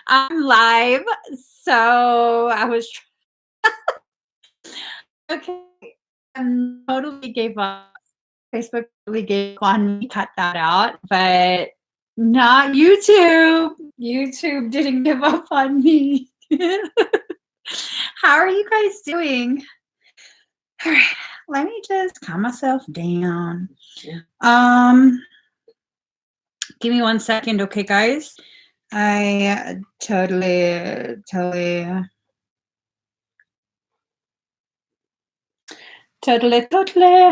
I'm live. So I was okay. Totally gave up. Facebook really gave up on me, cut that out, but not YouTube. YouTube didn't give up on me. How are you guys doing? All right, let me just calm myself down. Give me 1 second, okay, guys? I totally.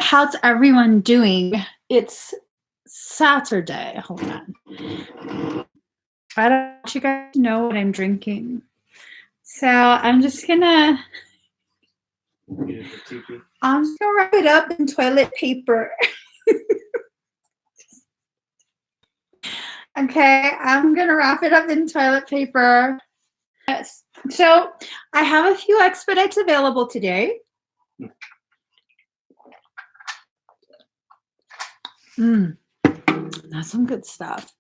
How's everyone doing? It's Saturday. Hold on. I don't want you guys to know what I'm drinking. So I'm just gonna wrap it up in toilet paper. Okay, I'm gonna wrap it up in toilet paper. Yes. So I have a few expedites available today. That's some good stuff.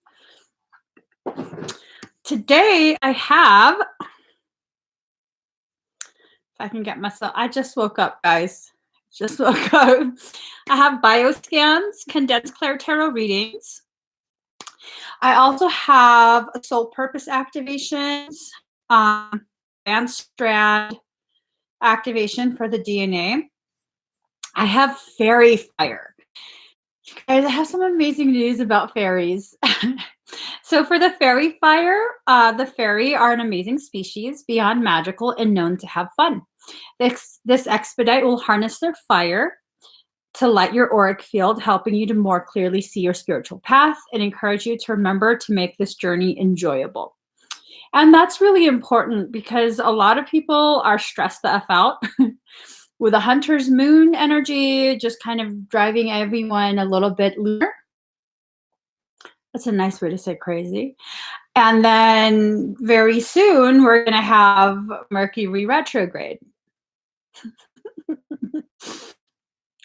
Today I have, if I can get myself, I just woke up, guys. Just woke up. I have bioscans, condensed clair tarot readings. I also have soul purpose activations, and strand activation for the DNA. I have fairy fire. Guys, I have some amazing news about fairies. So for the fairy fire, the fairy are an amazing species, beyond magical and known to have fun. This expedite will harness their fire to light your auric field, helping you to more clearly see your spiritual path and encourage you to remember to make this journey enjoyable. And that's really important because a lot of people are stressed the F out with a hunter's moon energy, just kind of driving everyone a little bit lunar. That's a nice way to say crazy. And then very soon we're going to have Mercury retrograde.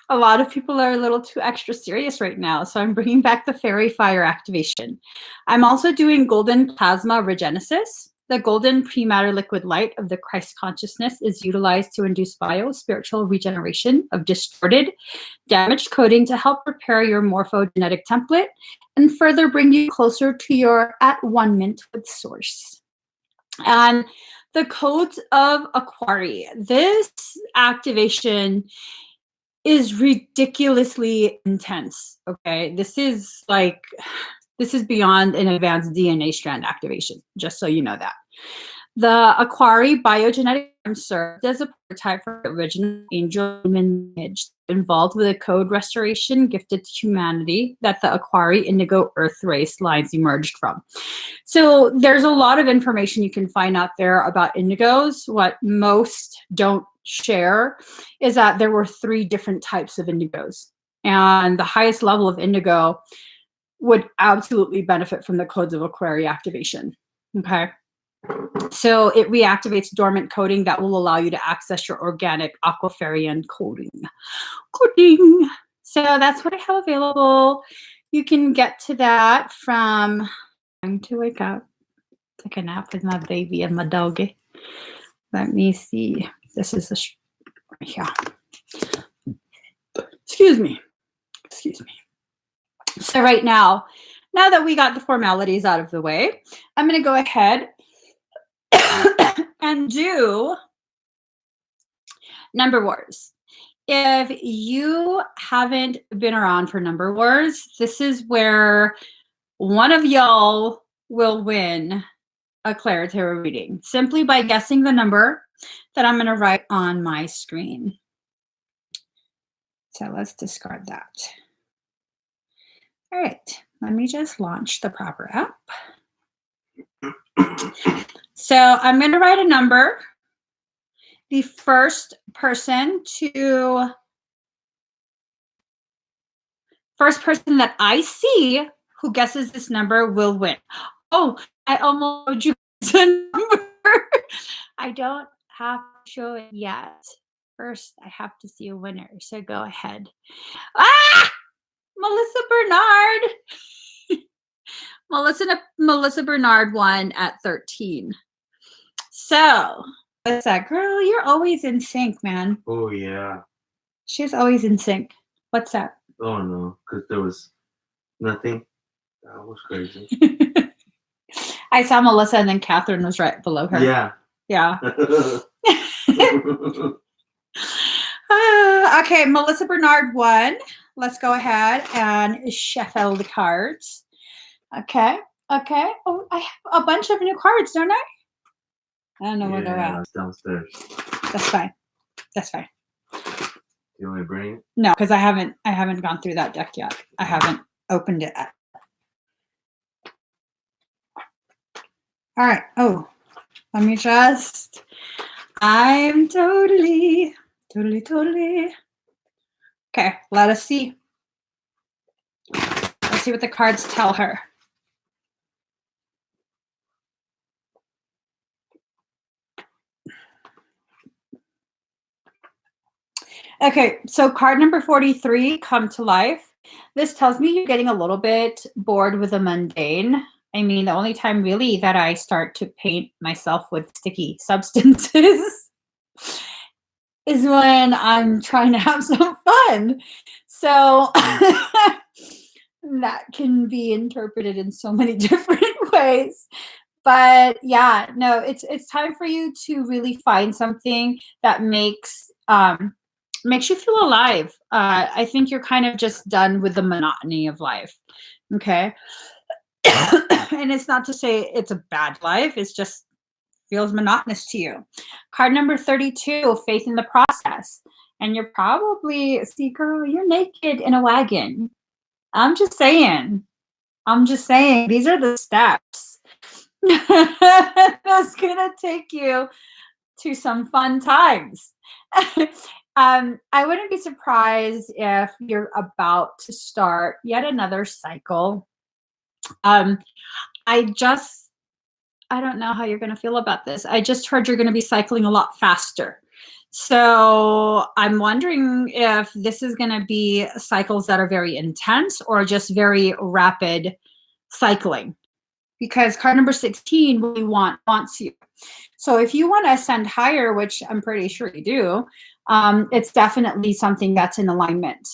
A lot of people are a little too extra serious right now, so I'm bringing back the fairy fire activation. I'm also doing golden plasma regenesis. The golden pre-matter liquid light of the Christ consciousness is utilized to induce bio-spiritual regeneration of distorted, damaged coding to help prepare your morphogenetic template and further bring you closer to your at-one-ment with source. And the codes of Aquari. This activation is ridiculously intense. Okay, this is beyond an advanced DNA strand activation, just so you know that. The Aquari biogenetic served as a prototype for the original angel lineage involved with a code restoration gifted to humanity that the Aquari indigo earth race lines emerged from. So there's a lot of information you can find out there about indigos. What most don't share is that there were 3 different types of indigos, and the highest level of indigo would absolutely benefit from the codes of Aquari activation. Okay, so it reactivates dormant coding that will allow you to access your organic aquafarian coding. So that's what I have available. You can get to that from time to wake up, take a nap with my baby and my doggy. Let me see. This is right here. Excuse me. So right now that we got the formalities out of the way, I'm going to go ahead and do number wars. If you haven't been around for number wars, this is where one of y'all will win a Clair Tarot reading simply by guessing the number that I'm going to write on my screen. So let's discard that. All right, let me just launch the proper app. So I'm going to write a number. The first person that I see who guesses this number will win. Oh, I almost showed you the number. I don't have to show it yet. First, I have to see a winner. So go ahead. Ah! Melissa Bernard. Melissa Bernard won at 13. So, what's that? Girl, you're always in sync, man. Oh, yeah. She's always in sync. What's that? Oh, no, because there was nothing. That was crazy. I saw Melissa and then Catherine was right below her. Yeah. Yeah. Okay, Melissa Bernard won. Let's go ahead and shuffle the cards. Okay. Oh, I have a bunch of new cards, don't I? I don't know where they're at. It's downstairs. That's fine. You want me to bring it? No, because I haven't gone through that deck yet. I haven't opened it up. All right. Oh, let me just. I'm totally. Okay, let us see. Let's see what the cards tell her. Okay, so card number 43, come to life. This tells me you're getting a little bit bored with the mundane. I mean, the only time really that I start to paint myself with sticky substances is when I'm trying to have some fun. So that can be interpreted in so many different ways. But yeah, no, it's time for you to really find something that makes you feel alive. I think you're kind of just done with the monotony of life. Okay. And it's not to say it's a bad life. It's just feels monotonous to you. Card number 32, faith in the process. And you're probably, see, girl, you're naked in a wagon. I'm just saying. These are the steps. That's going to take you to some fun times. I wouldn't be surprised if you're about to start yet another cycle. I don't know how you're going to feel about this. I just heard you're going to be cycling a lot faster. So I'm wondering if this is going to be cycles that are very intense or just very rapid cycling. Because card number 16 really wants you. So if you want to ascend higher, which I'm pretty sure you do, it's definitely something that's in alignment.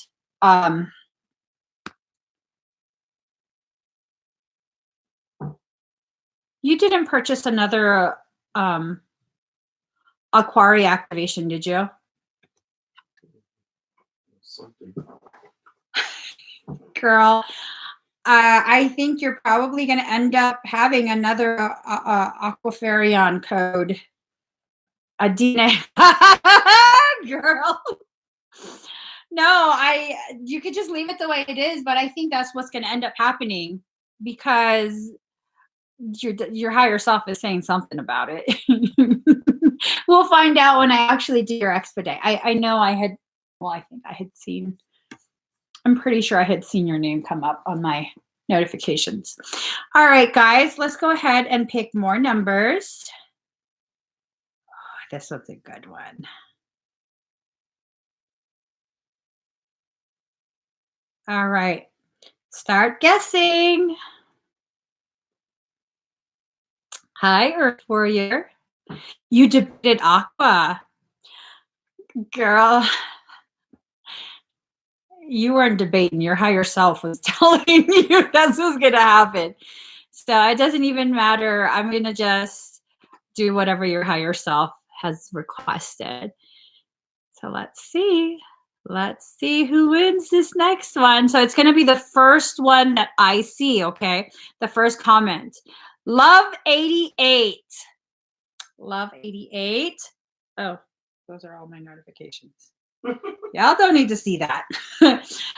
You didn't purchase another Aquari activation, did you? Something. Girl, I think you're probably going to end up having another Aquafarion code. A DNA. Girl. No, you could just leave it the way it is, but I think that's what's going to end up happening because your higher self is saying something about it. We'll find out when I actually do your expedite. I know I think I had seen, I'm pretty sure I had seen your name come up on my notifications. All right, guys, let's go ahead and pick more numbers. Oh, this was a good one. All right, start guessing. Hi, Earth Warrior. You debated Aqua. Girl, you weren't debating. Your higher self was telling you that's what's going to happen. So it doesn't even matter. I'm going to just do whatever your higher self has requested. So let's see. Let's see who wins this next one. So it's going to be the first one that I see, okay? The first comment. Love 88. Love 88. Oh, those are all my notifications. Y'all don't need to see that.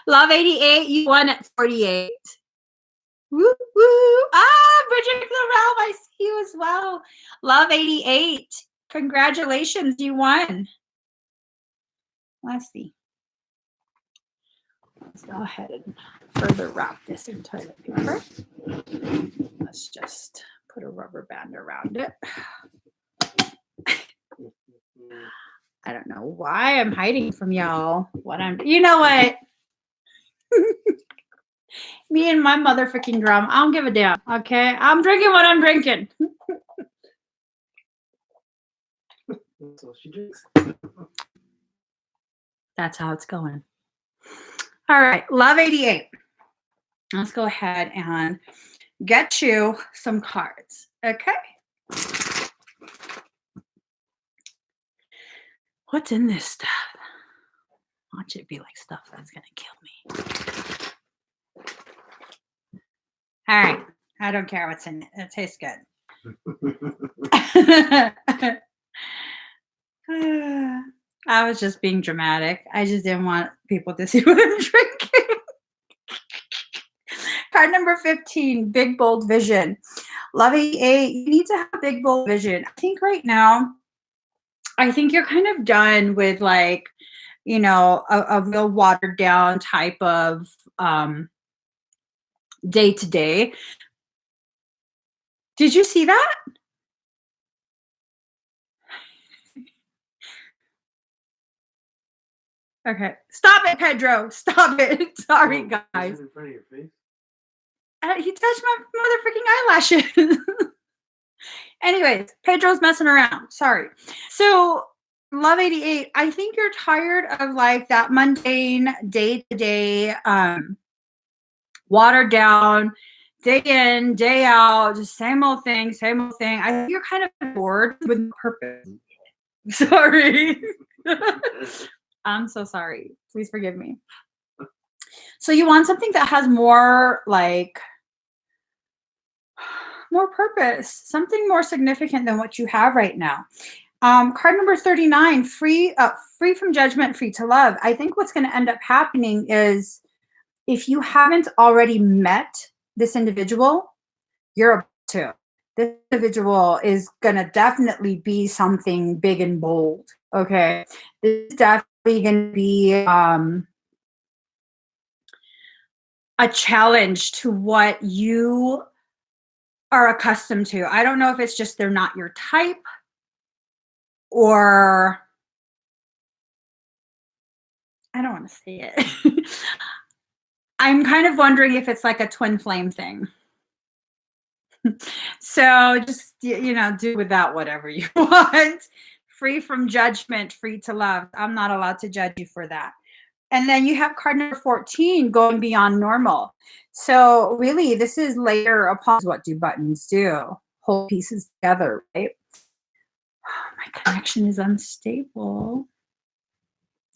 Love 88, you won at 48. Woo, woo. Ah, Bridget Clarell, I see you as well. Love 88. Congratulations, you won. Let's see. Let's go ahead and further wrap this in toilet paper. Let's just put a rubber band around it. I don't know why I'm hiding from y'all. You know what? Me and my motherfucking drum. I don't give a damn. Okay, I'm drinking what I'm drinking. That's all she drinks. That's how it's going. All right, Love 88. Let's go ahead and get you some cards. Okay. What's in this stuff? Watch it be like stuff that's gonna kill me. All right. I don't care what's in it. It tastes good. I was just being dramatic. I just didn't want people to see what I'm drinking. Card number 15, big, bold vision. Love 88, you need to have big, bold vision. I think right now, I think you're kind of done with like, you know, a real watered down type of day to day. Did you see that? Okay. Stop it, Pedro. Stop it. Sorry, guys. In front of your face? He touched my motherfucking eyelashes. Anyways, Pedro's messing around. Sorry. So, Love 88, I think you're tired of like that mundane day-to-day, watered down, day in, day out, just same old thing, same old thing. I think you're kind of bored with purpose. Sorry. I'm so sorry. Please forgive me. So you want something that has more like more purpose, something more significant than what you have right now. Card number 39, free from judgment, free to love. I think what's going to end up happening is if you haven't already met this individual, you're about to. This individual is going to definitely be something big and bold. Okay. This is definitely going to be a challenge to what you are accustomed to. I don't know if it's just they're not your type, or I don't want to say it. I'm kind of wondering if it's like a twin flame thing. So just, you know, do with that whatever you want. Free from judgment, free to love. I'm not allowed to judge you for that. And then you have card number 14, going beyond normal. So really, this is layer upon what do buttons do? Hold pieces together, right? Oh, my connection is unstable.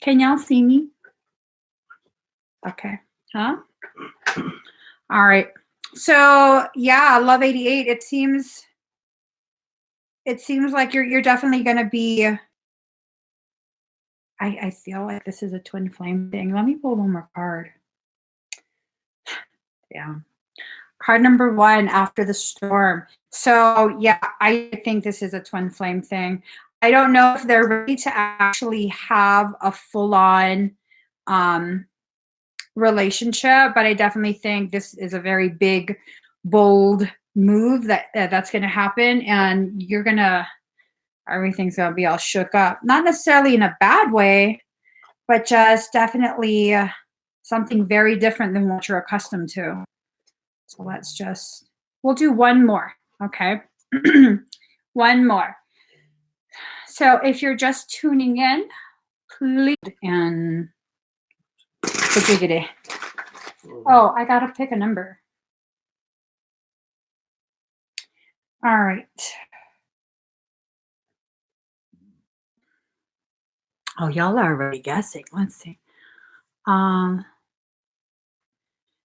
Can y'all see me? Okay. Huh? All right. So yeah, Love 88. It seems like you're definitely gonna be. I feel like this is a twin flame thing. Let me pull one more card. Yeah. Card number 1, after the storm. So yeah, I think this is a twin flame thing. I don't know if they're ready to actually have a full-on relationship, but I definitely think this is a very big, bold move that's going to happen, and you're gonna, everything's gonna be all shook up. Not necessarily in a bad way, but just definitely something very different than what you're accustomed to. So let's just, we'll do one more, okay? One more. So if you're just tuning in, please, and oh, I gotta pick a number. All right. Oh, y'all are already guessing. Let's see.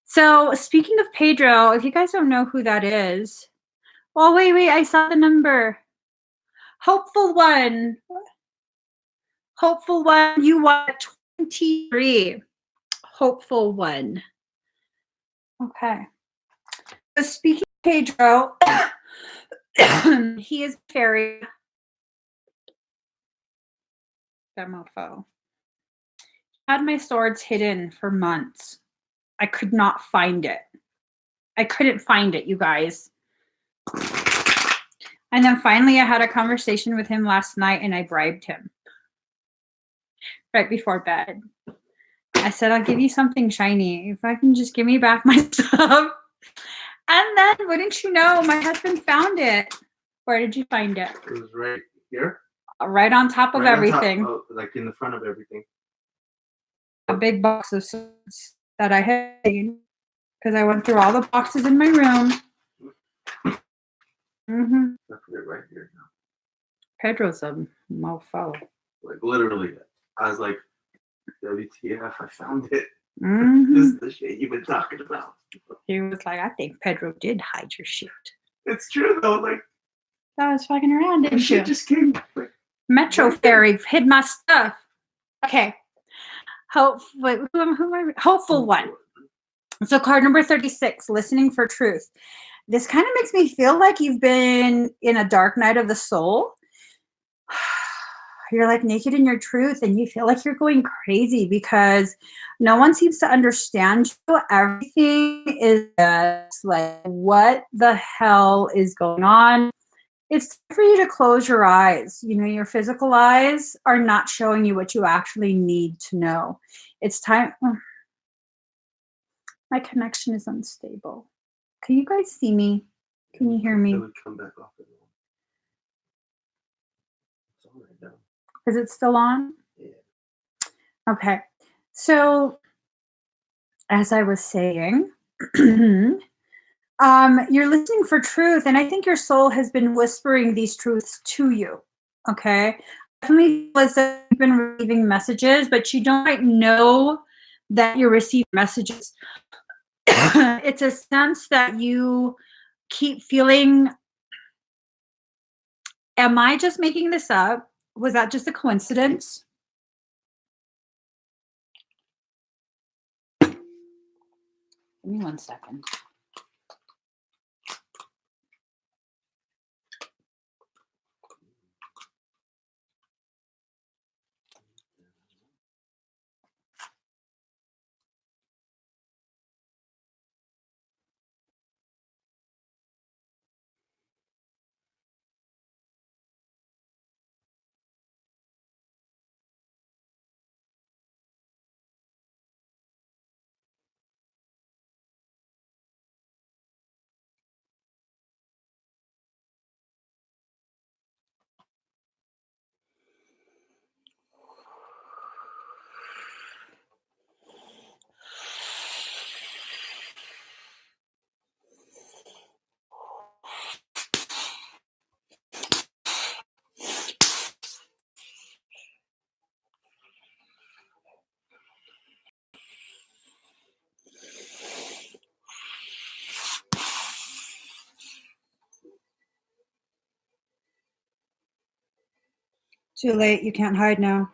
So speaking of Pedro, if you guys don't know who that is, well, wait, I saw the number. Hopeful one. Hopeful one, you want 23. Hopeful one. Okay. So speaking of Pedro, he is very demopho. Had my swords hidden for months. I could not find it. I couldn't find it, you guys. And then finally I had a conversation with him last night and I bribed him right before bed. And I said, I'll give you something shiny. If I can just give me back my stuff. And then, wouldn't you know, my husband found it. Where did you find it? It was right here. Right on top of Right on top, everything. like in the front of everything. A big box of suits that I had because I went through all the boxes in my room. I put it right here now. Pedro's a mofo. Like literally, I was like, WTF, I found it. Mhm. This is the shit you've been talking about. He was like, I think Pedro did hide your shit. It's true though, like I was fucking around, the didn't you? shit just came. Like, Metro Ferry hid my stuff. Okay. Hopeful one. So card number 36, listening for truth. This kind of makes me feel like you've been in a dark night of the soul. You're like naked in your truth and you feel like you're going crazy because no one seems to understand you. Everything is just like, what the hell is going on? It's time for you to close your eyes. You know, your physical eyes are not showing you what you actually need to know. It's time. My connection is unstable. Can you guys see me? Can you hear me? It would come back off. It's all right now. Is it still on? Yeah. Okay. So, as I was saying, you're listening for truth, and I think your soul has been whispering these truths to you. Okay. Definitely was that you've been receiving messages, but you don't quite know that you're receiving messages. It's a sense that you keep feeling, am I just making this up? Was that just a coincidence? Give me 1 second. Too late. You can't hide now.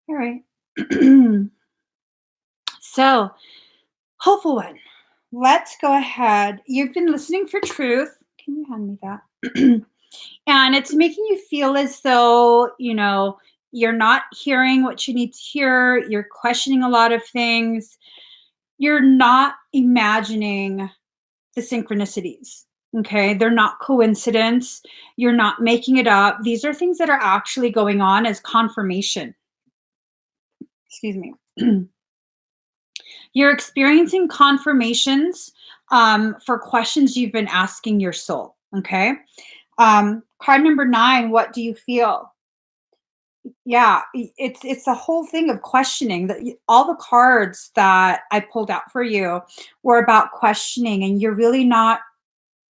All right. So, Hopeful one. Let's go ahead. You've been listening for truth. Can you hand me that? And it's making you feel as though, you're not hearing what you need to hear. You're questioning a lot of things. You're not imagining the synchronicities. Okay. They're not coincidence. You're not making it up. These are things that are actually going on as confirmation. Excuse me. You're experiencing confirmations for questions you've been asking your soul. Okay. Card number 9, what do you feel? Yeah, it's a whole thing of questioning. That all the cards that I pulled out for you were about questioning, and you're really not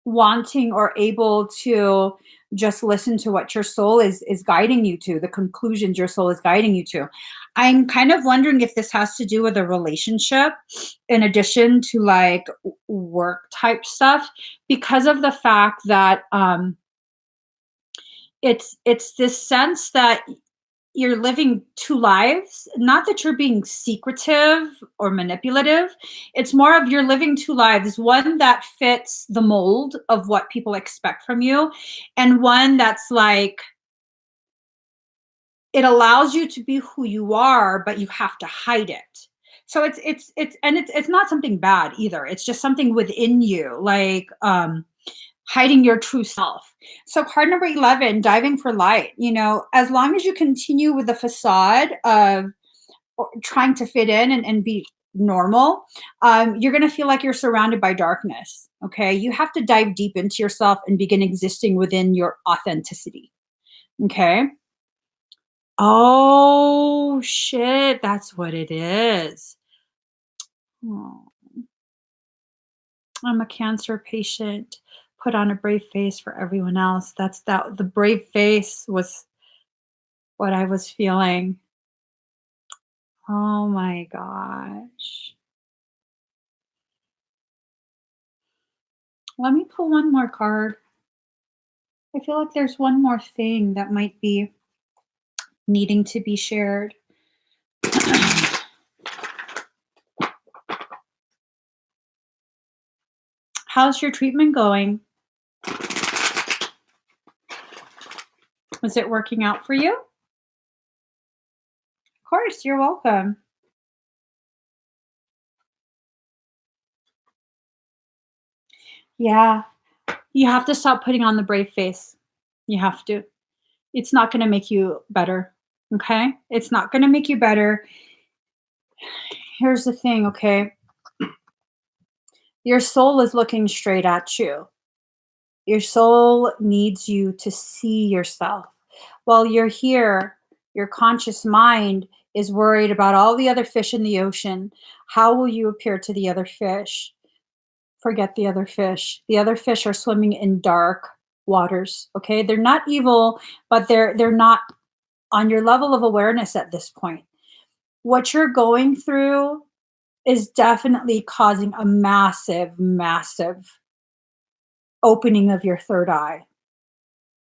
wanting or able to just listen to what your soul is guiding you to, the conclusions your soul is guiding you to. I'm kind of wondering if this has to do with a relationship in addition to like work type stuff, because of the fact that it's this sense that you're living two lives. Not that you're being secretive or manipulative. It's more of you're living two lives, one that fits the mold of what people expect from you, and one that's like, it allows you to be who you are, but you have to hide it. So it's not something bad either. It's just something within you, like hiding your true self. So card number 11, diving for light. As long as you continue with the facade of trying to fit in and be normal, you're going to feel like you're surrounded by darkness. Okay. You have to dive deep into yourself and begin existing within your authenticity. Okay. Oh, shit. That's what it is. Oh, I'm a cancer patient. Put on a brave face for everyone else. The brave face was what I was feeling. Oh my gosh. Let me pull one more card. I feel like there's one more thing that might be needing to be shared. How's your treatment going? Is it working out for you? Of course, you're welcome. Yeah, you have to stop putting on the brave face. You have to. It's not going to make you better. Okay? It's not going to make you better. Here's the thing, okay? Your soul is looking straight at you. Your soul needs you to see yourself. While you're here, your conscious mind is worried about all the other fish in the ocean. How will you appear to the other fish? Forget the other fish. The other fish are swimming in dark waters, okay? They're not evil, but they're not on your level of awareness at this point. What you're going through is definitely causing a massive, massive opening of your third eye,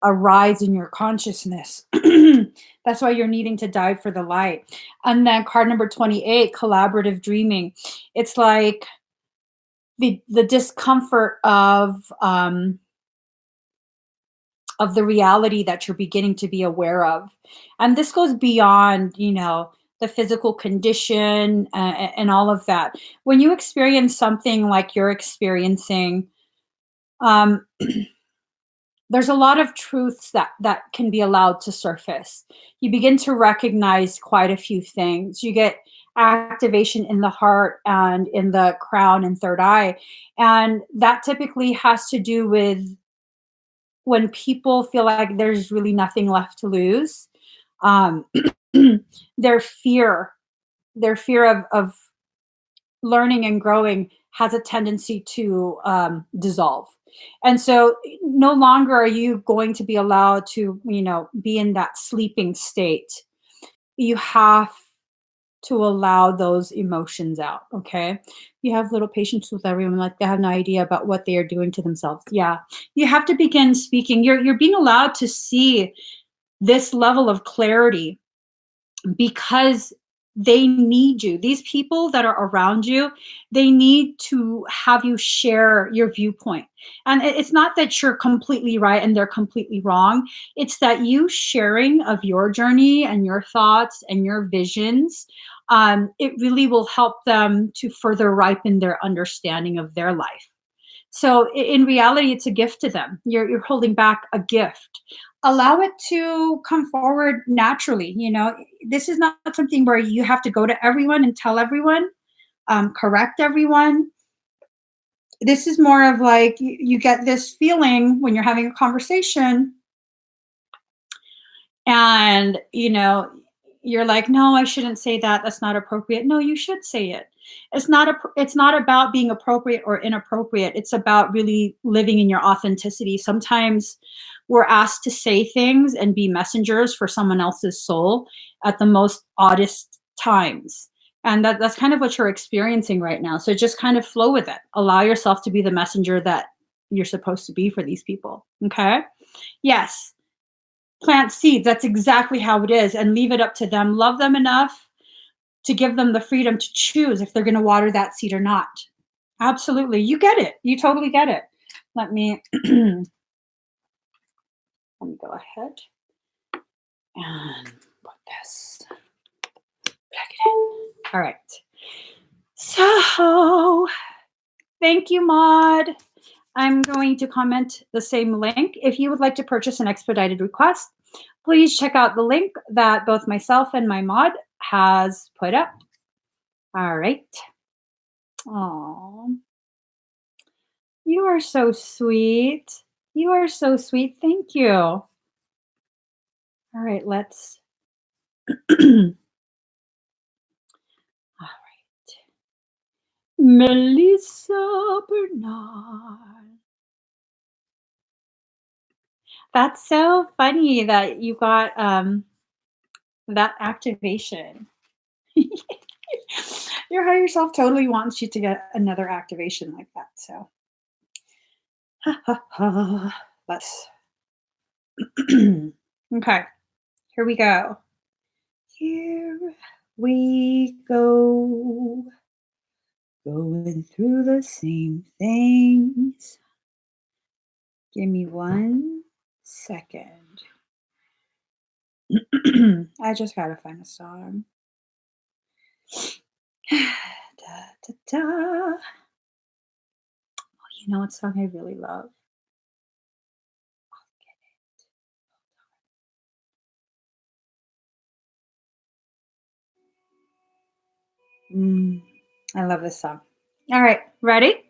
a rise in your consciousness. That's why you're needing to dive for the light. And then card number 28, collaborative dreaming. It's like the discomfort of the reality that you're beginning to be aware of. And this goes beyond, the physical condition and all of that. When you experience something like you're experiencing, um, there's a lot of truths that can be allowed to surface. You begin to recognize quite a few things. You get activation in the heart and in the crown and third eye. And that typically has to do with when people feel like there's really nothing left to lose. Um, their fear, of learning and growing has a tendency to dissolve. And so no longer are you going to be allowed to, be in that sleeping state. You have to allow those emotions out. Okay. You have little patience with everyone, like they have no idea about what they are doing to themselves. Yeah. You have to begin speaking. You're being allowed to see this level of clarity because They need you. These people that are around you, they need to have you share your viewpoint. And it's not that you're completely right and they're completely wrong. It's that you sharing of your journey and your thoughts and your visions, it really will help them to further ripen their understanding of their life. So in reality, it's a gift to them. You're holding back a gift. Allow it to come forward naturally. You know, this is not something where you have to go to everyone and tell everyone, correct everyone. This is more of like you get this feeling when you're having a conversation and you're like, no, I shouldn't say that, that's not appropriate. No, you should say it. It's not about being appropriate or inappropriate. It's about really living in your authenticity. Sometimes we're asked to say things and be messengers for someone else's soul at the most oddest times, and that's kind of what you're experiencing right now. So just kind of flow with it. Allow yourself to be the messenger that you're supposed to be for these people. Okay. Yes, plant seeds. That's exactly how it is. And leave it up to them. Love them enough to give them the freedom to choose if they're going to water that seed or not. Absolutely. You get it. You totally get it. Let me let me go ahead and put this, plug it in. All right. So thank you, Maud. I'm going to comment the same link. If you would like to purchase an expedited request, please check out the link that both myself and my mod has put up. All right. Oh, you are so sweet. You are so sweet. Thank you. All right, let's. All right. Melissa Bernard. That's so funny that you got that activation. Your higher self totally wants you to get another activation like that. So, let's. Okay, here we go. Here we go. Going through the same things. Give me 1 second. I just gotta find a song. Da, da, da. Oh, you know what song I really love? I'll get it. I love this song. All right, ready?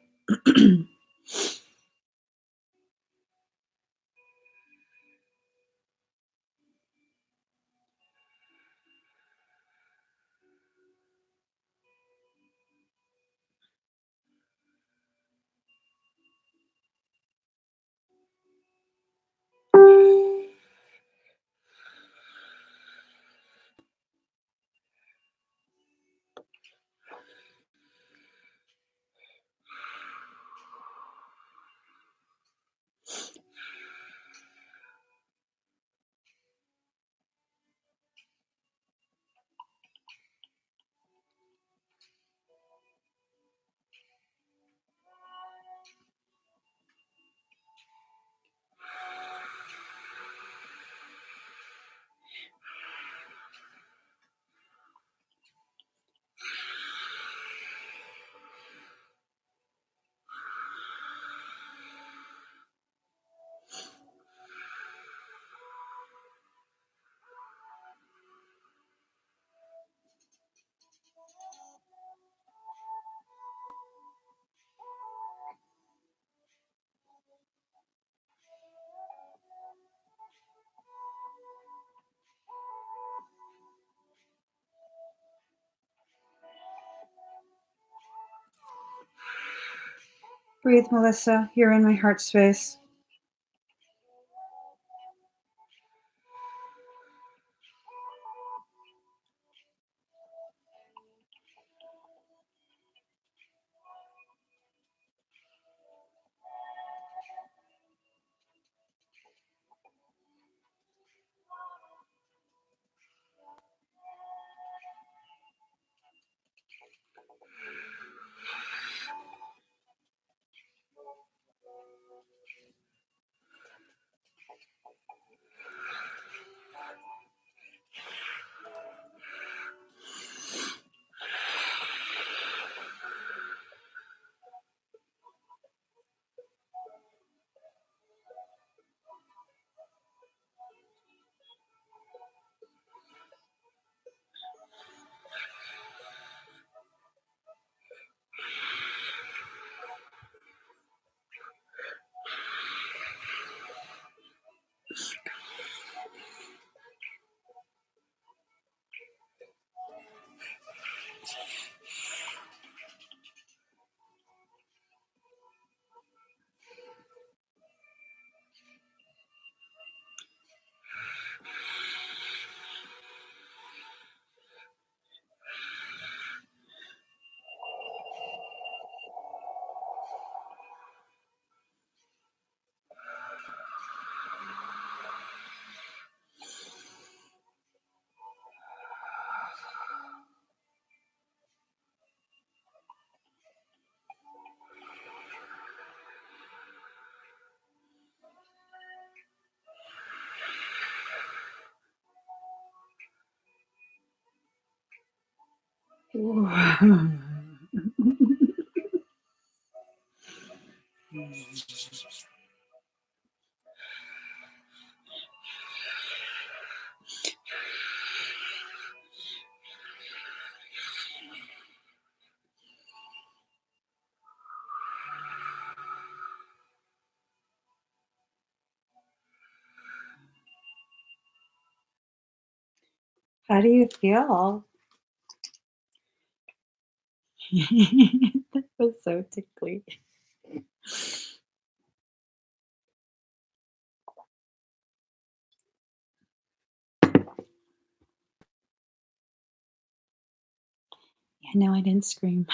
Breathe, Melissa. You're in my heart space. How do you feel? That was so tickly. Yeah, no, I didn't scream.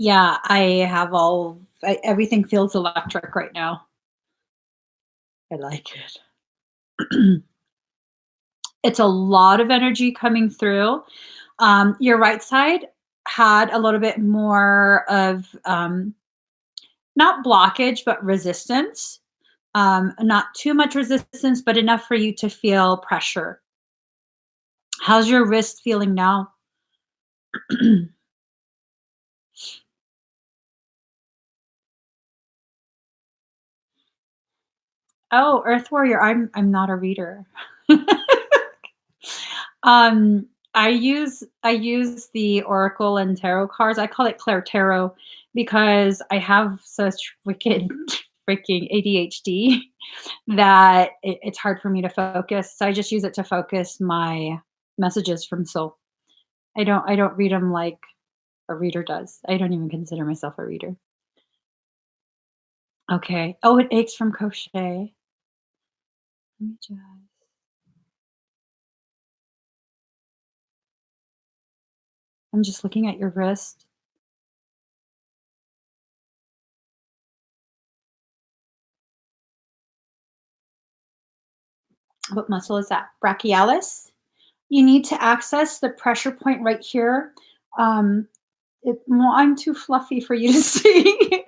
Yeah, I have everything feels electric right now. I like it. It's a lot of energy coming through. Your right side had a little bit more of not blockage, but resistance. Not too much resistance, but enough for you to feel pressure. How's your wrist feeling now? Oh, Earth Warrior, I'm not a reader. I use the Oracle and Tarot cards. I call it Claire Tarot because I have such wicked freaking ADHD that it's hard for me to focus. So I just use it to focus my messages from soul. I don't read them like a reader does. I don't even consider myself a reader. Okay. Oh, it aches from crochet. Let me just. I'm just looking at your wrist. What muscle is that? Brachialis. You need to access the pressure point right here. Well, I'm too fluffy for you to see.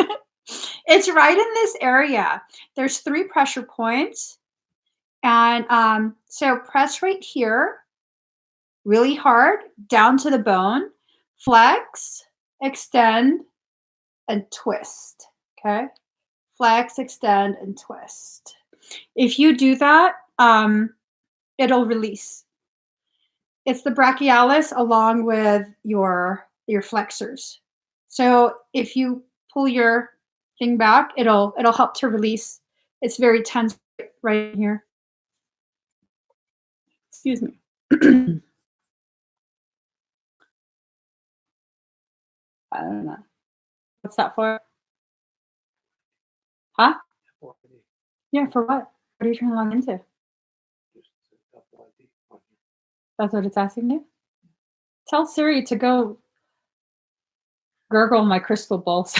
It's right in this area. There's 3 pressure points. And so press right here really hard down to the bone. Flex, extend, and twist. Okay? Flex, extend, and twist. If you do that, it'll release. It's the brachialis along with your flexors. So if you pull your thing back, it'll help to release. It's very tense right here. Excuse me. I don't know. What's that for? Huh? Yeah, for what? What are you trying to log into? That's what it's asking you? Tell Siri to go gurgle my crystal balls.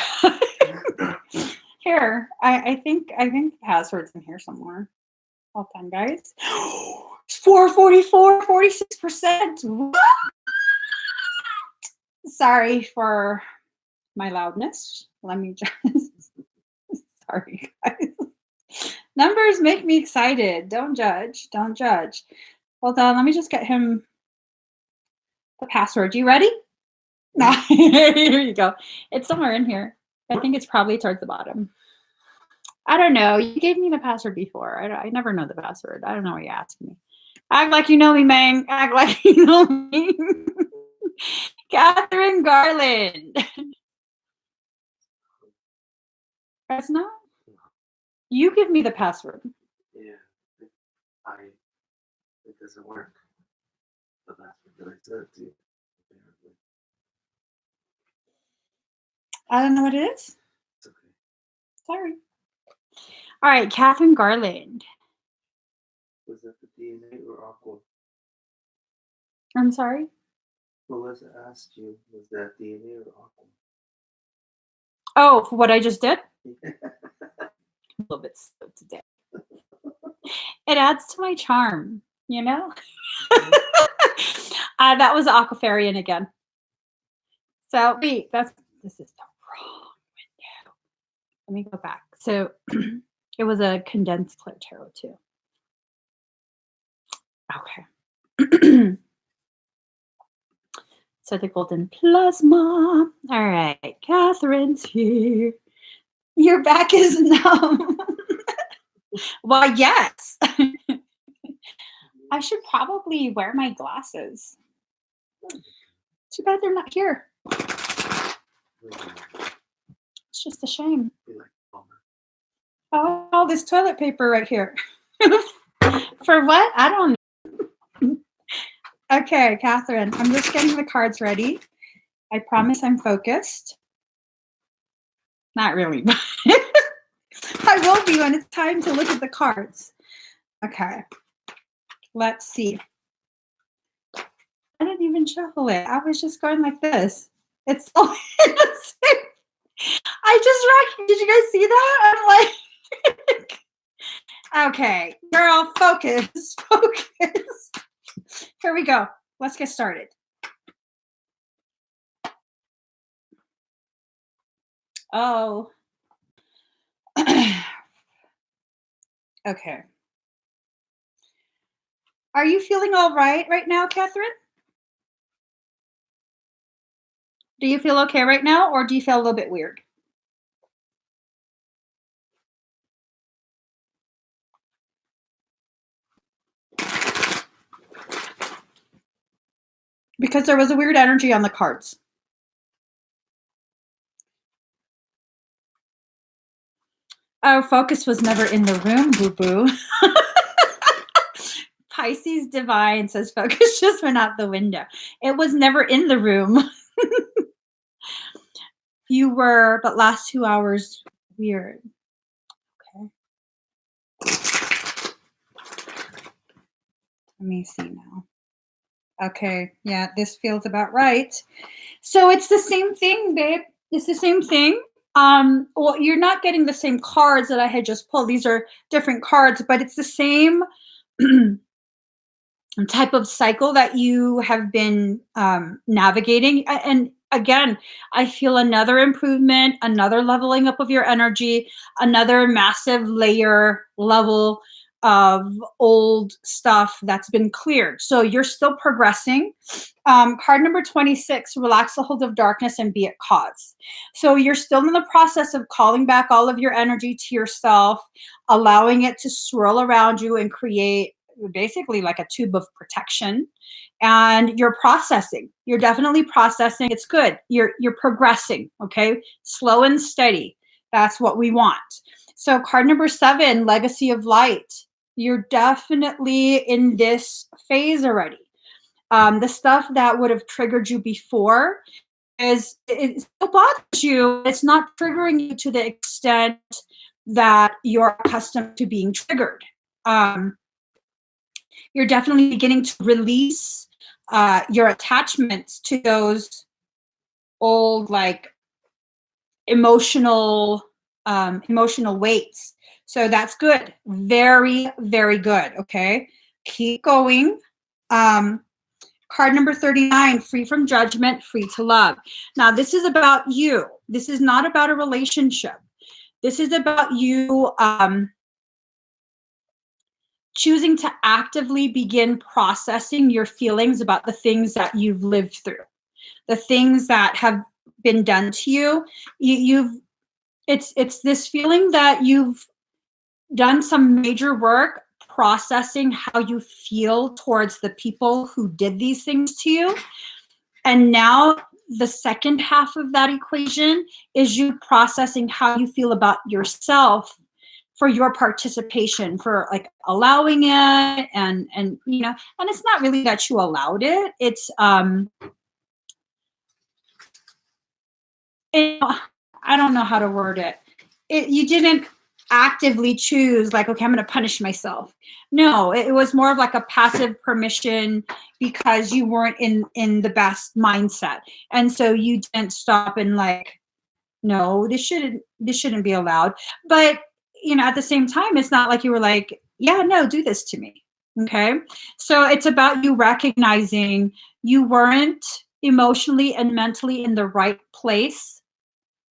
Here, I think the password's in here somewhere. Hold on, guys. 444, 46%. Sorry for my loudness. Let me just. Sorry, guys. Numbers make me excited. Don't judge. Don't judge. Hold on. Let me just get him the password. You ready? No. Here you go. It's somewhere in here. I think it's probably towards the bottom. I don't know. You gave me the password before. I never know the password. I don't know what you're asking me. Act like you know me, man. Act like you know me. Catherine Garland. That's not? You give me the password. Yeah, it doesn't work. The password that I sent to you. Apparently. I don't know what it is. It's okay. Sorry. All right, Catherine Garland. Was that the DNA or aqua? I'm sorry? Melissa asked you, was that DNA or aqua? Oh, for what I just did? A little bit slow today. It adds to my charm. you know? That was Aquafarian again. So wait, this is the wrong window. Let me go back. So it was a condensed clear tarot too. Okay. So the golden plasma. All right, Catherine's here. Your back is numb. Well, yes. I should probably wear my glasses. Too bad they're not here. It's just a shame. Oh, all this toilet paper right here. For what? I don't know. Okay, Catherine, I'm just getting the cards ready. I promise I'm focused. Not really, but I will be when it's time to look at the cards. Okay, let's see. I didn't even shuffle it. I was just going like this. It's all in the same. I just reckon. Did you guys see that? I'm like, okay, girl, focus, focus. Here we go. Let's get started. Oh. Okay. Are you feeling all right now, Catherine? Do you feel okay right now, or do you feel a little bit weird? Because there was a weird energy on the cards. Oh, focus was never in the room, boo-boo. Pisces Divine says focus just went out the window. It was never in the room. You were, but last 2 hours, weird. Okay. Let me see now. Okay, yeah, this feels about right. So it's the same thing, babe. It's the same thing. Well, you're not getting the same cards that I had just pulled. These are different cards, but it's the same type of cycle that you have been navigating. And again, I feel another improvement, another leveling up of your energy, another massive layer level of old stuff that's been cleared. So you're still progressing. Card number 26, relax the hold of darkness and be at cause. So you're still in the process of calling back all of your energy to yourself, allowing it to swirl around you and create basically like a tube of protection. And you're processing. You're definitely processing. It's good. You're progressing, okay? Slow and steady. That's what we want. So card number 7, legacy of light. You're definitely in this phase already. The stuff that would have triggered you before is it still bothers you. It's not triggering you to the extent that you're accustomed to being triggered. You're definitely beginning to release your attachments to those old, like, emotional weights. So that's good. Very, very good. Okay. Keep going. Card number 39, free from judgment, free to love. Now, this is about you. This is not about a relationship. This is about you choosing to actively begin processing your feelings about the things that you've lived through, the things that have been done to you. It's this feeling that you've done some major work processing how you feel towards the people who did these things to you. And now the second half of that equation is you processing how you feel about yourself for your participation, for like allowing it, and you know, and it's not really that you allowed it. It's I don't know how to word it. You didn't actively choose like, okay, I'm going to punish myself. No, it was more of like a passive permission because you weren't in the best mindset, and so you didn't stop and like, no, this shouldn't be allowed. But you know, at the same time, it's not like you were like, yeah, no, do this to me. Okay. So it's about you recognizing you weren't emotionally and mentally in the right place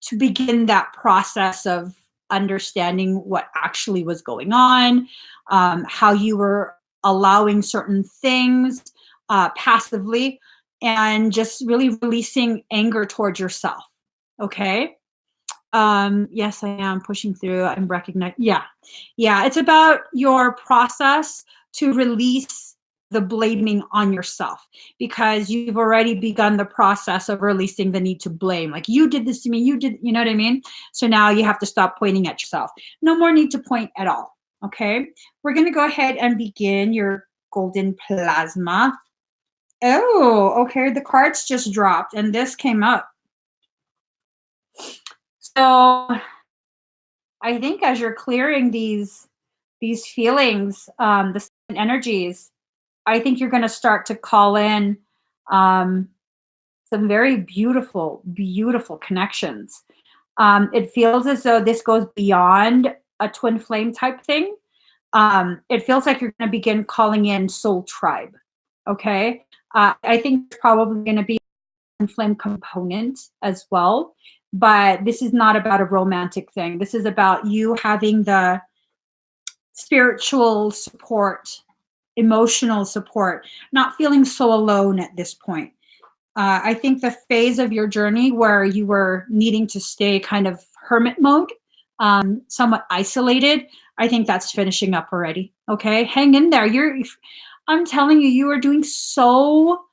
to begin that process of understanding what actually was going on, how you were allowing certain things passively, and just really releasing anger towards yourself. Okay. Yes, I am pushing through. I'm recognizing. Yeah. Yeah. It's about your process to release the blaming on yourself because you've already begun the process of releasing the need to blame. Like, you did this to me, you know what I mean? So now you have to stop pointing at yourself. No more need to point at all. Okay. We're going to go ahead and begin your golden plasma. Oh, okay. The cards just dropped and this came up. So I think as you're clearing these feelings, the energies, I think you're going to start to call in um, some very beautiful, beautiful connections. It feels as though this goes beyond a twin flame type thing. It feels like you're going to begin calling in soul tribe. Okay, I think there's probably going to be a twin flame component as well, but this is not about a romantic thing. This is about you having the spiritual support, emotional support, not feeling so alone at this point. I think the phase of your journey where you were needing to stay kind of hermit mode, somewhat isolated, I think that's finishing up already. Okay, hang in there. I'm telling you, you are doing so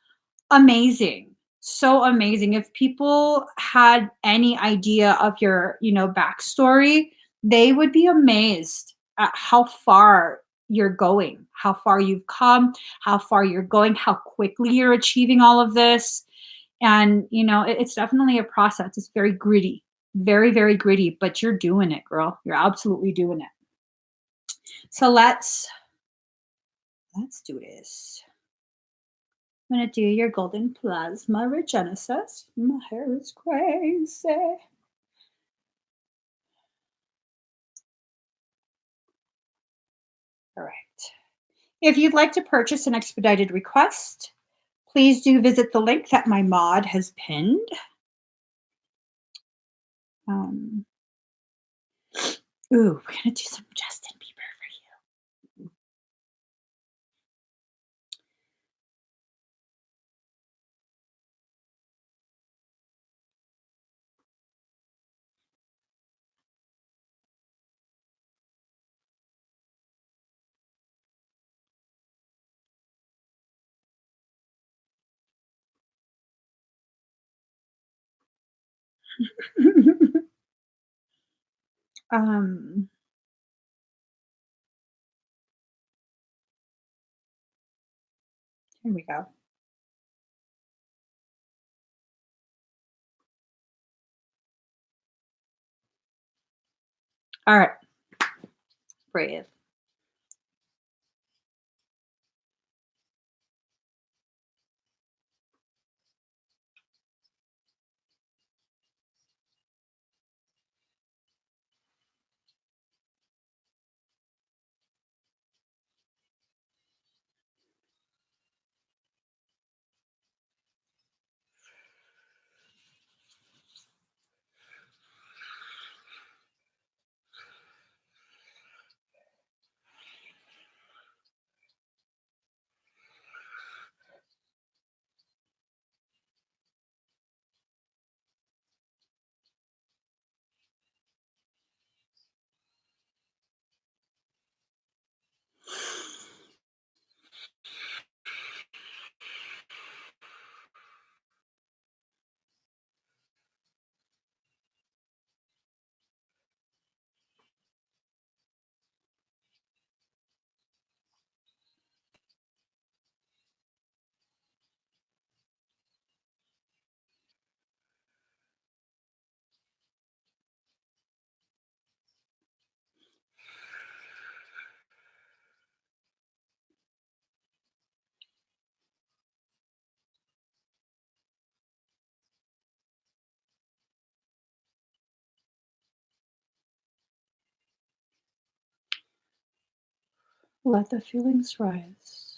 amazing. So amazing. If people had any idea of your, backstory, they would be amazed at how far you're going, how far you've come, how far you're going, how quickly you're achieving all of this. And, it's definitely a process. It's very gritty, very, very gritty, but you're doing it, girl. You're absolutely doing it. So let's do this. I'm gonna do your golden plasma regenesis. My hair is crazy. All right. If you'd like to purchase an expedited request, please do visit the link that my mod has pinned. Um, we're gonna do some Justin Bieber for you. um, Here we go. All right. Breathe. Let the feelings rise.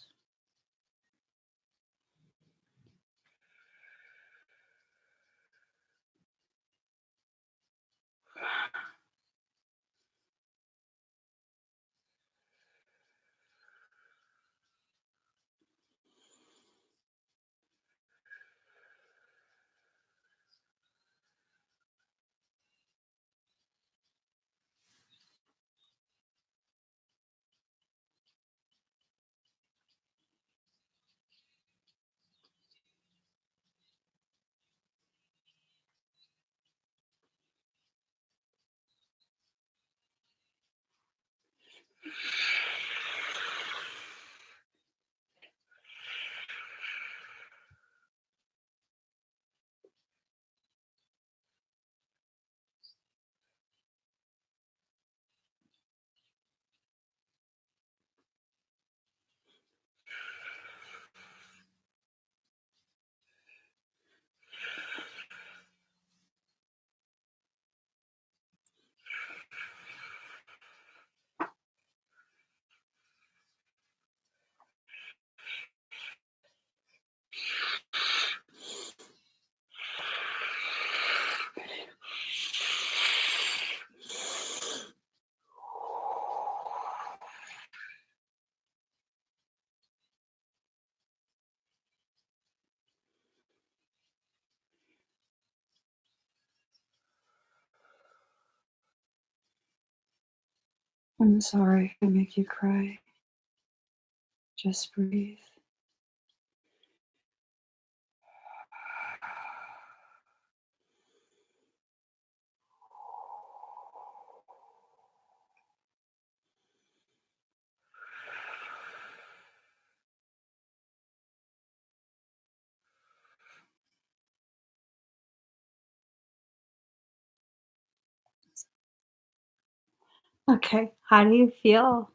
I'm sorry if I make you cry. Just breathe. Okay, how do you feel?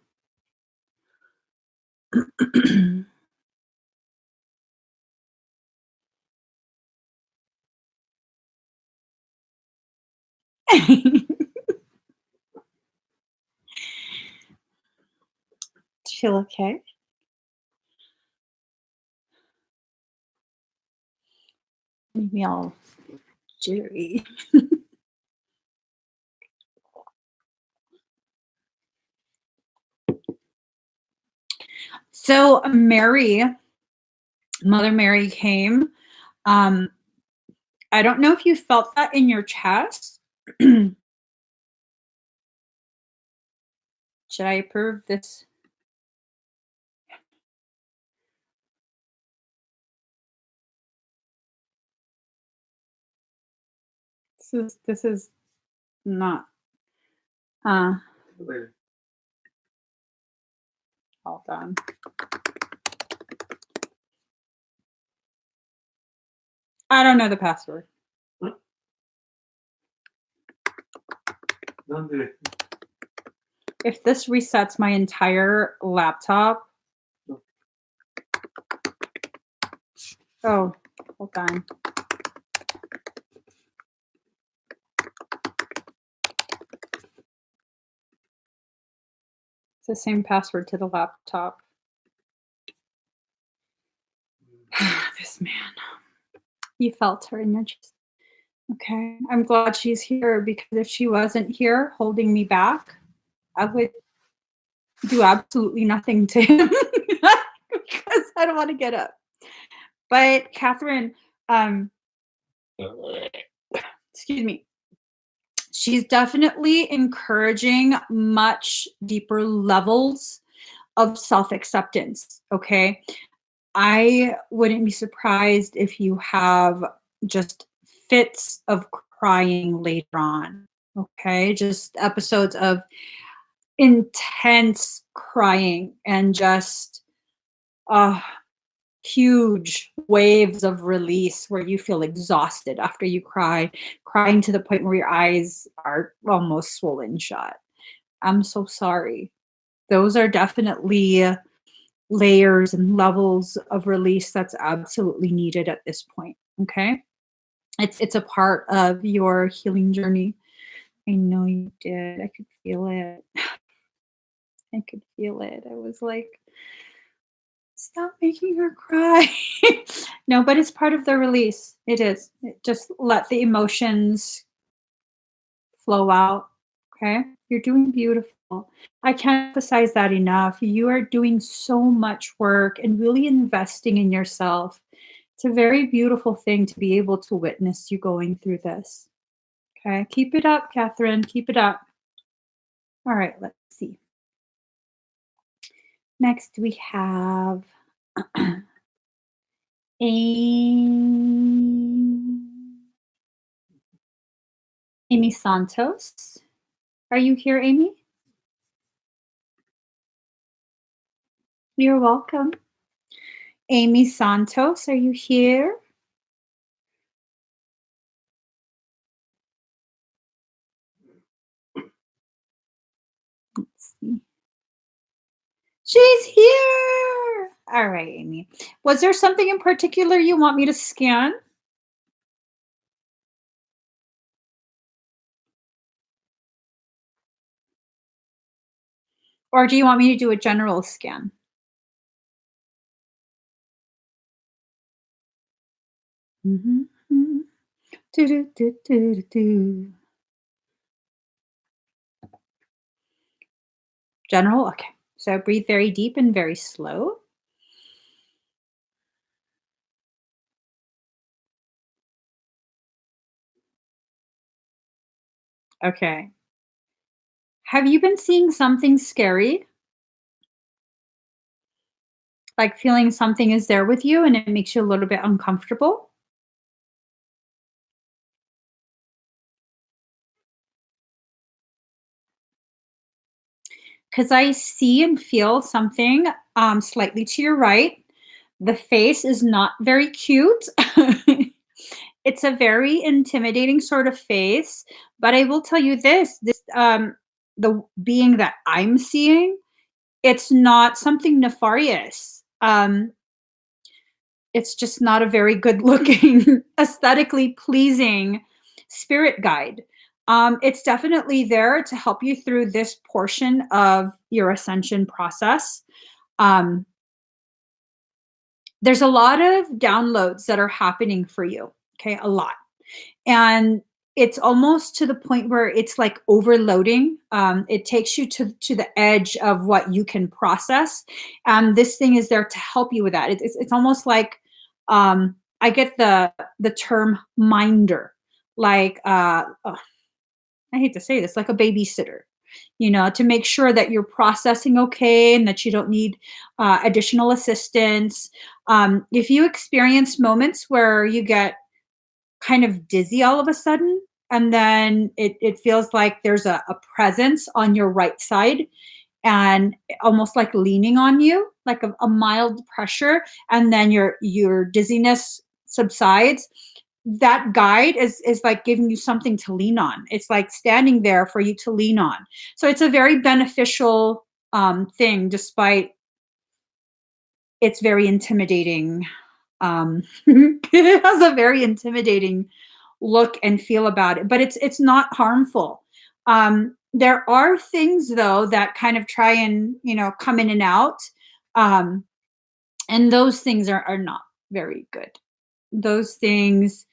Do you feel okay? Maybe all jittery. So Mother Mary came. Um, I don't know if you felt that in your chest. Should I approve this? This is not Later. hold on. I don't know the password. Don't do it. If this resets my entire laptop. Oh, hold on. It's the same password to the laptop. This man. You felt her in your chest. Okay. I'm glad she's here because if she wasn't here holding me back, I would do absolutely nothing to him because I don't want to get up. But Catherine, excuse me, she's definitely encouraging much deeper levels of self-acceptance. Okay. I wouldn't be surprised if you have just fits of crying later on. Okay. Just episodes of intense crying and just uh, huge waves of release where you feel exhausted after you cry, crying to the point where your eyes are almost swollen shut. I'm so sorry. Those are definitely layers and levels of release that's absolutely needed at this point. Okay. It's a part of your healing journey. I know you did. I could feel it. I could feel it. I was like, stop making her cry. No, but it's part of the release. It is. Just let the emotions flow out. Okay. You're doing beautiful. I can't emphasize that enough. You are doing so much work and really investing in yourself. It's a very beautiful thing to be able to witness you going through this. Okay. Keep it up, Catherine. Keep it up. All right. Let's see. Next, we have Amy Santos. Are you here, Amy? You're welcome. Amy Santos, are you here? Let's see. She's here. All right, Amy. Was there something in particular you want me to scan? Or do you want me to do a general scan? Mm-hmm. Do, do, do, do, do. General? Okay. So breathe very deep and very slow. Okay. Have you been seeing something scary? Like feeling something is there with you and it makes you a little bit uncomfortable? Because I see and feel something slightly to your right. The face is not very cute. It's a very intimidating sort of face. But I will tell you this, the being that I'm seeing, it's not something nefarious. It's just not a very good looking, aesthetically pleasing spirit guide. It's definitely there to help you through this portion of your ascension process. Um, there's a lot of downloads that are happening for you. Okay, a lot. And it's almost to the point where it's like overloading. It takes you to the edge of what you can process, and this thing is there to help you with that. It's almost like I get the term minder, like I hate to say this, like a babysitter, to make sure that you're processing okay and that you don't need additional assistance. If you experience moments where you get kind of dizzy all of a sudden, and then it feels like there's a presence on your right side and almost like leaning on you, like a mild pressure, and then your dizziness subsides. That guide is like giving you something to lean on. It's like standing there for you to lean on. So it's a very beneficial thing, despite it's very intimidating. It has a very intimidating look and feel about it, but it's not harmful. There are things though that kind of try and come in and out, um, and those things are not very good. Those things,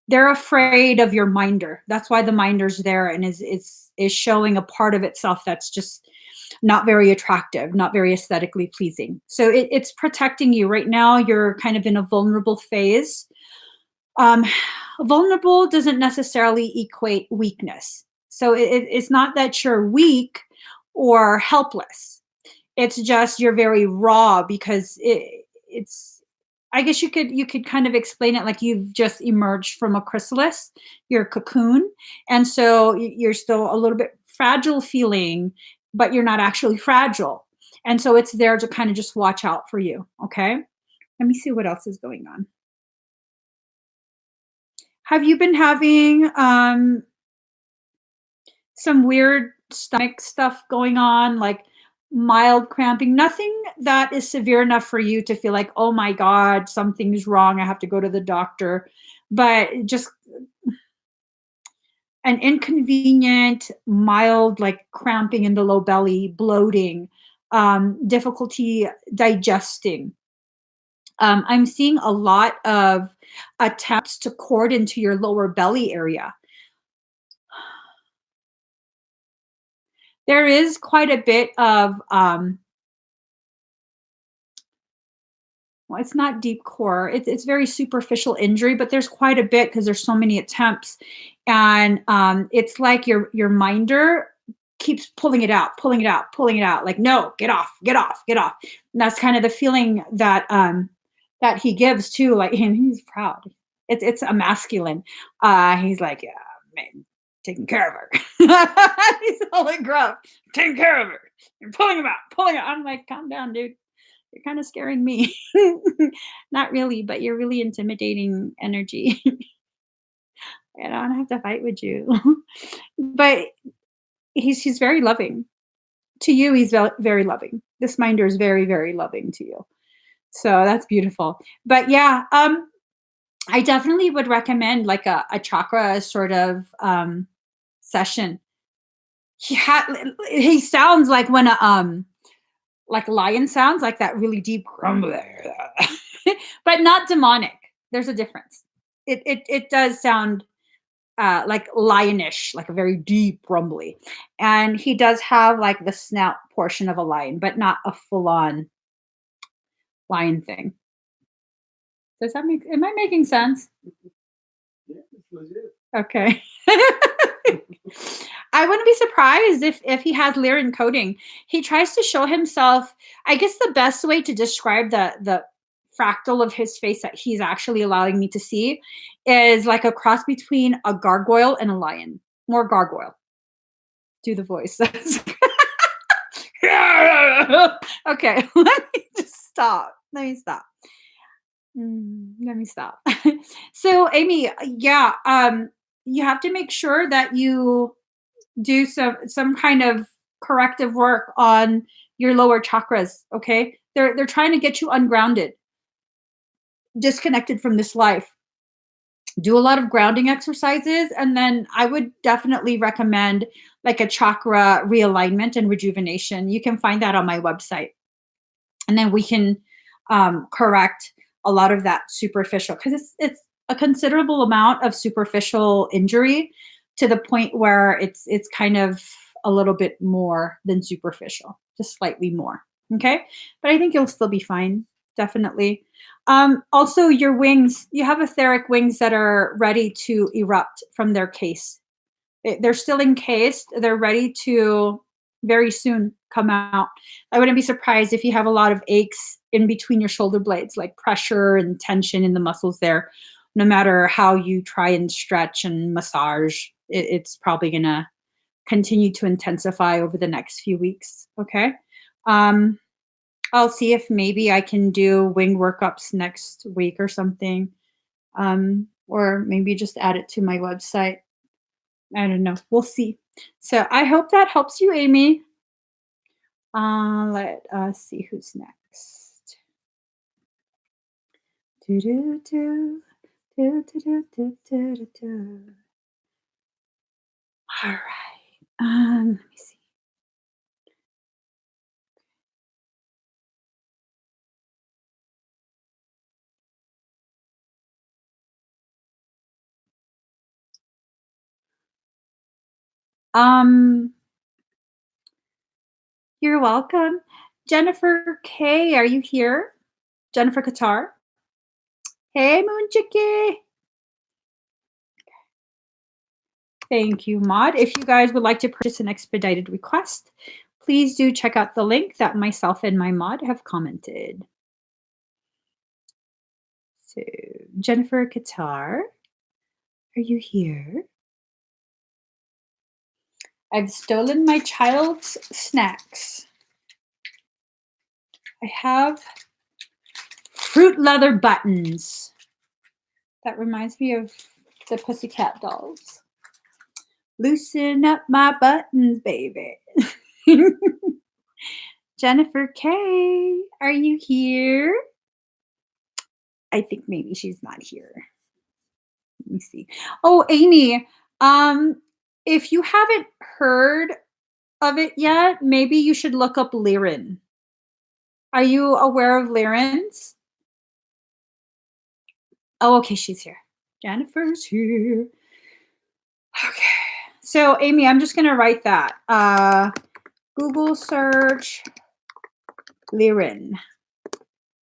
they're afraid of your minder. That's why the minder's there and is showing a part of itself that's just not very attractive, not very aesthetically pleasing. So it's protecting you right now. You're kind of in a vulnerable phase. Um, Vulnerable doesn't necessarily equate weakness. So it's not that you're weak or helpless. It's just you're very raw because it's. I guess you could kind of explain it like you've just emerged from a chrysalis, your cocoon, and so you're still a little bit fragile feeling, but you're not actually fragile, and so it's there to kind of just watch out for you. Okay, let me see what else is going on. Have you been having some weird stomach stuff going on, like mild cramping? Nothing that is severe enough for you to feel like, oh my God, something's wrong. I have to go to the doctor. But just an inconvenient, mild, like cramping in the low belly, bloating, difficulty digesting. I'm seeing a lot of attempts to cord into your lower belly area. There is quite a bit of, well, it's not deep core. It's very superficial injury, but there's quite a bit because there's so many attempts, and it's like your minder keeps pulling it out, pulling it out, pulling it out. Like, no, get off, get off, get off. And that's kind of the feeling that that he gives too. Like, and he's proud. It's a masculine. He's like, yeah, man, taking care of her. He's all like gruff, taking care of her. You're pulling him out, pulling it. I'm like, calm down, dude. You're kind of scaring me. Not really, but you're really intimidating energy. I don't have to fight with you. But he's very loving. To you, he's very loving. This minder is very, very loving to you. So that's beautiful. But yeah, I definitely would recommend like a chakra sort of session. He sounds like when a like lion sounds, like that really deep grumble, but not demonic. There's a difference. It does sound like lionish, like a very deep rumbly, and he does have like the snout portion of a lion, but not a full on lion thing. Does that make? Am I making sense? Yeah, it's legit. Okay. I wouldn't be surprised if he has Lyra encoding. He tries to show himself. I guess the best way to describe the fractal of his face that he's actually allowing me to see is like a cross between a gargoyle and a lion. More gargoyle. Do the voice. Okay, let me just stop. Let me stop. Let me stop. So, Amy, yeah, you have to make sure that you do some kind of corrective work on your lower chakras. Okay, they're trying to get you ungrounded, disconnected from this life. Do a lot of grounding exercises, and then I would definitely recommend like a chakra realignment and rejuvenation. You can find that on my website, and then we can correct a lot of that superficial, because it's a considerable amount of superficial injury to the point where it's kind of a little bit more than superficial, just slightly more. Okay, but I think you'll still be fine, definitely. Also, your wings, you have etheric wings that are ready to erupt from their case. They're still encased. They're ready to very soon come out. I wouldn't be surprised if you have a lot of aches in between your shoulder blades, like pressure and tension in the muscles there. No matter how you try and stretch and massage, it's probably going to continue to intensify over the next few weeks. Okay. I'll see if maybe I can do wing workups next week or something. Or maybe just add it to my website. I don't know. We'll see. So I hope that helps you, Amy. Let us see who's next. Do, do, do, do, do, do, do, do, do. All right. Let me see. You're welcome. Jennifer K, are you here? Jennifer Qatar. Hey, Moon Chicky. Thank you, Maud. If you guys would like to purchase an expedited request, please do check out the link that myself and my mod have commented. So, Jennifer Qatar, are you here? I've stolen my child's snacks. I have fruit leather buttons. That reminds me of the Pussycat Dolls. Loosen up my buttons, baby. Jennifer K, are you here? I think maybe she's not here. Let me see. Oh, Amy, if you haven't heard of it yet, maybe you should look up Lirin. Are you aware of Lirins? Oh, okay, she's here. Jennifer's here. Okay. So, Amy, I'm just going to write that. Google search Lirin.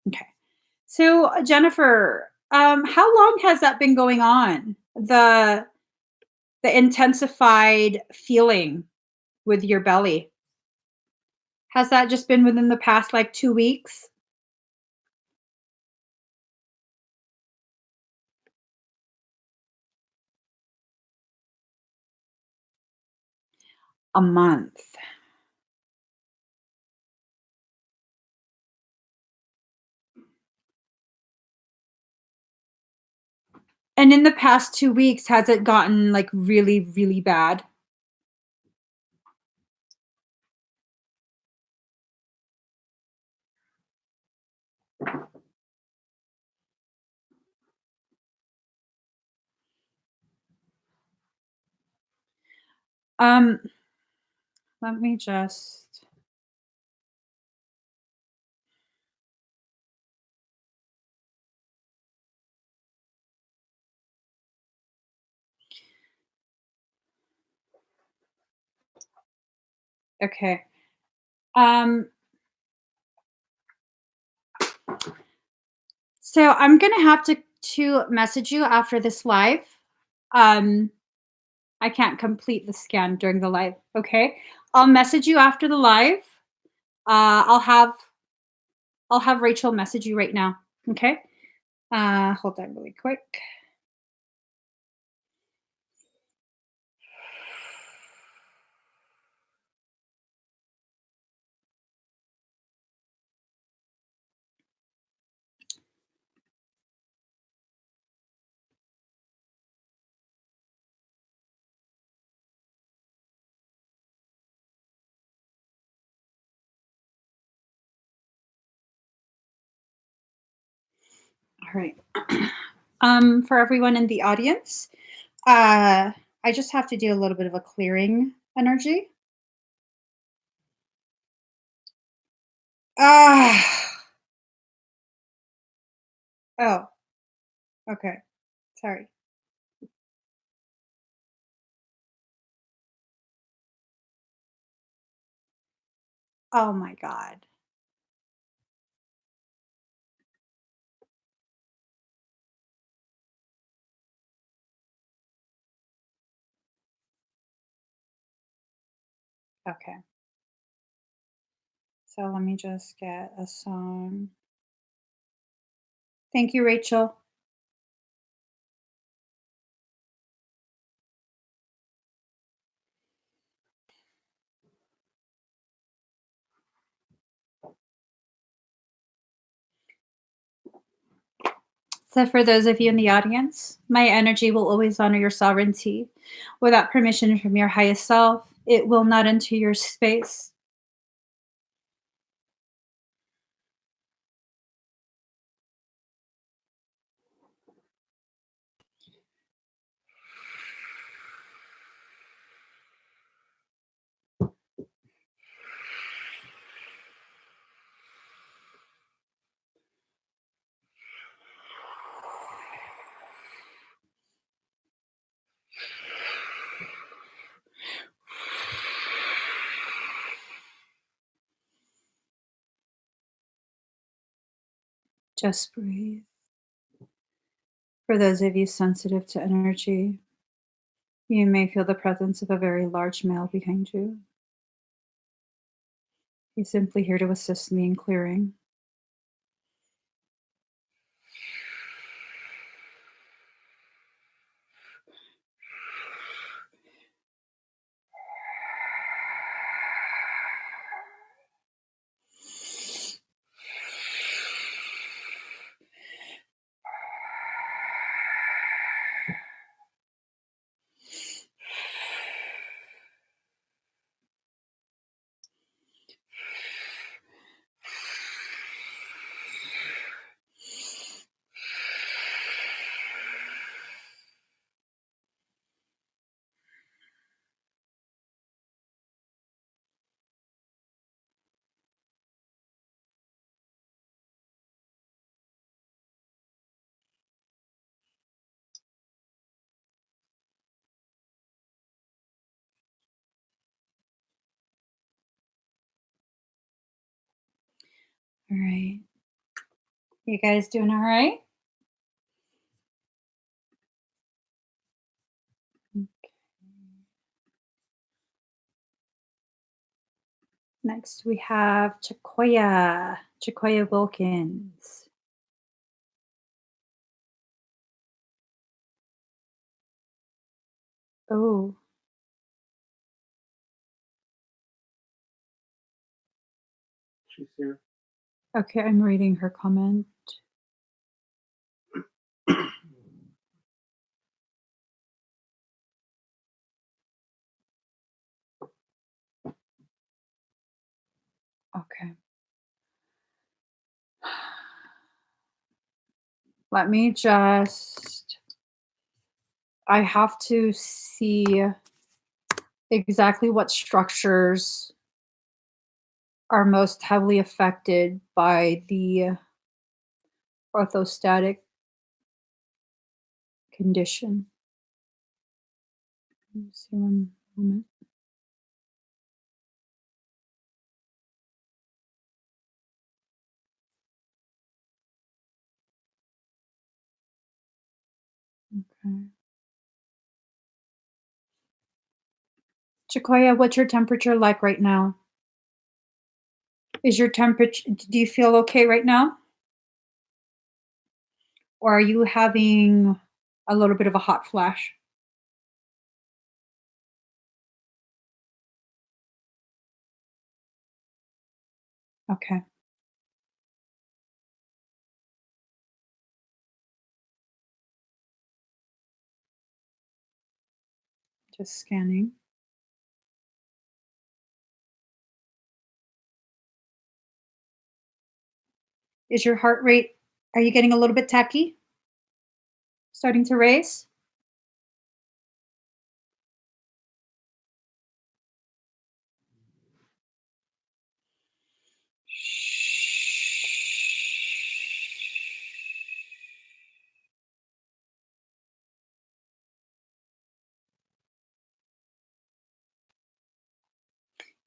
Okay. So, Jennifer, how long has that been going on? The intensified feeling with your belly. Has that just been within the past like 2 weeks? A month. And in the past 2 weeks, has it gotten like really, really bad? Um, let me just. Okay. Um, so I'm gonna have to message you after this live. Um, I can't complete the scan during the live. Okay, I'll message you after the live. I'll have Rachel message you right now. Okay. Hold on really quick. All right. For everyone in the audience, I just have to do a little bit of a clearing energy. Ah. Oh. Okay. Sorry. Oh my God. Okay. So let me just get a song. Thank you, Rachel. So, for those of you in the audience, my energy will always honor your sovereignty. Without permission from your highest self, it will not enter your space. Just breathe. For those of you sensitive to energy, you may feel the presence of a very large male behind you. He's simply here to assist me in clearing. All right. You guys doing all right? Next, we have Chakoya Wilkins. Oh, She's here. okay. I'm reading her comment. Okay. Let me just, I have to see exactly what structures are most heavily affected by the orthostatic condition. Let me see one moment. Okay. Chakoya, what's your temperature like right now? Is your temperature, do you feel okay right now? Or are you having a little bit of a hot flash? Okay, just scanning. Is your heart rate, are you getting a little bit tacky? Starting to raise?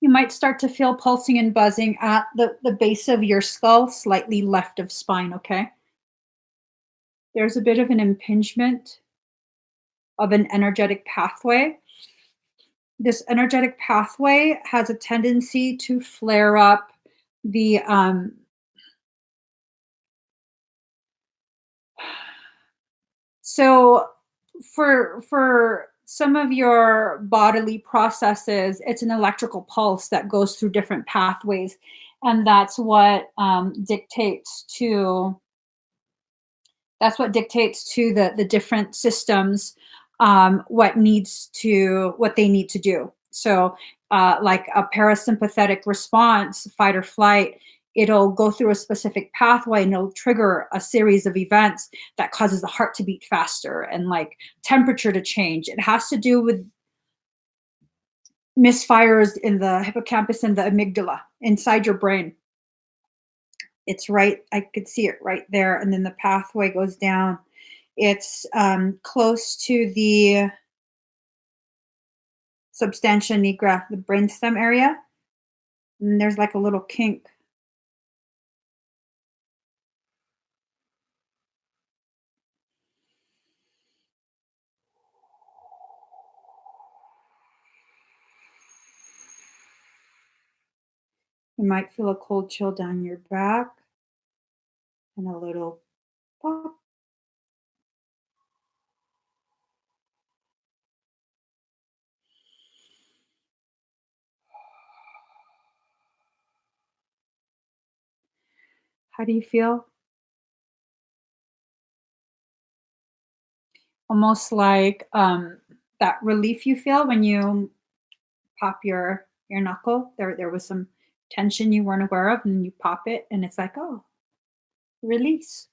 You might start to feel pulsing and buzzing at the base of your skull, slightly left of spine, okay? There's a bit of an impingement of an energetic pathway. This energetic pathway has a tendency to flare up the so for some of your bodily processes, it's an electrical pulse that goes through different pathways, and that's what dictates to the different systems what they need to do. So like a parasympathetic response, fight or flight, it'll go through a specific pathway and it'll trigger a series of events that causes the heart to beat faster and like temperature to change. It has to do with misfires in the hippocampus and the amygdala inside your brain. It's right, I could see it right there, and then the pathway goes down. It's close to the substantia nigra, the brainstem area, and there's like a little kink. You might feel a cold chill down your back and a little pop. How do you feel? Almost like that relief you feel when you pop your knuckle. There was some tension you weren't aware of, and you pop it, and it's like, oh, release.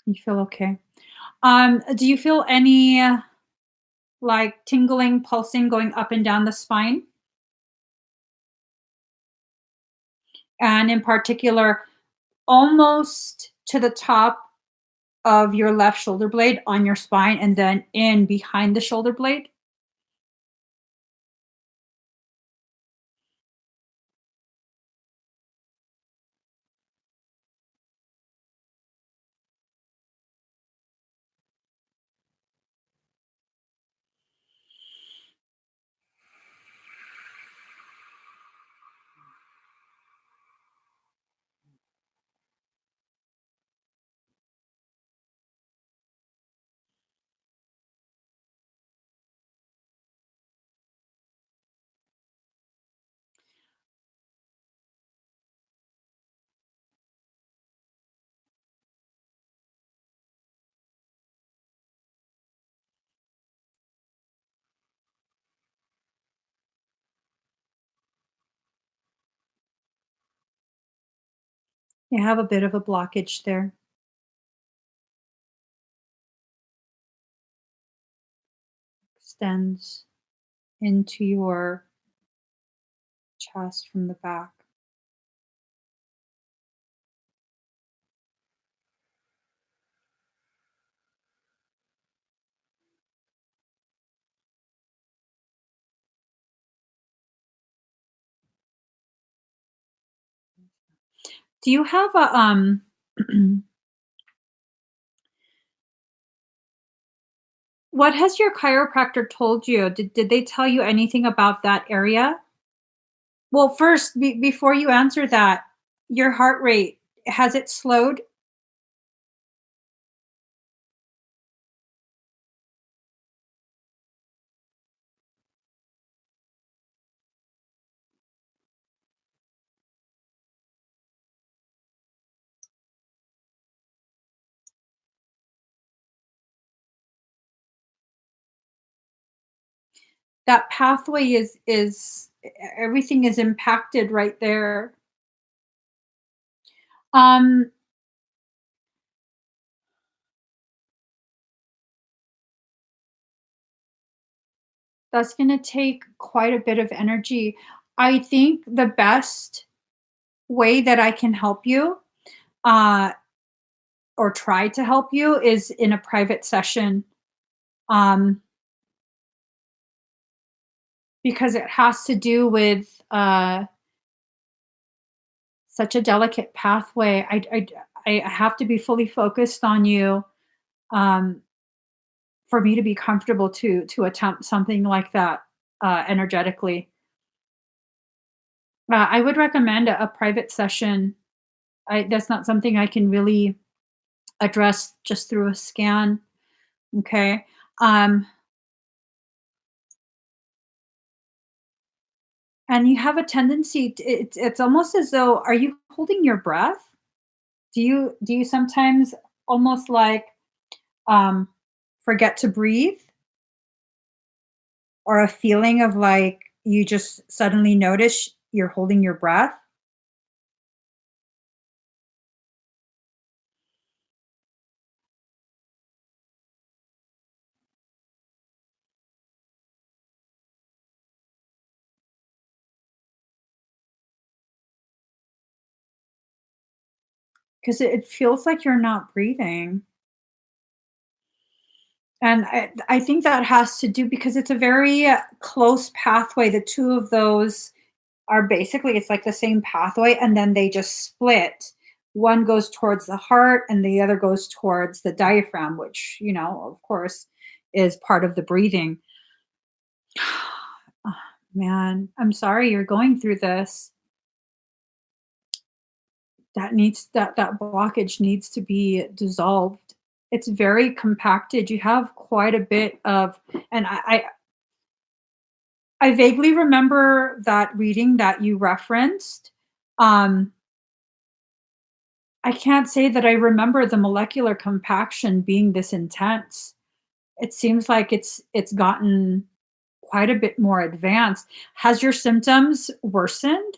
You feel okay. Do you feel any like tingling, pulsing going up and down the spine? And in particular, almost to the top of your left shoulder blade on your spine and then in behind the shoulder blade? You have a bit of a blockage there. Extends into your chest from the back. Do you have a what has your chiropractor told you? Did they tell you anything about that area? Well, first, before you answer that, your heart rate, has it slowed? That pathway is everything is impacted right there. Um, that's gonna take quite a bit of energy. I think the best way that I can help you, uh, or try to help you is in a private session, um, because it has to do with, such a delicate pathway. I have to be fully focused on you, um, for me to be comfortable to attempt something like that, energetically. I would recommend a private session. I That's not something I can really address just through a scan, okay? Um, and you have a tendency to, it's almost as though, are you holding your breath? Do you sometimes almost like, um, forget to breathe, or a feeling of like you just suddenly notice you're holding your breath? Because it feels like you're not breathing. And I think that has to do because it's a very close pathway. The two of those are basically, it's like the same pathway, and then they just split. One goes towards the heart, and the other goes towards the diaphragm, which, of course, is part of the breathing. Ah, man, I'm sorry you're going through this. That blockage needs to be dissolved. It's very compacted. You have quite a bit of, and I vaguely remember that reading that you referenced. Um, I can't say that I remember the molecular compaction being this intense. It seems like it's gotten quite a bit more advanced. Has your symptoms worsened?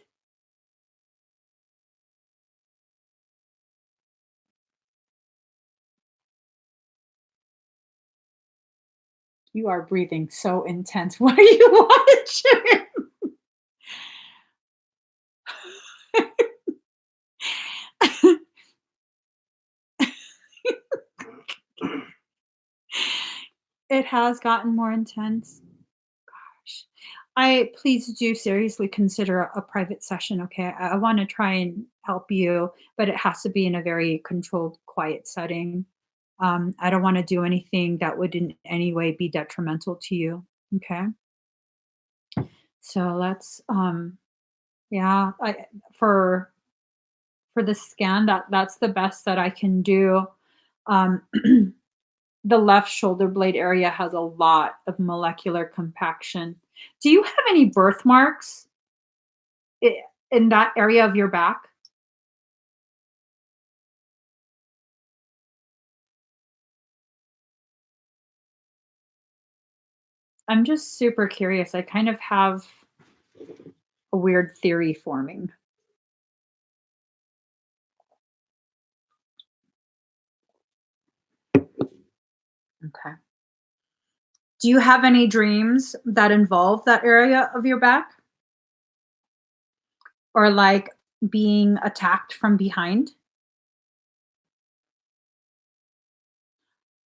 You are breathing so intense. What are you watching? It has gotten more intense. Gosh. I Please do seriously consider a private session, okay? I wanna try and help you, but it has to be in a very controlled, quiet setting. I don't wanna do anything that would in any way be detrimental to you, okay? So let's, yeah, for the scan, that's the best that I can do. Um, the left shoulder blade area has a lot of molecular compaction. Do you have any birthmarks in that area of your back? I'm just super curious. I kind of have a weird theory forming. Okay. Do you have any dreams that involve that area of your back? Or like being attacked from behind?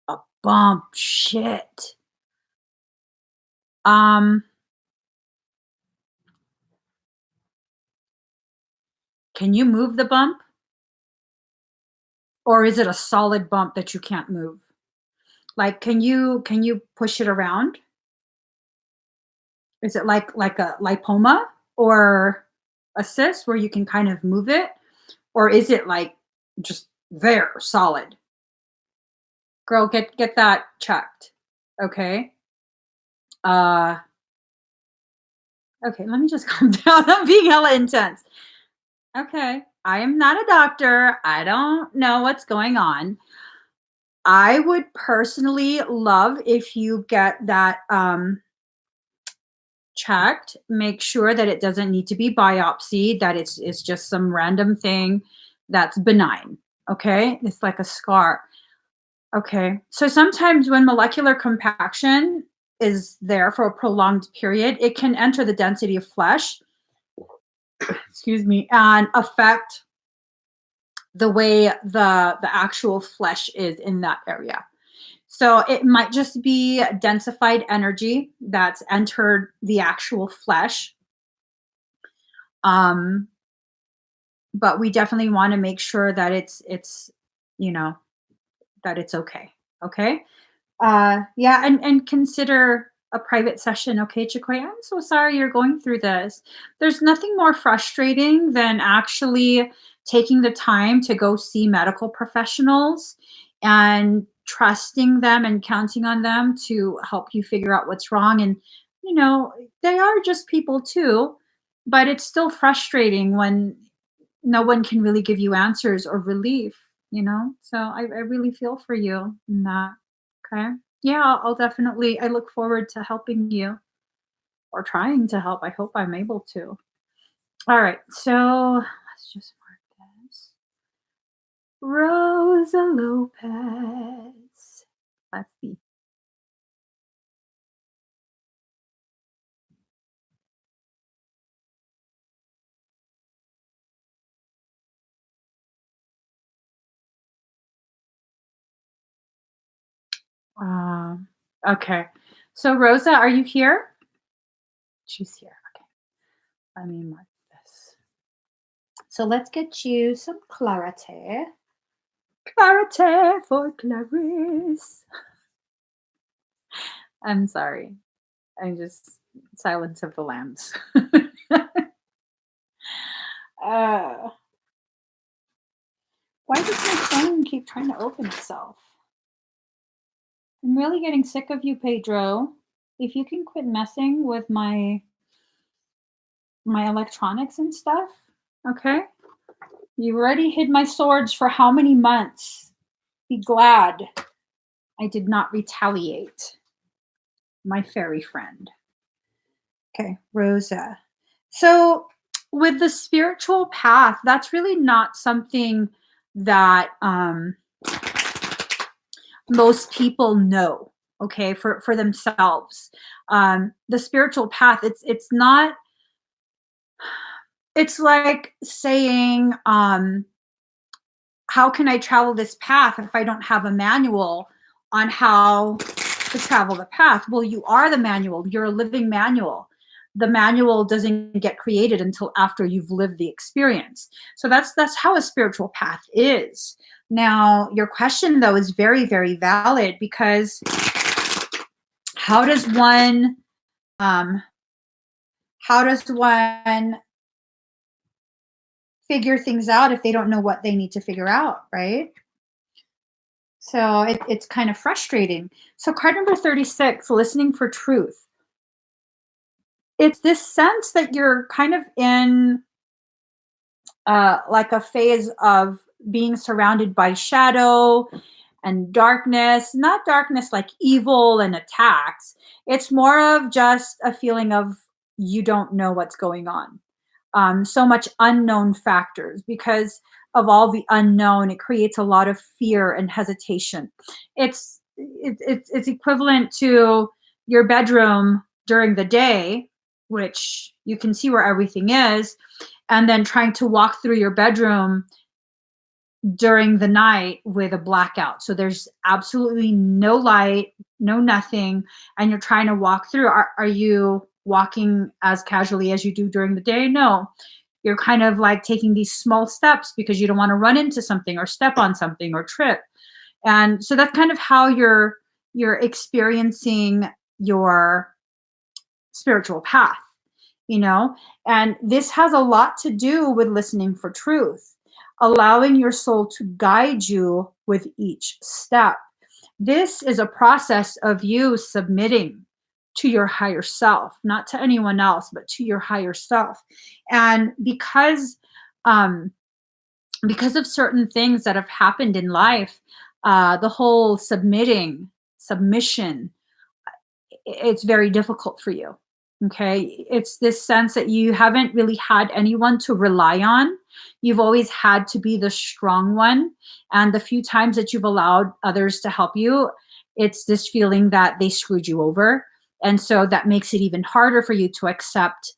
A bump. Shit. Um, can you move the bump? Or is it a solid bump that you can't move? Like, can you push it around? Is it like a lipoma or a cyst where you can kind of move it? Or is it like just there, solid? Girl, get that checked. Okay. Uh okay, let me just calm down. I'm being hella intense. Okay. I am not a doctor. I don't know what's going on. I would personally love if you get that checked. Make sure that it doesn't need to be biopsied, that it's just some random thing that's benign. Okay? It's like a scar. Okay. So sometimes when molecular compaction is there for a prolonged period, it can enter the density of flesh, excuse me, and affect the way the actual flesh is in that area. So it might just be densified energy that's entered the actual flesh. Um, but we definitely want to make sure that it's you know that it's okay. Okay. Yeah, and consider a private session. Okay, Chikoy, I'm so sorry you're going through this. There's nothing more frustrating than actually taking the time to go see medical professionals and trusting them and counting on them to help you figure out what's wrong. And, you know, they are just people too, but it's still frustrating when no one can really give you answers or relief, you know? So I really feel for you in that. Okay. Yeah, I'll definitely, I look forward to helping you or trying to help. I hope I'm able to. All right. So let's just mark this. Rosa Lopez. Let's see. Um, okay. So Rosa, are you here? She's here. Okay. Let me mark this. So let's get you some clarity. Clarity for Clarice. I'm sorry. I'm just Silence of the Lambs. uh, why does my phone keep trying to open itself? I'm really getting sick of you, Pedro. If you can quit messing with my electronics and stuff, okay? You already hid my swords for how many months? Be glad I did not retaliate, my fairy friend. Okay, Rosa. So, with the spiritual path, that's really not something that most people know. Okay, for themselves, the spiritual path. It's not. It's like saying, "How can I travel this path if I don't have a manual on how to travel the path?" Well, you are the manual. You're a living manual. The manual doesn't get created until after you've lived the experience. So that's how a spiritual path is. Now, your question though is very, very valid because how does one um, how does one figure things out if they don't know what they need to figure out, right? So it's kind of frustrating. So card number 36, listening for truth. It's this sense that you're kind of in like a phase of being surrounded by shadow and darkness, not darkness like evil and attacks. It's more of just a feeling of you don't know what's going on. So much unknown factors because of all the unknown, it creates a lot of fear and hesitation. It's it's equivalent to your bedroom during the day, which you can see where everything is, and then trying to walk through your bedroom during the night with a blackout. So there's absolutely no light, no nothing, and you're trying to walk through. Are you walking as casually as you do during the day? No. You're kind of like taking these small steps because you don't want to run into something or step on something or trip. And so that's kind of how you're experiencing your spiritual path, you know? And this has a lot to do with listening for truth, allowing your soul to guide you with each step. This is a process of you submitting to your higher self, not to anyone else, but to your higher self. And um, because of certain things that have happened in life, the whole submission, it's very difficult for you. Okay. It's this sense that you haven't really had anyone to rely on. You've always had to be the strong one. And the few times that you've allowed others to help you, it's this feeling that they screwed you over. And so that makes it even harder for you to accept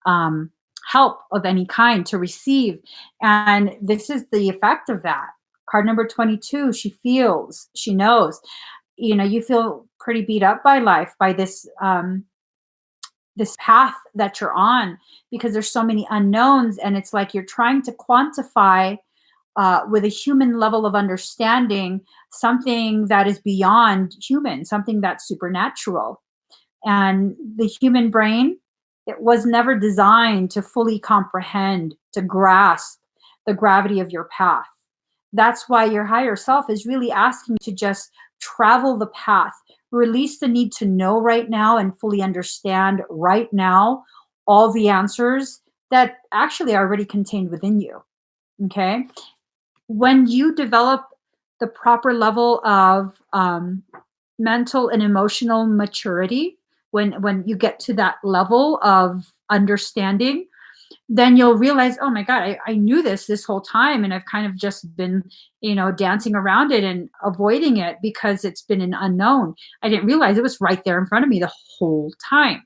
um, help of any kind, to receive. And this is the effect of that. Card number 22, she feels, she knows. You know, you feel pretty beat up by life, by this path that you're on, because there's so many unknowns, and it's like you're trying to quantify with a human level of understanding something that is beyond human, something that's supernatural. And the human brain, it was never designed to fully comprehend, to grasp the gravity of your path. That's why your higher self is really asking you to just travel the path, release the need to know right now and fully understand right now all the answers that actually are already contained within you. Okay. When you develop the proper level of mental and emotional maturity, when you get to that level of understanding, then you'll realize, oh my God, I knew this whole time, and I've kind of just been, dancing around it and avoiding it because it's been an unknown. I didn't realize it was right there in front of me the whole time.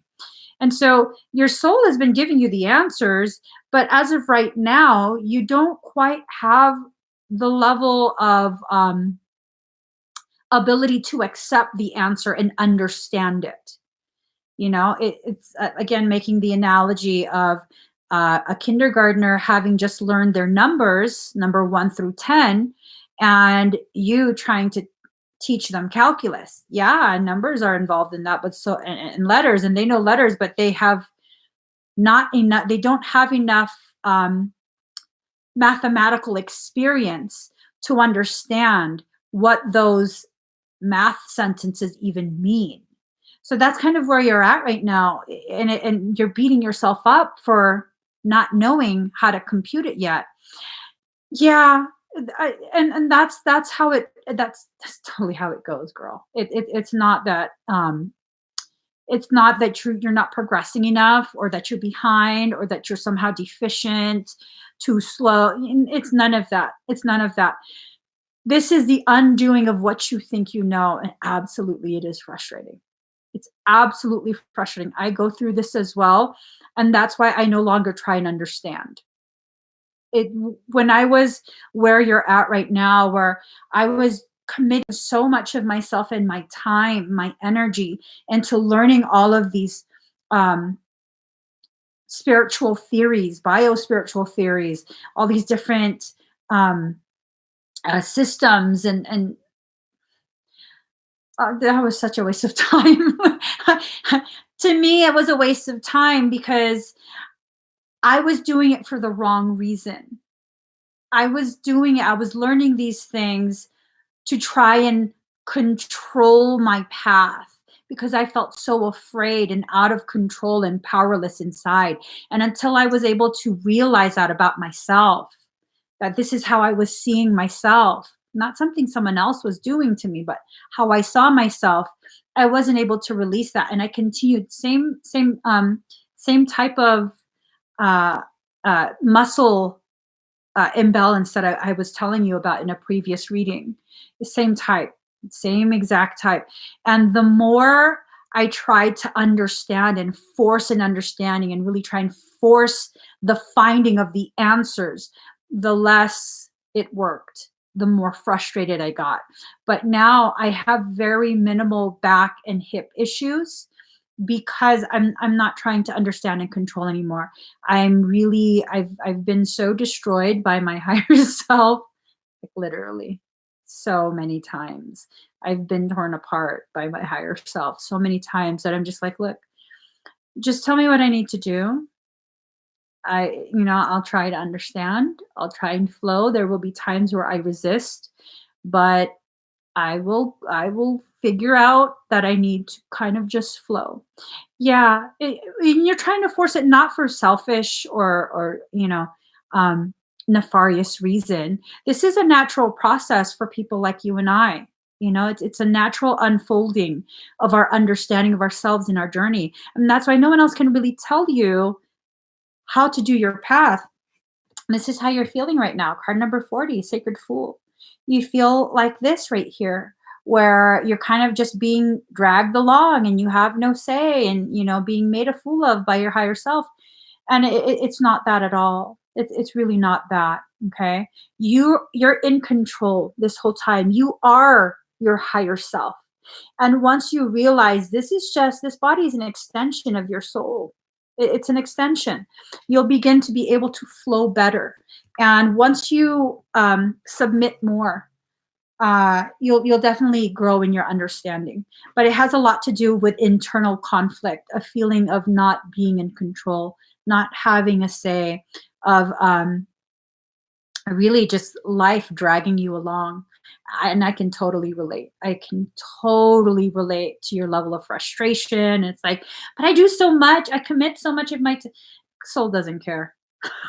And so your soul has been giving you the answers, but as of right now, you don't quite have the level of ability to accept the answer and understand it. It's again making the analogy of a kindergartner having just learned their numbers, number 1 through 10, and you trying to teach them calculus. Yeah, numbers are involved in that, but so and letters, and they know letters, but they have not enough. They don't have enough mathematical experience to understand what those math sentences even mean. So that's kind of where you're at right now, and you're beating yourself up for not knowing how to compute it yet. Yeah, and that's how that's totally how it goes, girl. It's not that you're not progressing enough, or that you're behind, or that you're somehow deficient, too slow. It's none of that. It's none of that. This is the undoing of what you think you know, and absolutely it is frustrating. It's absolutely frustrating. I go through this as well, and that's why I no longer try and understand. It When I was where you're at right now, where I was committing so much of myself and my time, my energy into learning all of these um, spiritual theories, bio-spiritual theories, all these different um, systems, and that was such a waste of time. To me, it was a waste of time because I was doing it for the wrong reason. I was learning these things to try and control my path because I felt so afraid and out of control and powerless inside. And until I was able to realize that about myself, that this is how I was seeing myself, not something someone else was doing to me, but how I saw myself, I wasn't able to release that. And I continued same type of uh, muscle imbalance that I was telling you about in a previous reading, the same type. Same exact type. And the more I tried to understand and force an understanding and really try and force the finding of the answers, the less it worked, the more frustrated I got. But now I have very minimal back and hip issues because I'm not trying to understand and control anymore. I've been so destroyed by my higher self, like literally so many times. I've been torn apart by my higher self so many times that I'm just like, look, just tell me what I need to do. I'll try to understand. I'll try and flow. There will be times where I resist, but I will figure out that I need to kind of just flow. Yeah, and you're trying to force it not for selfish or um, nefarious reason. This is a natural process for people like you and I. It's a natural unfolding of our understanding of ourselves in our journey, and that's why no one else can really tell you how to do your path. This is how you're feeling right now. Card number 40, Sacred Fool. You feel like this right here, where you're kind of just being dragged along and you have no say and, being made a fool of by your higher self. And it's not that at all. It's really not that. Okay. You're in control this whole time. You are your higher self. And once you realize this body is an extension of your soul, it's an extension, you'll begin to be able to flow better. And once you submit more, you'll definitely grow in your understanding. But it has a lot to do with internal conflict, a feeling of not being in control, not having a say, of really just life dragging you along. And I can totally relate. I can totally relate to your level of frustration. It's like, but I do so much. I commit so much of my soul doesn't care.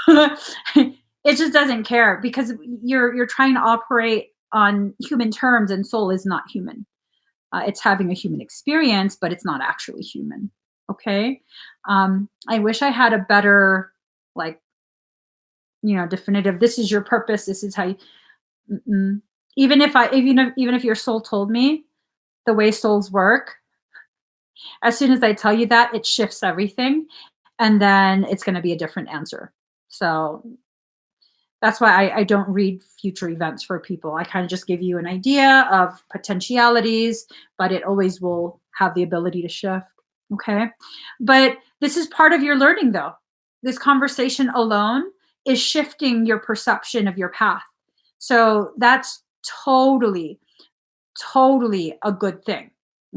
It just doesn't care because you're trying to operate on human terms, and soul is not human. It's having a human experience, but it's not actually human. Okay. I wish I had a better, like, definitive, this is your purpose, this is how you, mm-mm. Even if your soul told me the way souls work, as soon as I tell you that, it shifts everything, and then it's going to be a different answer. So that's why I don't read future events for people. I kind of just give you an idea of potentialities, but it always will have the ability to shift. Okay. But this is part of your learning, though. This conversation alone is shifting your perception of your path. So that's totally, totally a good thing.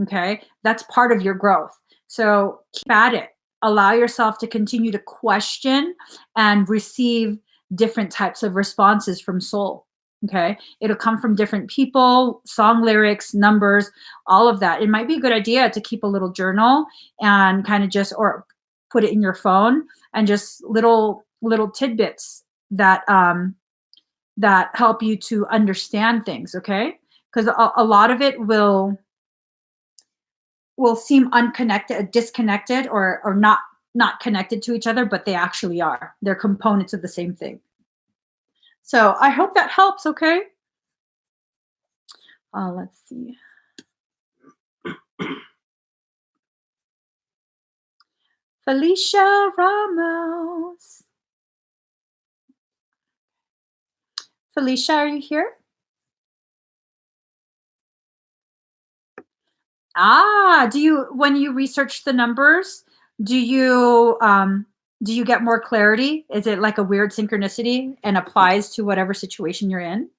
Okay. That's part of your growth. So keep at it. Allow yourself to continue to question and receive different types of responses from soul. Okay. It'll come from different people, song lyrics, numbers, all of that. It might be a good idea to keep a little journal and kind of just, or put it in your phone, and just little tidbits that help you to understand things. Okay. Because a lot of it will seem unconnected, disconnected, or not connected to each other, but they actually are. They're components of the same thing. So I hope that helps. Okay. Let's see. Felicia Ramos. Felicia, are you here? When you research the numbers, do you get more clarity? Is it like a weird synchronicity and applies to whatever situation you're in?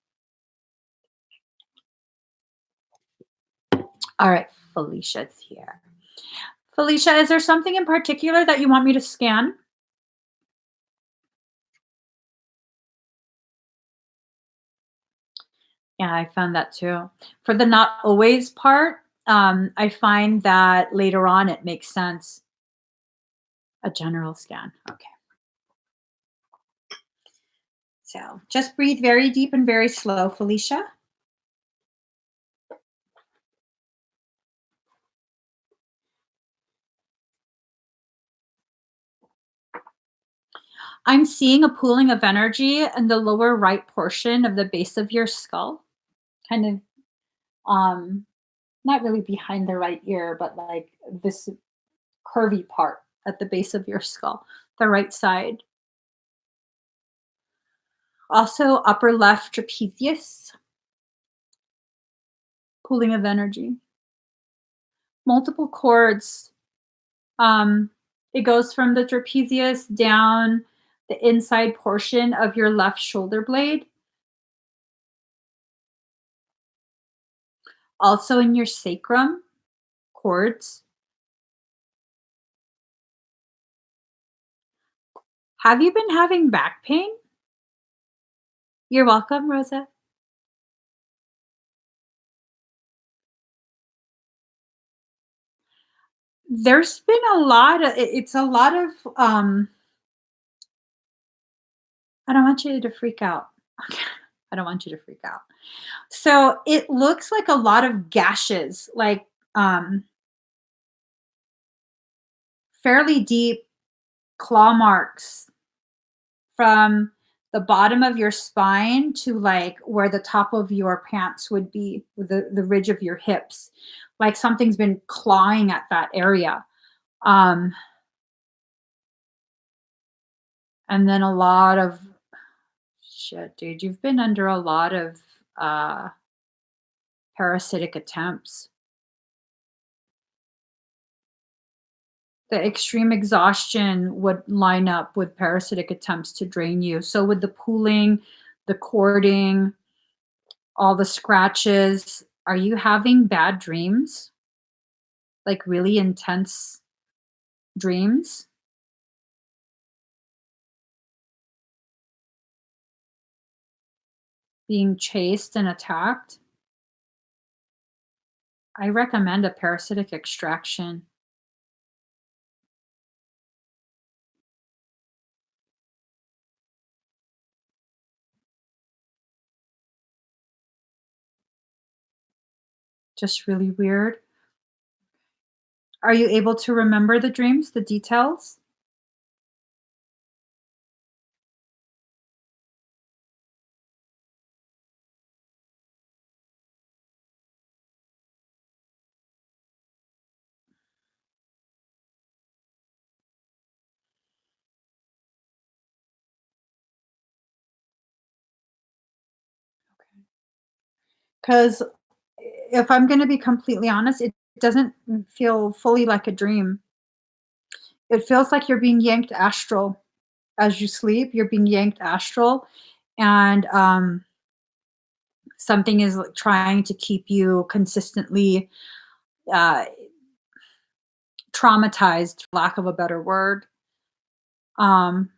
All right, Felicia's here. Felicia, is there something in particular that you want me to scan? Yeah, I found that too. For the not always part, I find that later on it makes sense. A general scan. Okay. So just breathe very deep and very slow, Felicia. I'm seeing a pooling of energy in the lower right portion of the base of your skull, kind of Um, Not really behind the right ear, but like this curvy part at the base of your skull, the right side. Also, upper left trapezius, pooling of energy. Multiple cords. Um, it goes from the trapezius down the inside portion of your left shoulder blade, also in your sacrum, cords. Have you been having back pain? You're welcome, Rosa. There's been a lot of it's a lot of I don't want you to freak out. I don't want you to freak out. So it looks like a lot of gashes, like fairly deep claw marks from the bottom of your spine to like where the top of your pants would be, with the ridge of your hips. Like something's been clawing at that area. Um, and then a lot of shit, dude. You've been under a lot of uh, parasitic attempts. The extreme exhaustion would line up with parasitic attempts to drain you. So with the pooling, the cording, all the scratches, are you having bad dreams? Like really intense dreams? Being chased and attacked? I recommend a parasitic extraction. Just really weird. Are you able to remember the dreams, the details? Because if I'm going to be completely honest, it doesn't feel fully like a dream. It feels like you're being yanked astral as you sleep. You're being yanked astral, and something is like trying to keep you consistently uh, traumatized, for lack of a better word. Um,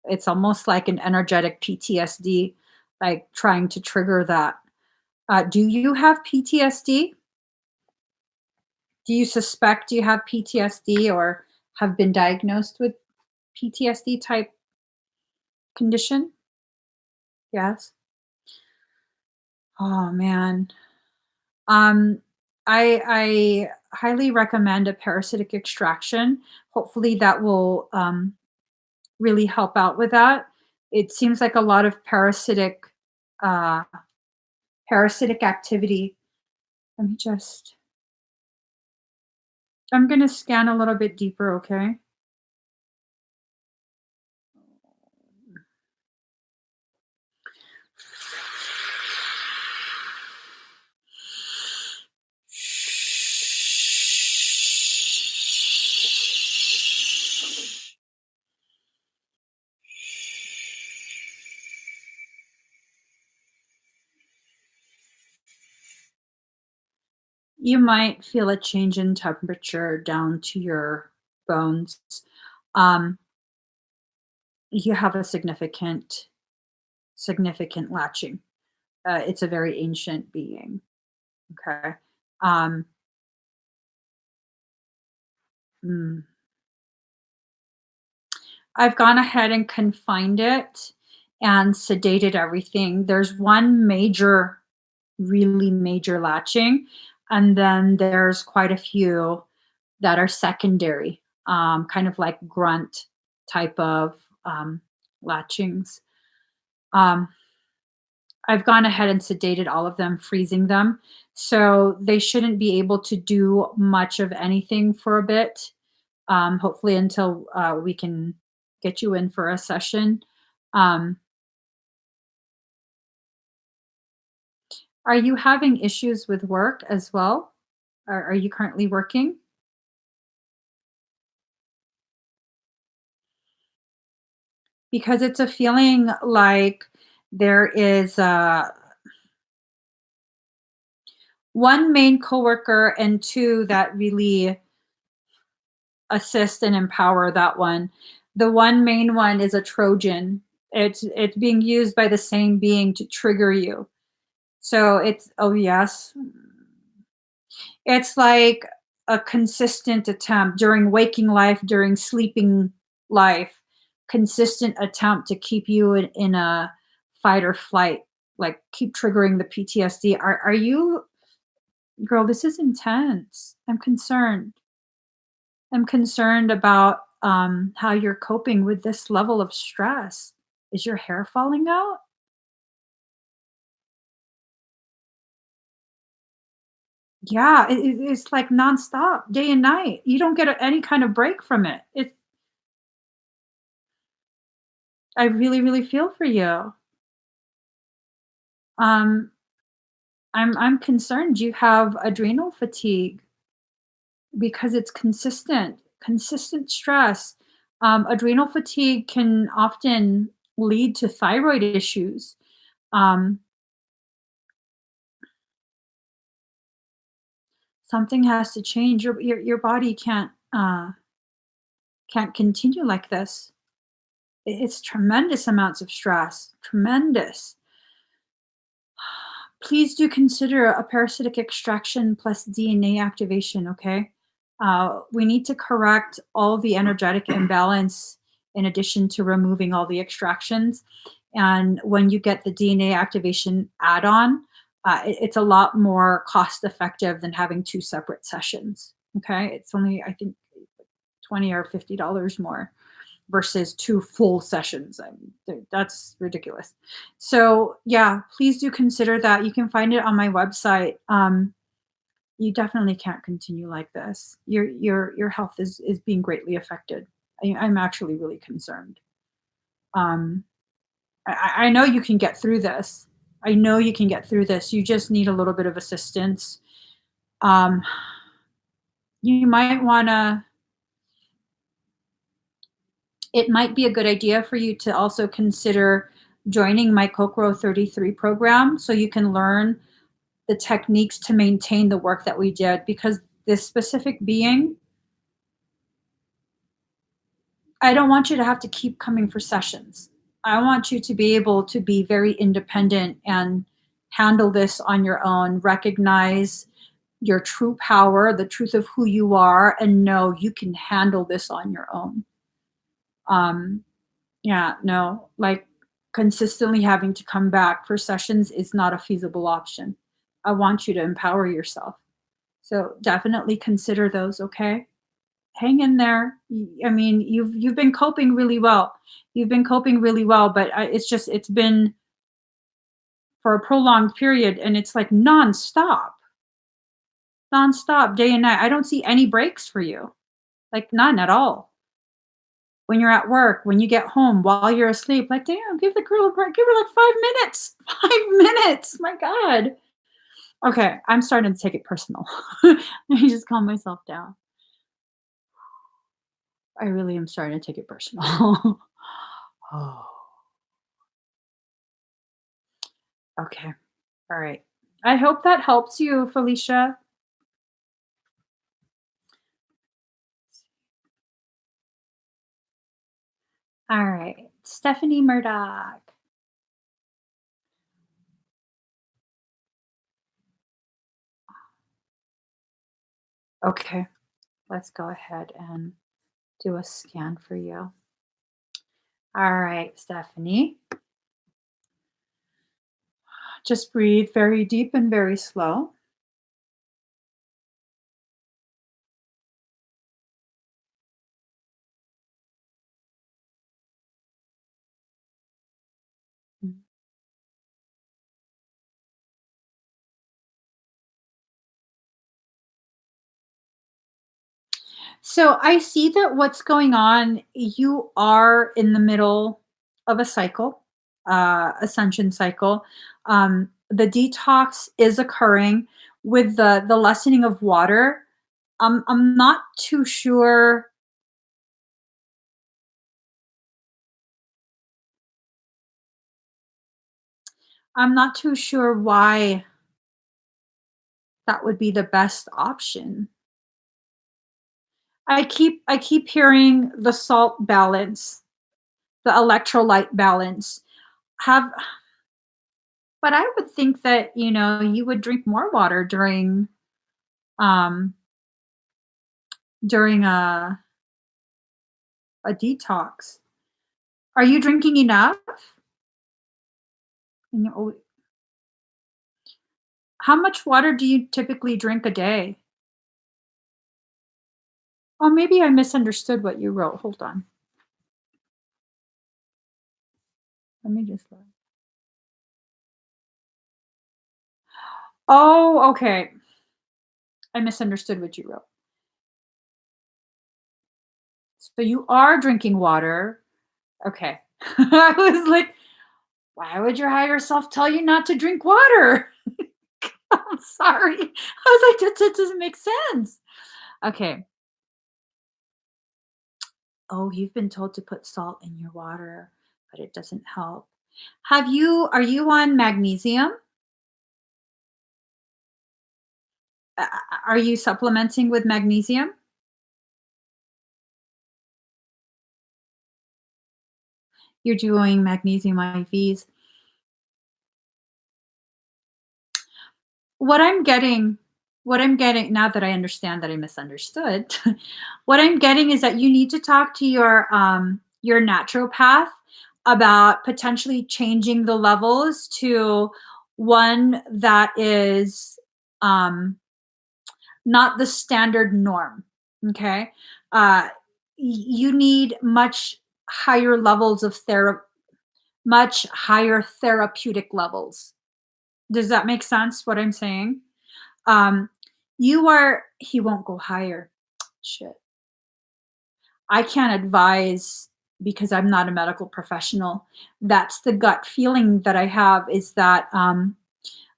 it's almost like an energetic PTSD, like trying to trigger that. Do you have PTSD? Do you suspect you have PTSD or have been diagnosed with PTSD type condition? Yes. Oh man. Um, I highly recommend a parasitic extraction. Hopefully that will really help out with that. It seems like a lot of uh, parasitic activity. Let me just. I'm gonna scan a little bit deeper. Okay. You might feel a change in temperature down to your bones. Um, you have a significant latching. It's a very ancient being. Okay. Um, mm, I've gone ahead and confined it and sedated everything. There's one major, really major latching, and then there's quite a few that are secondary, kind of like grunt type of latchings. Um, I've gone ahead and sedated all of them, freezing them. So they shouldn't be able to do much of anything for a bit, hopefully until we can get you in for a session. Um, are you having issues with work as well? Are you currently working? Because it's a feeling like there is one main coworker and two that really assist and empower that one. The one main one is a Trojan. It's being used by the same being to trigger you. So it's oh yes. It's like a consistent attempt during waking life, during sleeping life, consistent attempt to keep you in a fight or flight, like keep triggering the PTSD. Are you girl, this is intense. I'm concerned about how you're coping with this level of stress. Is your hair falling out? Yeah, it's like nonstop, day and night. You don't get any kind of break from it. I really, really feel for you. Um, I'm concerned you have adrenal fatigue because it's consistent stress. Adrenal fatigue can often lead to thyroid issues. Um, Something has to change. Your body can't continue like this. It's tremendous amounts of stress, tremendous. Please do consider a parasitic extraction plus DNA activation, okay? We need to correct all the energetic imbalance in addition to removing all the extractions. And when you get the DNA activation add on, it's a lot more cost effective than having two separate sessions, okay? It's only, I think, 20 or $50 more versus two full sessions. I mean, that's ridiculous. So yeah, please do consider that. You can find it on my website. You definitely can't continue like this. Your health is being greatly affected. I'm actually really concerned. Um, I know you can get through this. I know you can get through this. You just need a little bit of assistance. Um, you might want to it might be a good idea for you to also consider joining my Kokoro 33 program so you can learn the techniques to maintain the work that we did because this specific being, I don't want you to have to keep coming for sessions. I want you to be able to be very independent and handle this on your own, recognize your true power, the truth of who you are, and know you can handle this on your own. Um, Yeah, no, like consistently having to come back for sessions is not a feasible option. I want you to empower yourself. So definitely consider those, okay? Hang in there. I mean, you've been coping really well. You've been coping really well, but it's been for a prolonged period and it's like nonstop, nonstop, day and night. I don't see any breaks for you. Like none at all. When you're at work, when you get home, while you're asleep, like, damn, give the girl a break. Give her like 5 minutes. 5 minutes. My God. Okay, I'm starting to take it personal. Let me just calm myself down. I really am starting to take it personal. Oh, okay. All right. I hope that helps you, Felicia. All right. Stephanie Murdoch. Okay, let's go ahead and do a scan for you. All right, Stephanie. Just breathe very deep and very slow. So I see that what's going on, you are in the middle of a cycle, ascension cycle. The detox is occurring with the lessening of water. I'm not too sure. I'm not too sure why that would be the best option. I keep hearing the salt balance, the electrolyte balance. Have But I would think that, you would drink more water um during a detox. Are you drinking enough? And how much water do you typically drink a day? Oh, maybe I misunderstood what you wrote. Hold on. Let me just look. Oh, okay. I misunderstood what you wrote. So you are drinking water. Okay. I was like, why would your higher self tell you not to drink water? I'm sorry. I was like, that doesn't make sense. Okay. Oh, you've been told to put salt in your water, but it doesn't help. Are you on magnesium? Are you supplementing with magnesium? You're doing magnesium IVs. What I'm getting what I'm getting now that I understand that I misunderstood, what I'm getting is that you need to talk to your naturopath about potentially changing the levels to one that is um not the standard norm. Okay. You need higher levels of much higher therapeutic levels. Does that make sense what I'm saying? Um, he won't go higher. Shit. I can't advise because I'm not a medical professional. That's the gut feeling that I have is that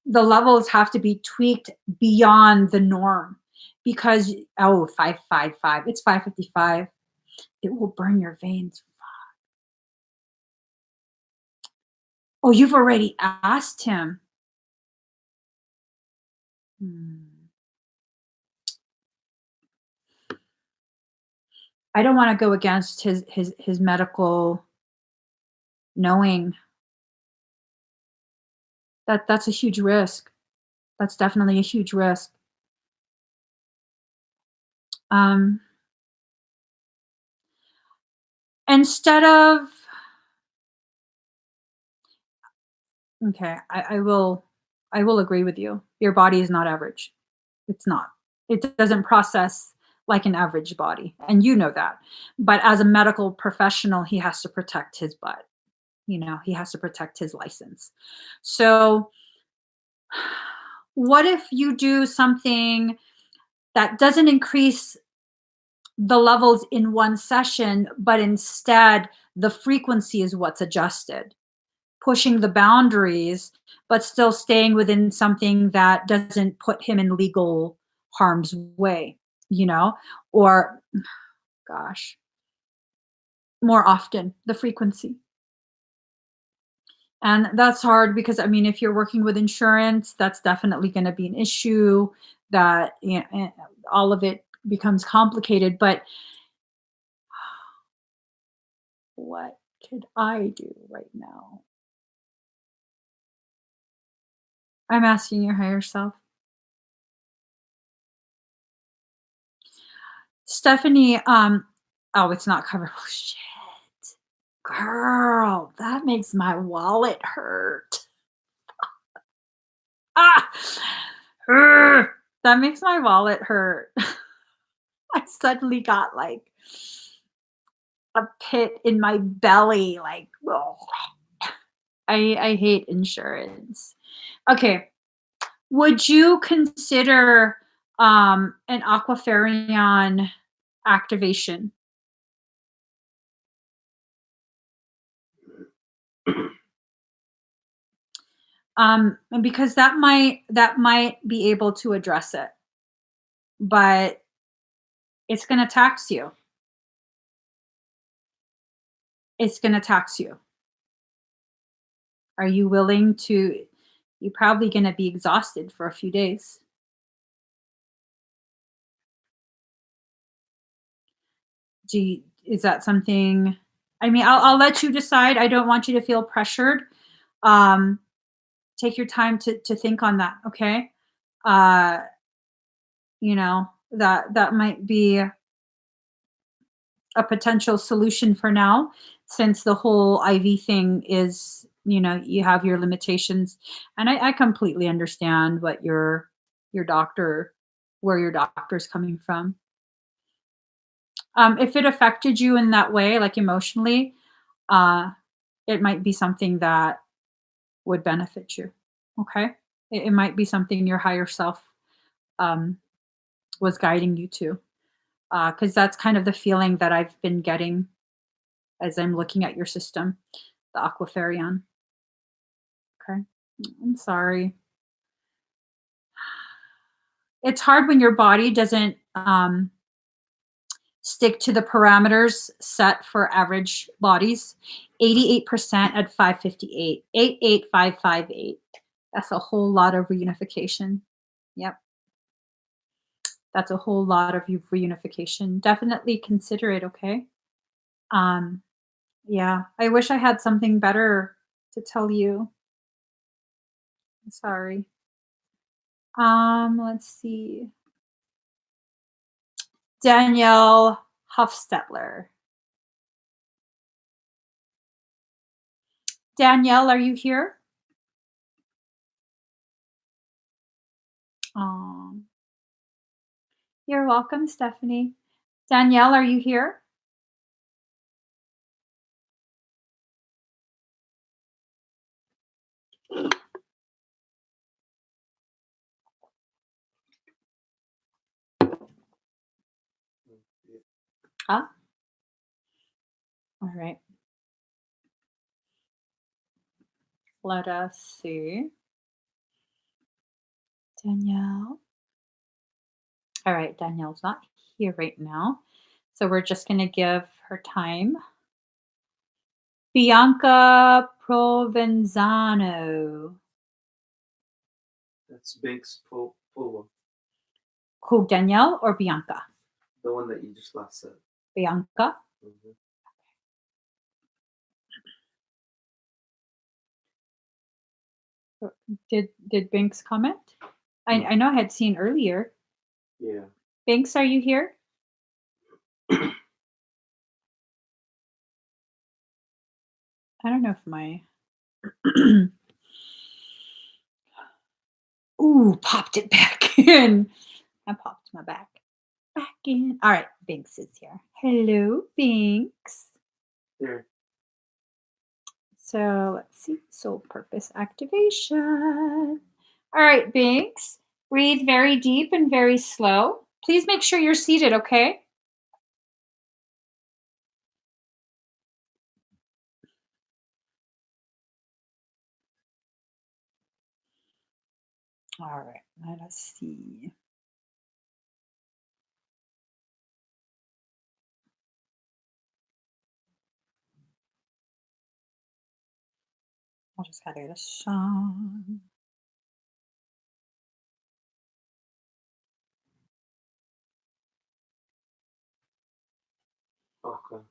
the levels have to be tweaked beyond the norm because, oh, 555, it's 555. It will burn your veins. Oh, you've already asked him. Hmm. I don't want to go against his medical knowing. That's a huge risk. That's definitely a huge risk. Um, instead of Okay, I will agree with you. Your body is not average. It's not. It doesn't process like an average body, and you know that. But as a medical professional, he has to protect his butt. He has to protect his license. So, what if you do something that doesn't increase the levels in one session, but instead the frequency is what's adjusted? Pushing the boundaries, but still staying within something that doesn't put him in legal harm's way, you know? Or, gosh, more often, the frequency. And that's hard because, I mean, if you're working with insurance, that's definitely going to be an issue that all of it becomes complicated. But what could I do right now? I'm asking your higher self. Stephanie, oh, it's not covered. Oh, shit. Girl, that makes my wallet hurt. Ah! Urgh, that makes my wallet hurt. I suddenly got like a pit in my belly. Like, oh, I hate insurance. Okay. Would you consider an aquafarion activation. And because that might be able to address it, but it's going to tax you. It's going to tax you. Are you willing to? You're probably going to be exhausted for a few days. Is that something? I mean, I'll let you decide. I don't want you to feel pressured. Um, Take your time to think on that. Okay. Uh, that might be a potential solution for now, since the whole IV thing is, you have your limitations, and I completely understand what your doctor, where your doctor's coming from. If it affected you in that way, like emotionally, uh, it might be something that would benefit you. Okay, it might be something your higher self um, was guiding you to, because that's kind of the feeling that I've been getting as I'm looking at your system, the Aquafarion. Okay. I'm sorry. It's hard when your body doesn't stick to the parameters set for average bodies. 88% at 558, 88558. That's a whole lot of reunification. Yep. That's a whole lot of reunification. Definitely consider it, okay? Um, yeah, I wish I had something better to tell you. I'm sorry. Let's see. Danielle Hofstetler. Danielle, are you here? Oh, you're welcome, Stephanie. Danielle, are you here? Ah, all right. Let us see. Danielle. All right, Danielle's not here right now. So we're just going to give her time. Bianca Provenzano. That's Binks Polo, Who, Danielle or Bianca? the one that you just last said. Bianca. Mhm. Did Binks comment? I know I had seen earlier. Yeah. Binks, are you here? I don't know if my ooh, popped it back in. I popped my back in. All right, Binks is here. Hello, Binks. There. So let's see. Soul purpose activation. All right, Binks. Breathe very deep and very slow. Please make sure you're seated, okay? All right, let us see. I'll just gotta get a song. Okay.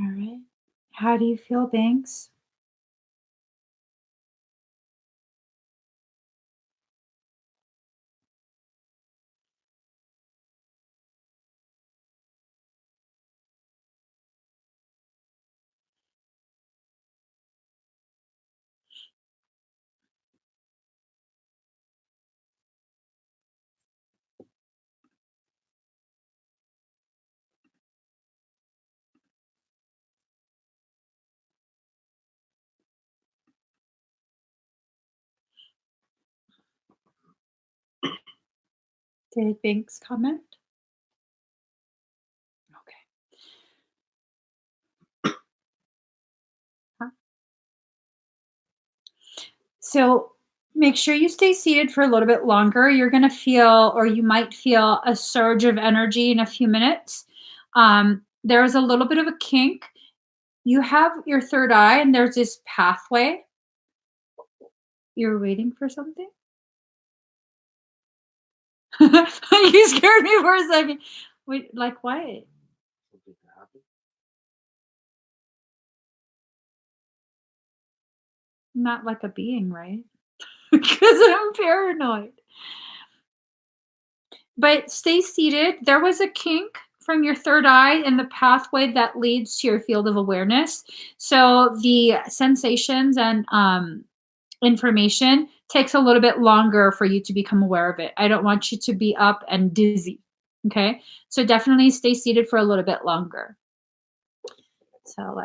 All right. How do you feel, Banks? Did Banks comment? Okay. Huh? So make sure you stay seated for a little bit longer. You're going to feel, or you might feel, a surge of energy in a few minutes. There's a little bit of a kink. You have your third eye, and there's this pathway. You're waiting for something? You scared me for a second. Wait, like what? Something to happen. Not like a being, right? Because I'm paranoid. But stay seated. There was a kink from your third eye in the pathway that leads to your field of awareness. So the sensations and information takes a little bit longer for you to become aware of it. I don't want you to be up and dizzy. Okay. So definitely stay seated for a little bit longer. So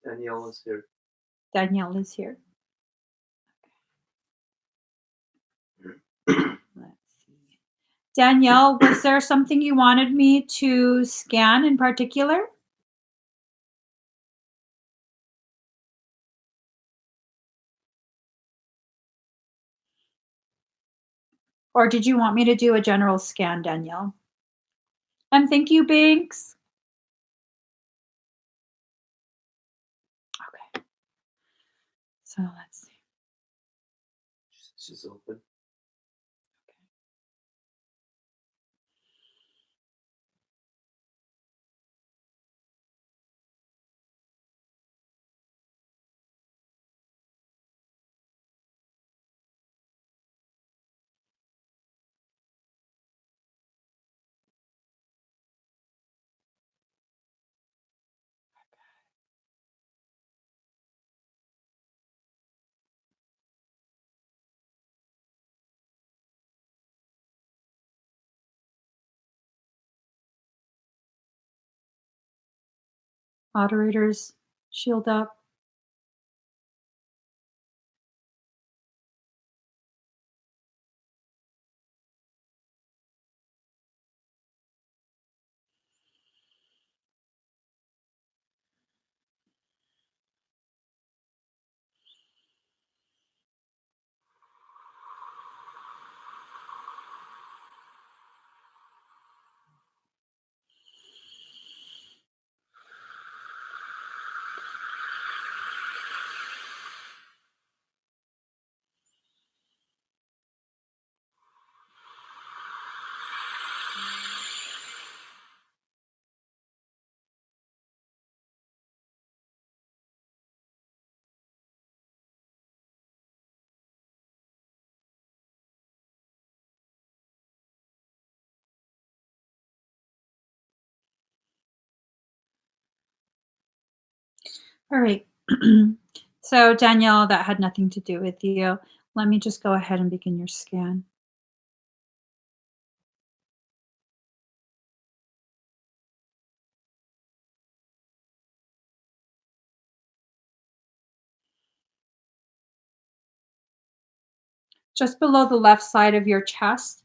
Danielle is here. Danielle is here. Let's see. Danielle, was there something you wanted me to scan in particular? Or did you want me to do a general scan, Danielle? And thank you, Binks. Okay. So let's see. She's open. Moderators, shield up. All right. So Danielle, that had nothing to do with you. Let me just go ahead and begin your scan. Just below the left side of your chest,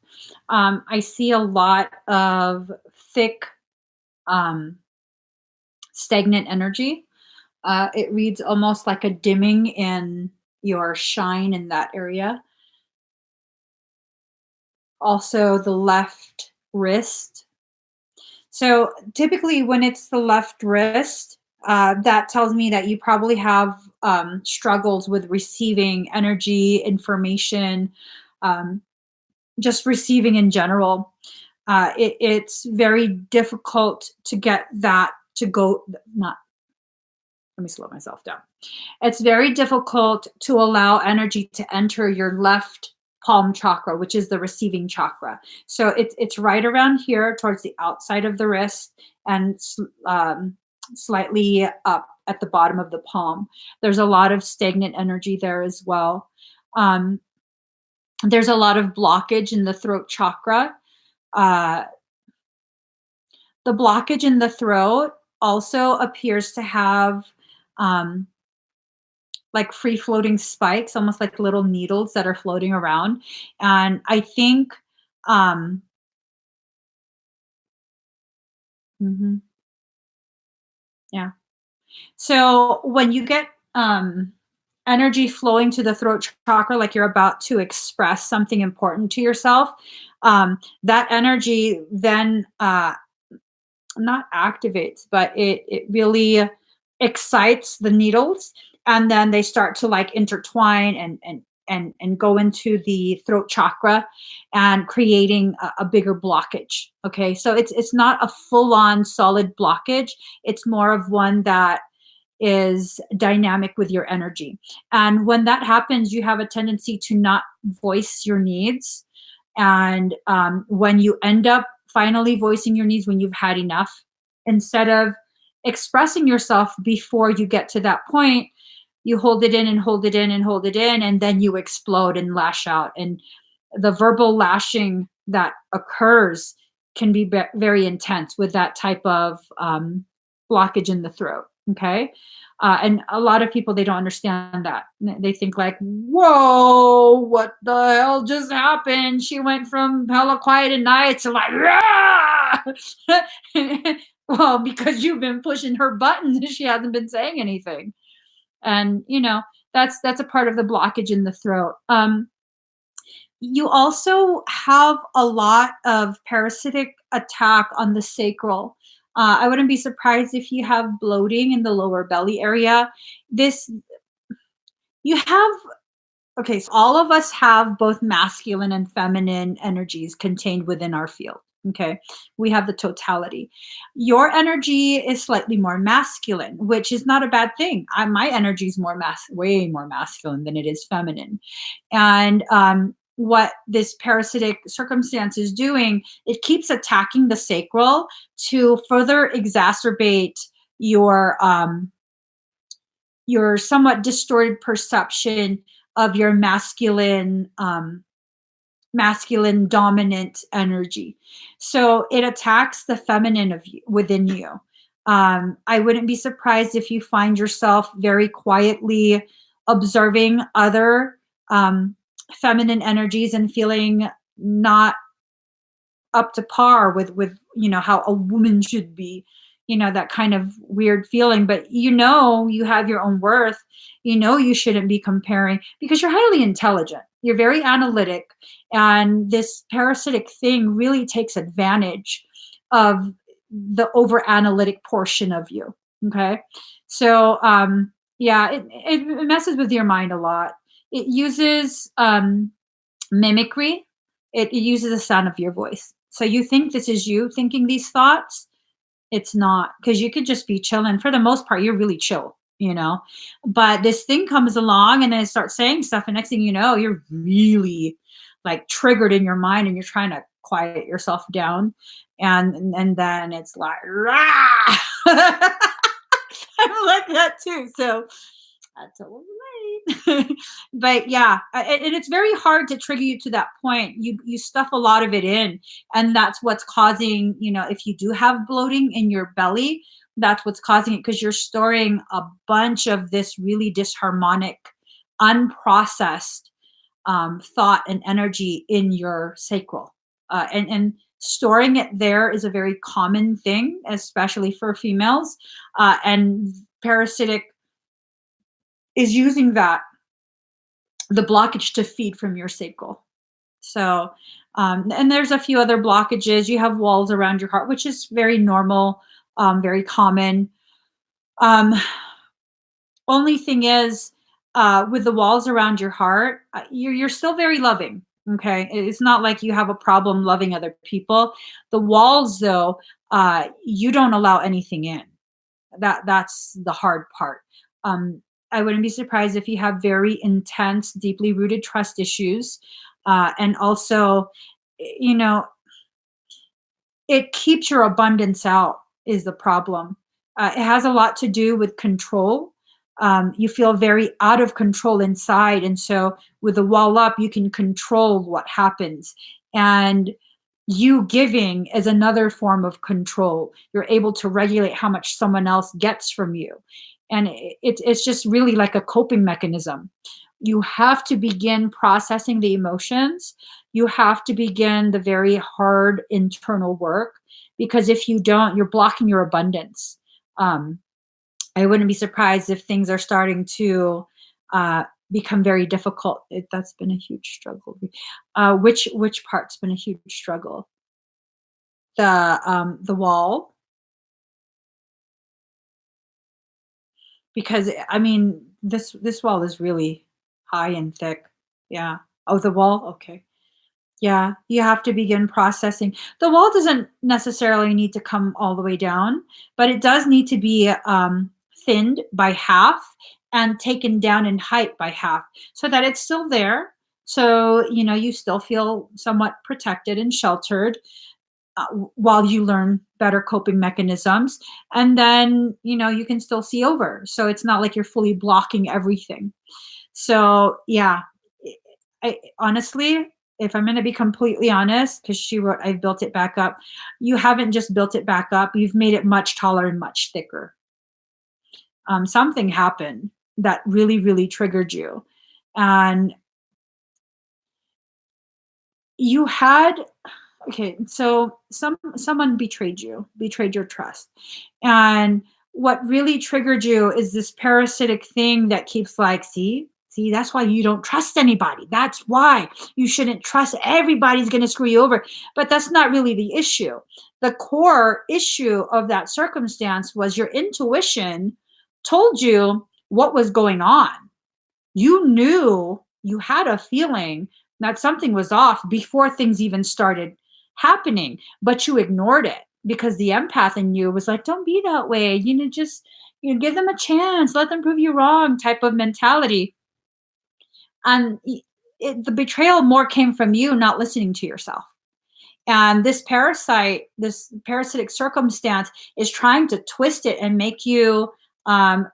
I see a lot of thick, um, stagnant energy. It reads almost like a dimming in your shine in that area. Also, the left wrist. So typically, when it's the left wrist, that tells me that you probably have struggles with receiving energy, information, um, just receiving in general. It's very difficult to get that to go, not, let me slow myself down. It's very difficult to allow energy to enter your left palm chakra, which is the receiving chakra. So it's right around here towards the outside of the wrist and slightly up at the bottom of the palm. There's a lot of stagnant energy there as well. There's a lot of blockage in the throat chakra. The blockage in the throat also appears to have like free floating spikes, almost like little needles that are floating around. And I think, mhm, yeah. So when you get energy flowing to the throat chakra, like you're about to express something important to yourself, that energy then not activates, but it really excites the needles, and then they start to like intertwine and go into the throat chakra and creating a bigger blockage. Okay, so it's not a full on solid blockage. It's more of one that is dynamic with your energy. And when that happens, you have a tendency to not voice your needs. And when you end up finally voicing your needs, when you've had enough, instead of expressing yourself before you get to that point, you hold it in and hold it in and hold it in, and then you explode and lash out. And the verbal lashing that occurs can be very intense with that type of blockage in the throat. Okay. And a lot of people, they don't understand that. They think like, whoa, what the hell just happened? She went from hella quiet at night to like, "Rah!" Well, because you've been pushing her buttons and she hasn't been saying anything. And that's a part of the blockage in the throat. You also have a lot of parasitic attack on the sacral. I wouldn't be surprised if you have bloating in the lower belly area. This, you have, okay, so all of us have both masculine and feminine energies contained within our field. Okay, we have the totality. Your energy is slightly more masculine, which is not a bad thing. My energy is way more masculine than it is feminine. And what this parasitic circumstance is doing, it keeps attacking the sacral to further exacerbate your somewhat distorted perception of your masculine dominant energy. So it attacks the feminine of you, within you. I wouldn't be surprised if you find yourself very quietly observing other feminine energies and feeling not up to par with how a woman should be, that kind of weird feeling. But you have your own worth. You shouldn't be comparing, because you're highly intelligent, you're very analytic, and this parasitic thing really takes advantage of the over analytic portion of you. Okay, so yeah, it messes with your mind a lot. It uses mimicry. It uses the sound of your voice. So you think this is you thinking these thoughts. It's not, because you could just be chilling. For the most part, you're really chill. But this thing comes along and then it starts saying stuff. And next thing you know, you're really like triggered in your mind and you're trying to quiet yourself down. And then it's like, rah! I'm like that too. So that's a little late. But yeah, and it's very hard to trigger you to that point. You stuff a lot of it in, and that's what's causing, if you do have bloating in your belly, that's what's causing it, because you're storing a bunch of this really disharmonic, unprocessed thought and energy in your sacral. And storing it there is a very common thing, especially for females. And parasitic is using the blockage to feed from your sacral. So, and there's a few other blockages. You have walls around your heart, which is very normal, very common. Only thing is, with the walls around your heart, you're still very loving. Okay, it's not like you have a problem loving other people. The walls, though, you don't allow anything in. That's the hard part. Um, I wouldn't be surprised if you have very intense, deeply rooted trust issues, and also, you know, it keeps your abundance out is the problem. It has a lot to do with control. You feel very out of control inside, and so with the wall up, you can control what happens. And you giving is another form of control. You're able to regulate how much someone else gets from you, and it's just really like a coping mechanism. You have to begin processing the emotions. You have to begin the very hard internal work, because if you don't, you're blocking your abundance. Um, I wouldn't be surprised if things are starting to become very difficult. That's been a huge struggle. Which part's been a huge struggle? The wall, because I mean this wall is really high and thick. Yeah. Oh, the wall. Okay. Yeah, you have to begin processing. The wall doesn't necessarily need to come all the way down, but it does need to be thinned by half and taken down in height by half, so that it's still there. So, you still feel somewhat protected and sheltered, while you learn better coping mechanisms. And then, you can still see over. So it's not like you're fully blocking everything. So, yeah, honestly, if I'm going to be completely honest, because she wrote, I've built it back up. You haven't just built it back up, you've made it much taller and much thicker. Something happened that really, really triggered you. And you had, okay, so someone betrayed your trust. And what really triggered you is this parasitic thing that keeps like, see, that's why you don't trust anybody. That's why you shouldn't trust. Everybody's going to screw you over. But that's not really the issue. The core issue of that circumstance was your intuition told you what was going on. You knew, you had a feeling that something was off before things even started happening, but you ignored it because the empath in you was like, don't be that way. Just, give them a chance, let them prove you wrong type of mentality. And the betrayal more came from you not listening to yourself. And this parasitic circumstance is trying to twist it and make you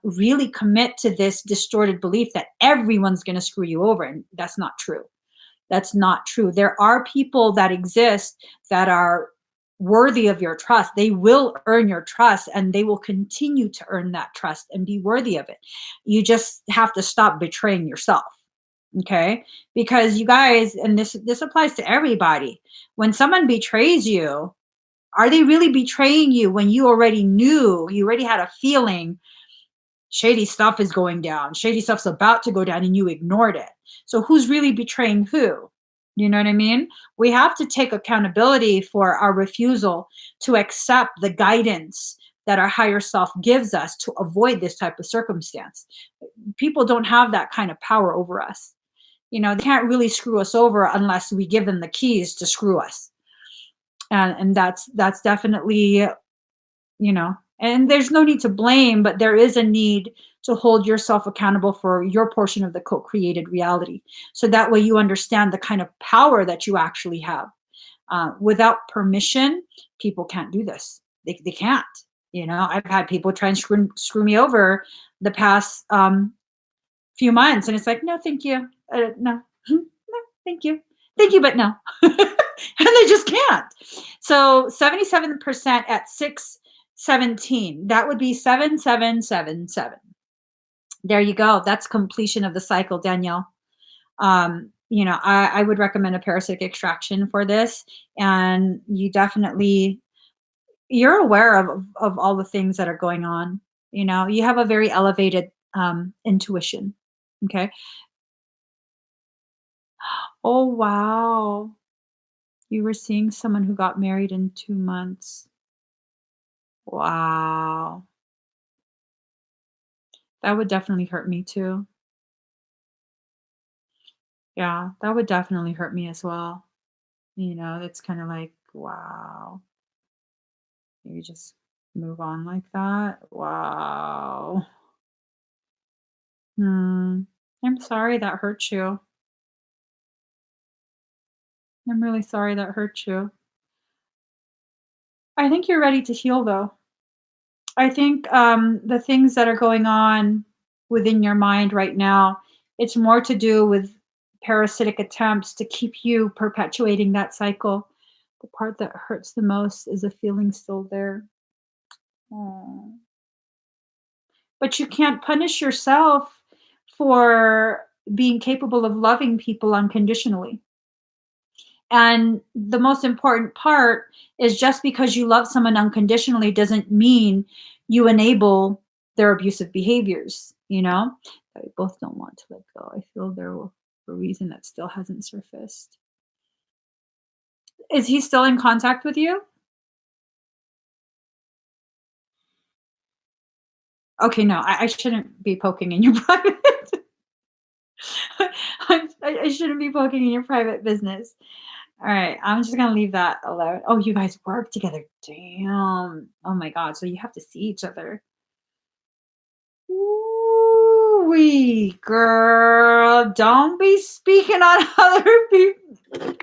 really commit to this distorted belief that everyone's going to screw you over. And that's not true. That's not true. There are people that exist that are worthy of your trust. They will earn your trust, and they will continue to earn that trust and be worthy of it. You just have to stop betraying yourself. Okay? Because you guys, and this applies to everybody. When someone betrays you, are they really betraying you when you already knew, you already had a feeling shady stuff is going down, shady stuff's about to go down, and you ignored it? So who's really betraying who? You know what I mean? We have to take accountability for our refusal to accept the guidance that our higher self gives us to avoid this type of circumstance. People don't have that kind of power over us. They can't really screw us over unless we give them the keys to screw us. And that's definitely, and there's no need to blame, but there is a need to hold yourself accountable for your portion of the co-created reality. So that way you understand the kind of power that you actually have. Without permission, people can't do this. They can't. I've had people try and screw me over the past few months, and it's like, no, thank you. No, no, thank you. Thank you, but no. And they just can't. So 77% at 617, that would be 7777. There you go. That's completion of the cycle, Danielle. I would recommend a parasitic extraction for this. And you're aware of all the things that are going on. You have a very elevated intuition. Okay. Oh, wow. You were seeing someone who got married in 2 months. Wow. That would definitely hurt me too. Yeah, that would definitely hurt me as well. It's kind of like, wow. You just Move on like that? Wow. Hmm. I'm sorry that hurt you. I'm really sorry that hurt you. I think you're ready to heal, though. I think, the things that are going on within your mind right now, it's more to do with parasitic attempts to keep you perpetuating that cycle. The part that hurts the most is the feeling still there. Aw. But you can't punish yourself for being capable of loving people unconditionally. And the most important part is just because you love someone unconditionally doesn't mean you enable their abusive behaviors, you know? I both don't want to let go. I feel there a reason that still hasn't surfaced. Is he still in contact with you? Okay, no, I shouldn't be poking in your private. I shouldn't be poking in your private business. All right, I'm just gonna leave that alone. Oh, you guys work together. Damn. Oh my god. So you have to see each other. Ooh, girl. Don't be speaking on other people.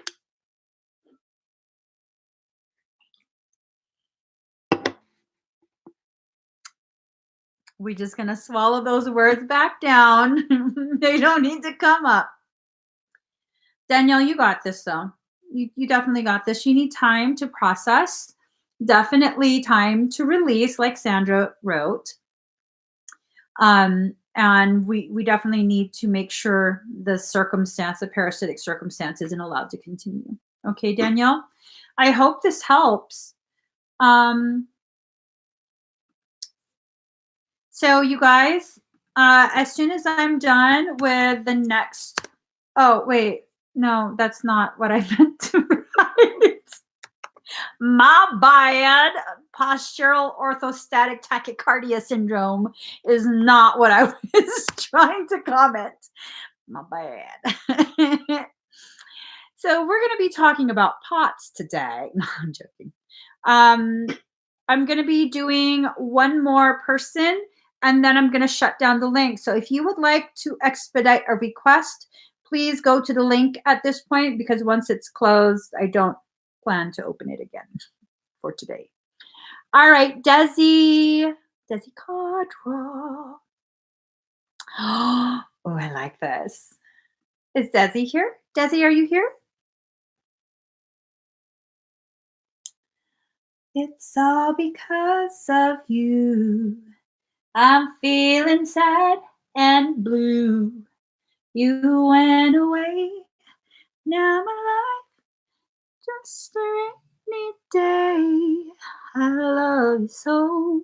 We're just gonna swallow those words back down. They don't need to come up. Danielle, you got this though. You definitely got this. You need time to process. Definitely time to release, like Sandra wrote. And we definitely need to make sure the parasitic circumstance isn't allowed to continue. Okay, Danielle? I hope this helps. Um, so you guys, as soon as I'm done with the next, oh, wait, no, that's not what I meant to write. My bad. Postural orthostatic tachycardia syndrome is not what I was trying to comment. My bad. So we're going to be talking about POTS today. No, I'm joking. I'm going to be doing one more person, and then I'm going to shut down the link. So if you would like to expedite a request, please go to the link at this point, because once it's closed, I don't plan to open it again for today. All right, Desi Cadra. Oh, I like this. Is Desi here? Desi, are you here? It's all because of you. I'm feeling sad and blue. You went away. Now my life just a rainy day. I love you so.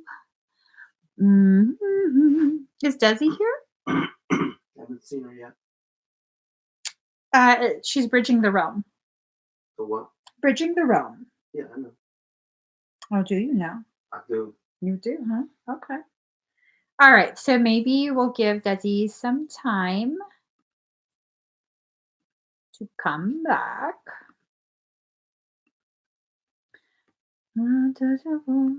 Is Desi here? I haven't seen her yet. She's bridging the realm. For what? Bridging the realm. Yeah, I know. Oh, do you know? I do. You do, huh? Okay. All right. So maybe we'll give Desi some time to come back. Untouchable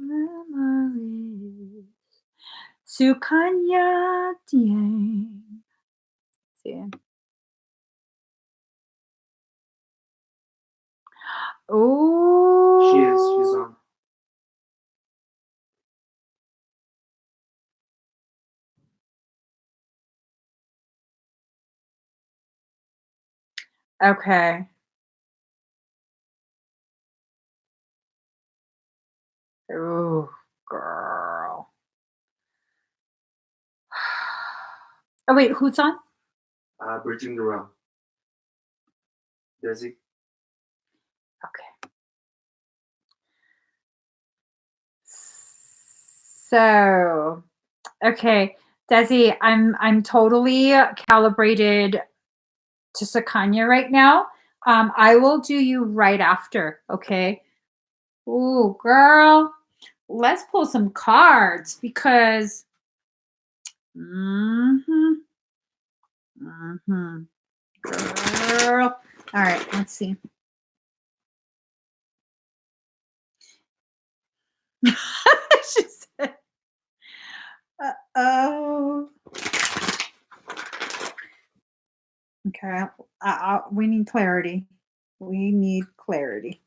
memories. Sukanya Dieng. See. Oh. She is. She's on. Okay. Oh, girl. Oh, wait, who's on? Bridging the realm. Desi. Okay. So, okay, Desi, I'm totally calibrated to Sakanya right now. I will do you right after, okay? Ooh, girl, let's pull some cards because. Girl. All right, let's see. She said, oh. Okay. We need clarity. We need clarity.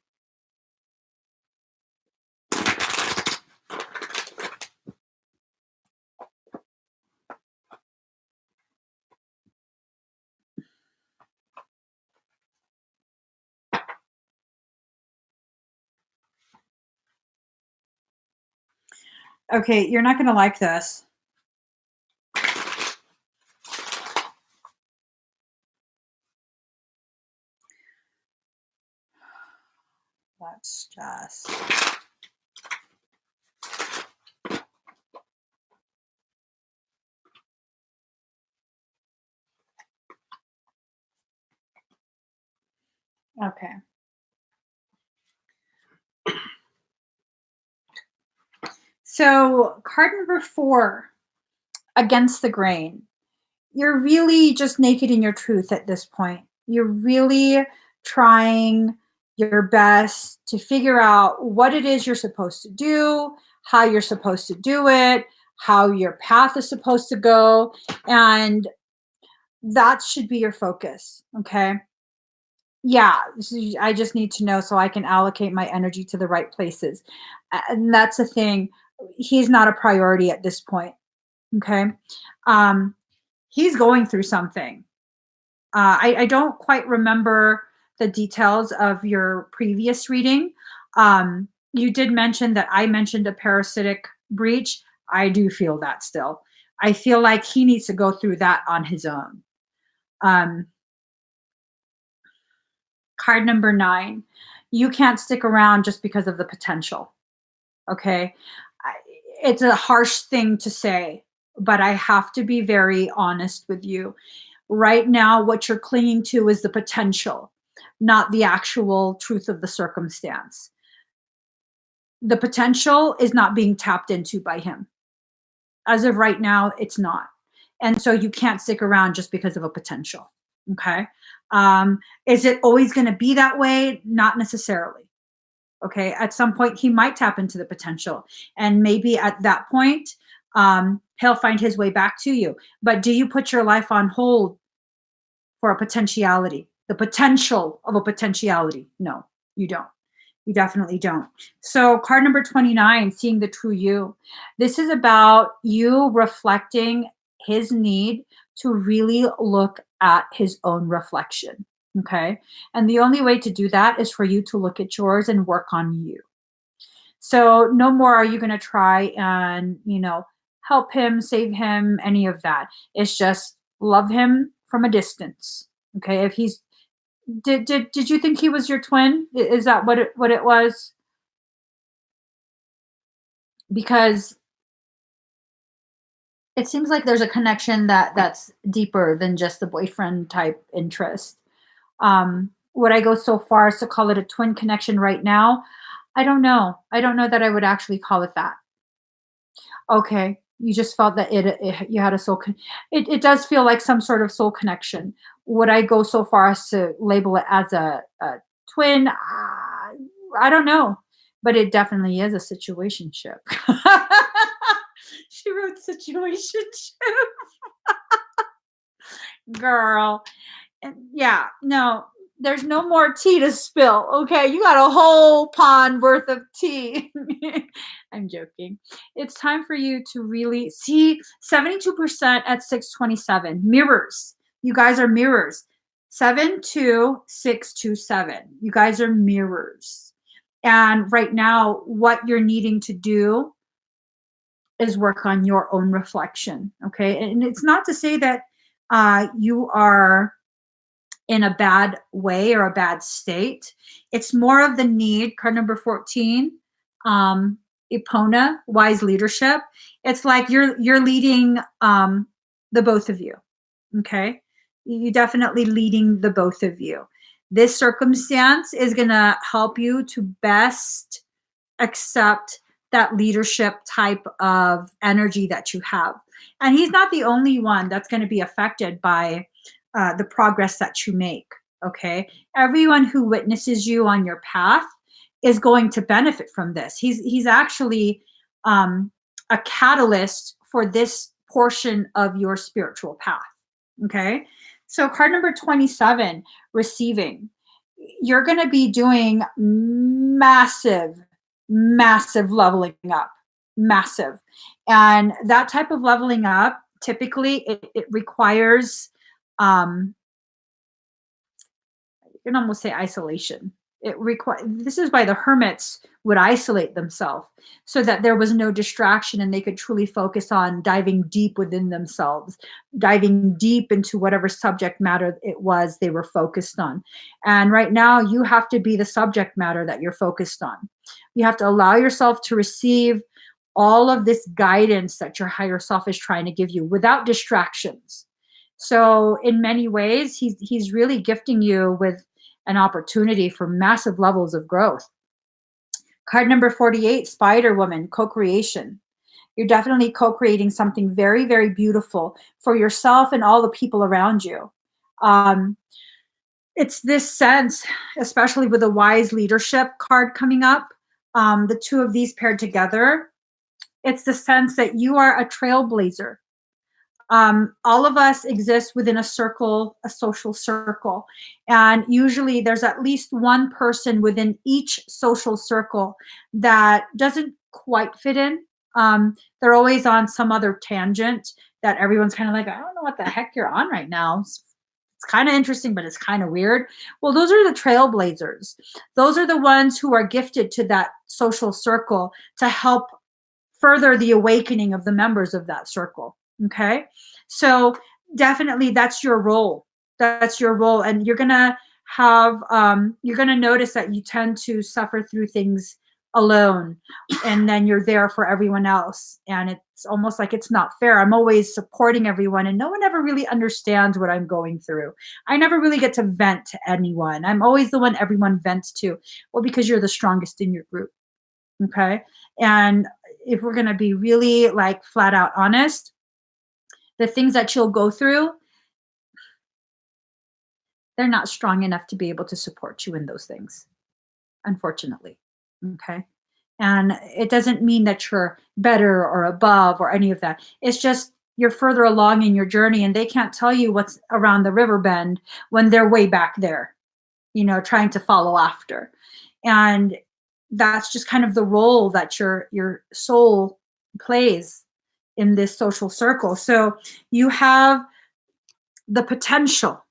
Okay, you're not going to like this. Let's just. Okay. So, card number 4, against the grain. You're really just naked in your truth at this point. You're really trying your best to figure out what it is you're supposed to do, how you're supposed to do it, how your path is supposed to go. And that should be your focus. Okay. Yeah. I just need to know so I can allocate my energy to the right places. And that's the thing. He's not a priority at this point. Okay. Um, he's going through something. I don't quite remember the details of your previous reading. You did mention that I mentioned a parasitic breach. I do feel that still. I feel like he needs to go through that on his own. Card number 9. You can't stick around just because of the potential. Okay. It's a harsh thing to say, but I have to be very honest with you. Right now, what you're clinging to is the potential, not the actual truth of the circumstance. The potential is not being tapped into by him. As of right now, it's not. And so you can't stick around just because of a potential. Okay. Is it always going to be that way? Not necessarily. Okay. At some point, he might tap into the potential. And maybe at that point, he'll find his way back to you. But do you put your life on hold for a potentiality, the potential of a potentiality? No, you don't. You definitely don't. So, card number 29, seeing the true you. This is about you reflecting his need to really look at his own reflection. Okay. And the only way to do that is for you to look at yours and work on you. So, no more are you going to try and, help him, save him, any of that. It's just love him from a distance. Okay. If he's did you think he was your twin? Is that what it was? Because it seems like there's a connection that's deeper than just the boyfriend type interest. Would I go so far as to call it a twin connection right now? I don't know. I don't know that I would actually call it that. Okay. You just felt that you had a it does feel like some sort of soul connection. Would I go so far as to label it as a twin? I don't know, but it definitely is a situationship. She wrote situationship. Girl. And yeah, no, there's no more tea to spill. Okay. You got a whole pond worth of tea. I'm joking. It's time for you to really see 72% at 627. Mirrors. You guys are mirrors. 72627. You guys are mirrors. And right now, what you're needing to do is work on your own reflection. Okay. And it's not to say that you are in a bad way or a bad state. It's more of the need. Card number 14, Epona, wise leadership. It's like you're leading the both of you. Okay, you definitely leading the both of you. This circumstance is gonna help you to best accept that leadership type of energy that you have. And he's not the only one that's going to be affected by the progress that you make. Okay. Everyone who witnesses you on your path is going to benefit from this. He's actually a catalyst for this portion of your spiritual path. Okay. So card number 27, receiving. You're going to be doing massive, massive leveling up. Massive. And that type of leveling up, typically it requires, you can almost say isolation. This is why the hermits would isolate themselves, so that there was no distraction and they could truly focus on diving deep within themselves, diving deep into whatever subject matter it was they were focused on. And right now you have to be the subject matter that you're focused on. You have to allow yourself to receive all of this guidance that your higher self is trying to give you without distractions. So in many ways, he's really gifting you with an opportunity for massive levels of growth. Card number 48, Spider Woman, co-creation. You're definitely co-creating something very, very beautiful for yourself and all the people around you. It's this sense, especially with the wise leadership card coming up, the two of these paired together, it's the sense that you are a trailblazer. All of us exist within a circle, a social circle. And usually there's at least one person within each social circle that doesn't quite fit in. They're always on some other tangent that everyone's kind of like, I don't know what the heck you're on right now. It's kind of interesting, but it's kind of weird. Well, those are the trailblazers. Those are the ones who are gifted to that social circle to help further the awakening of the members of that circle. Okay. So definitely that's your role. That's your role. And you're going to have, you're going to notice that you tend to suffer through things alone, and then you're there for everyone else. And it's almost like it's not fair. I'm always supporting everyone and no one ever really understands what I'm going through. I never really get to vent to anyone. I'm always the one everyone vents to. Well, because you're the strongest in your group. Okay. And if we're going to be really like flat out honest, the things that you'll go through, they're not strong enough to be able to support you in those things, unfortunately. Okay. And it doesn't mean that you're better or above or any of that. It's just you're further along in your journey and they can't tell you what's around the river bend when they're way back there, trying to follow after. And that's just kind of the role that your soul plays in this social circle. So you have the potential,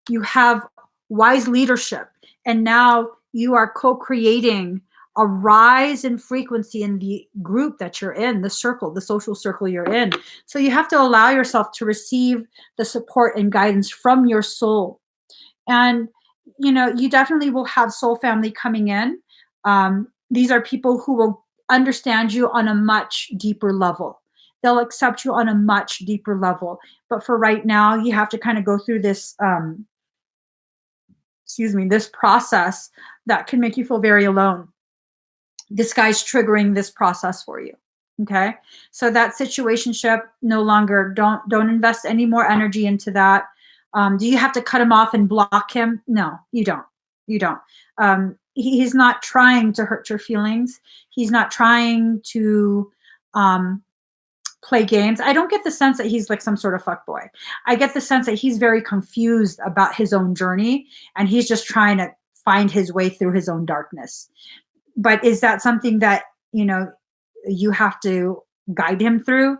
you have wise leadership, and now you are co-creating a rise in frequency in the group that you're in, the circle, the social circle you're in. So you have to allow yourself to receive the support and guidance from your soul. And, you definitely will have soul family coming in. These are people who will understand you on a much deeper level. They'll accept you on a much deeper level. But for right now, you have to kind of go through this, this process that can make you feel very alone. This guy's triggering this process for you. Okay. So that situationship, no longer, don't invest any more energy into that. Do you have to cut him off and block him? No, you don't. You don't. He's not trying to hurt your feelings. He's not trying to play games. I don't get the sense that he's like some sort of fuckboy. I get the sense that he's very confused about his own journey and he's just trying to find his way through his own darkness. But is that something that, you have to guide him through?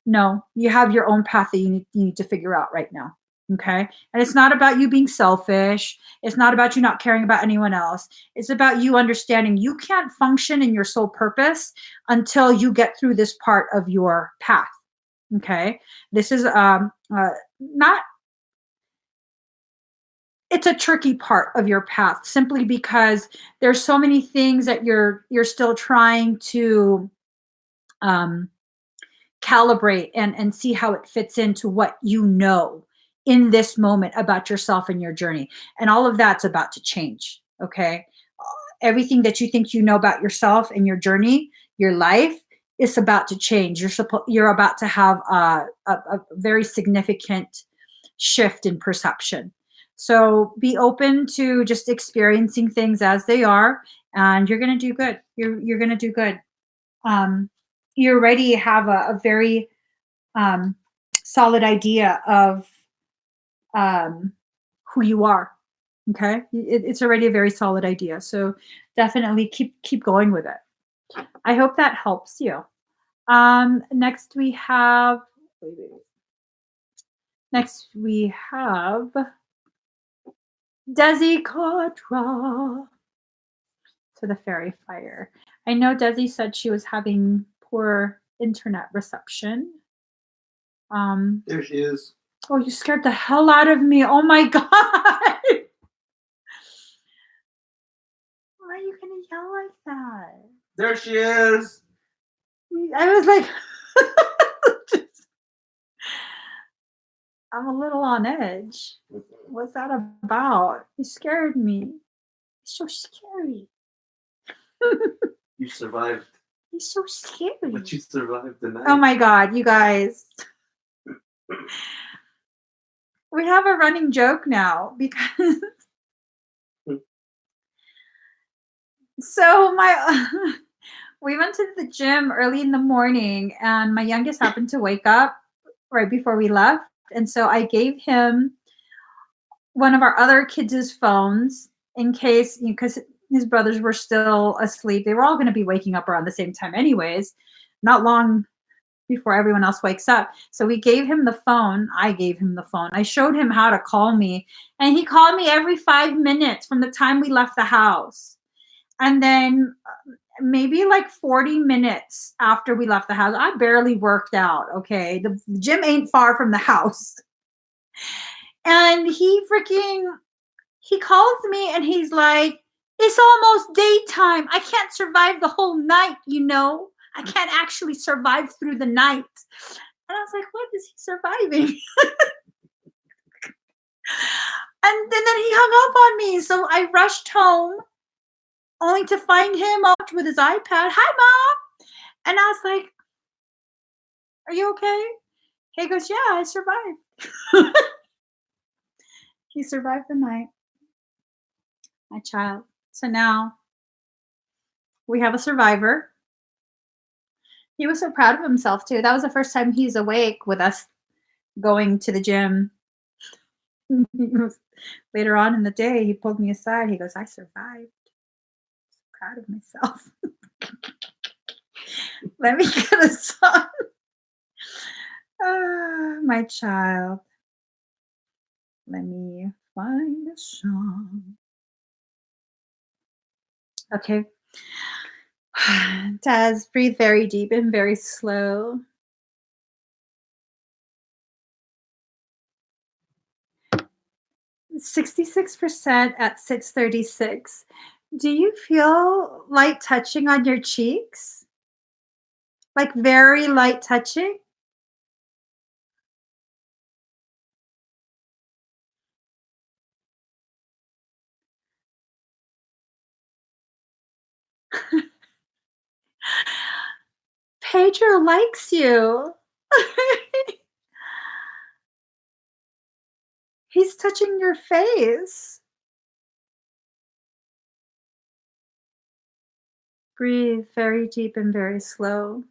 No, you have your own path that you need to figure out right now. Okay. And it's not about you being selfish. It's not about you not caring about anyone else. It's about you understanding you can't function in your soul purpose until you get through this part of your path. Okay. This is not, it's a tricky part of your path simply because there's so many things that you're still trying to calibrate and see how it fits into what you know in this moment about yourself and your journey. And all of that's about to change. Okay. Everything that you think you know about yourself and your journey, your life, is about to change. You're about to have a very significant shift in perception. So be open to just experiencing things as they are and you're gonna do good. You're gonna do good. Um, you already have a very um, solid idea of um, who you are. Okay, it's already a very solid idea. So definitely keep going with it. I hope that helps you. Next we have. Next we have Desi Quadra. To the fairy fire. I know Desi said she was having poor internet reception. There she is. Oh, you scared the hell out of me. Oh my god. Why are you gonna yell like that? There she is. I was like, I'm a little on edge. What's that about? You scared me. It's so scary. You survived. He's so scary. But you survived the night. Oh my god, you guys. We have a running joke now because so my we went to the gym early in the morning and my youngest happened to wake up right before we left, and so I gave him one of our other kids' phones in case, because his brothers were still asleep. They were all going to be waking up around the same time anyways, not long before everyone else wakes up. So we gave him the phone. I gave him the phone. I showed him how to call me, and he called me every 5 minutes from the time we left the house. And then maybe like 40 minutes after we left the house, I barely worked out. Okay. The gym ain't far from the house. And he calls me and he's like, it's almost daytime. I can't survive the whole night, you know? I can't actually survive through the night. And I was like, what is he surviving? And then he hung up on me. So I rushed home only to find him out with his iPad. Hi, Mom. And I was like, are you okay? He goes, yeah, I survived. He survived the night, my child. So now we have a survivor. He was so proud of himself, too. That was the first time he's awake with us going to the gym. Later on in the day, he pulled me aside. He goes, I survived. So proud of myself. Let me get a song. My child. Let me find a song. Okay. Taz, breathe very deep and very slow. 66% at 6:36. Do you feel light touching on your cheeks? Like very light touching? Pedro likes you. He's touching your face. Breathe very deep and very slow.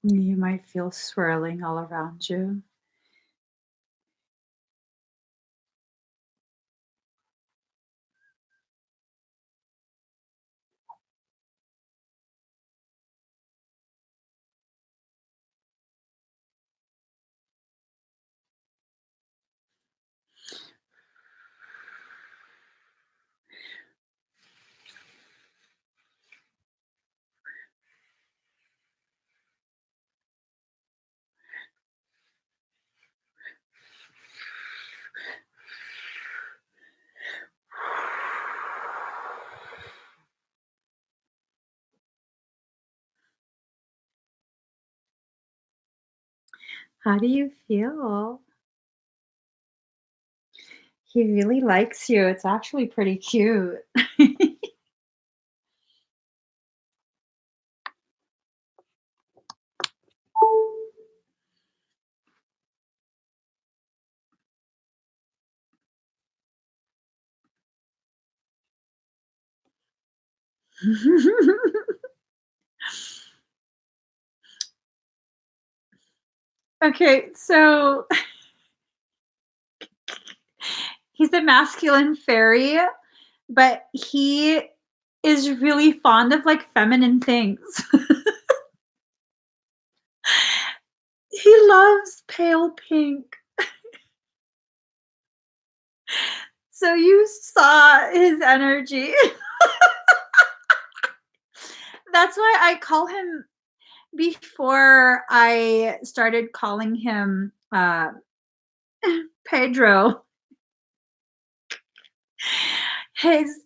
You might feel swirling all around you. How do you feel? He really likes you. It's actually pretty cute. Okay, so he's a masculine fairy, but he is really fond of like feminine things. He loves pale pink. So you saw his energy. That's why I call him before I started calling him Pedro. His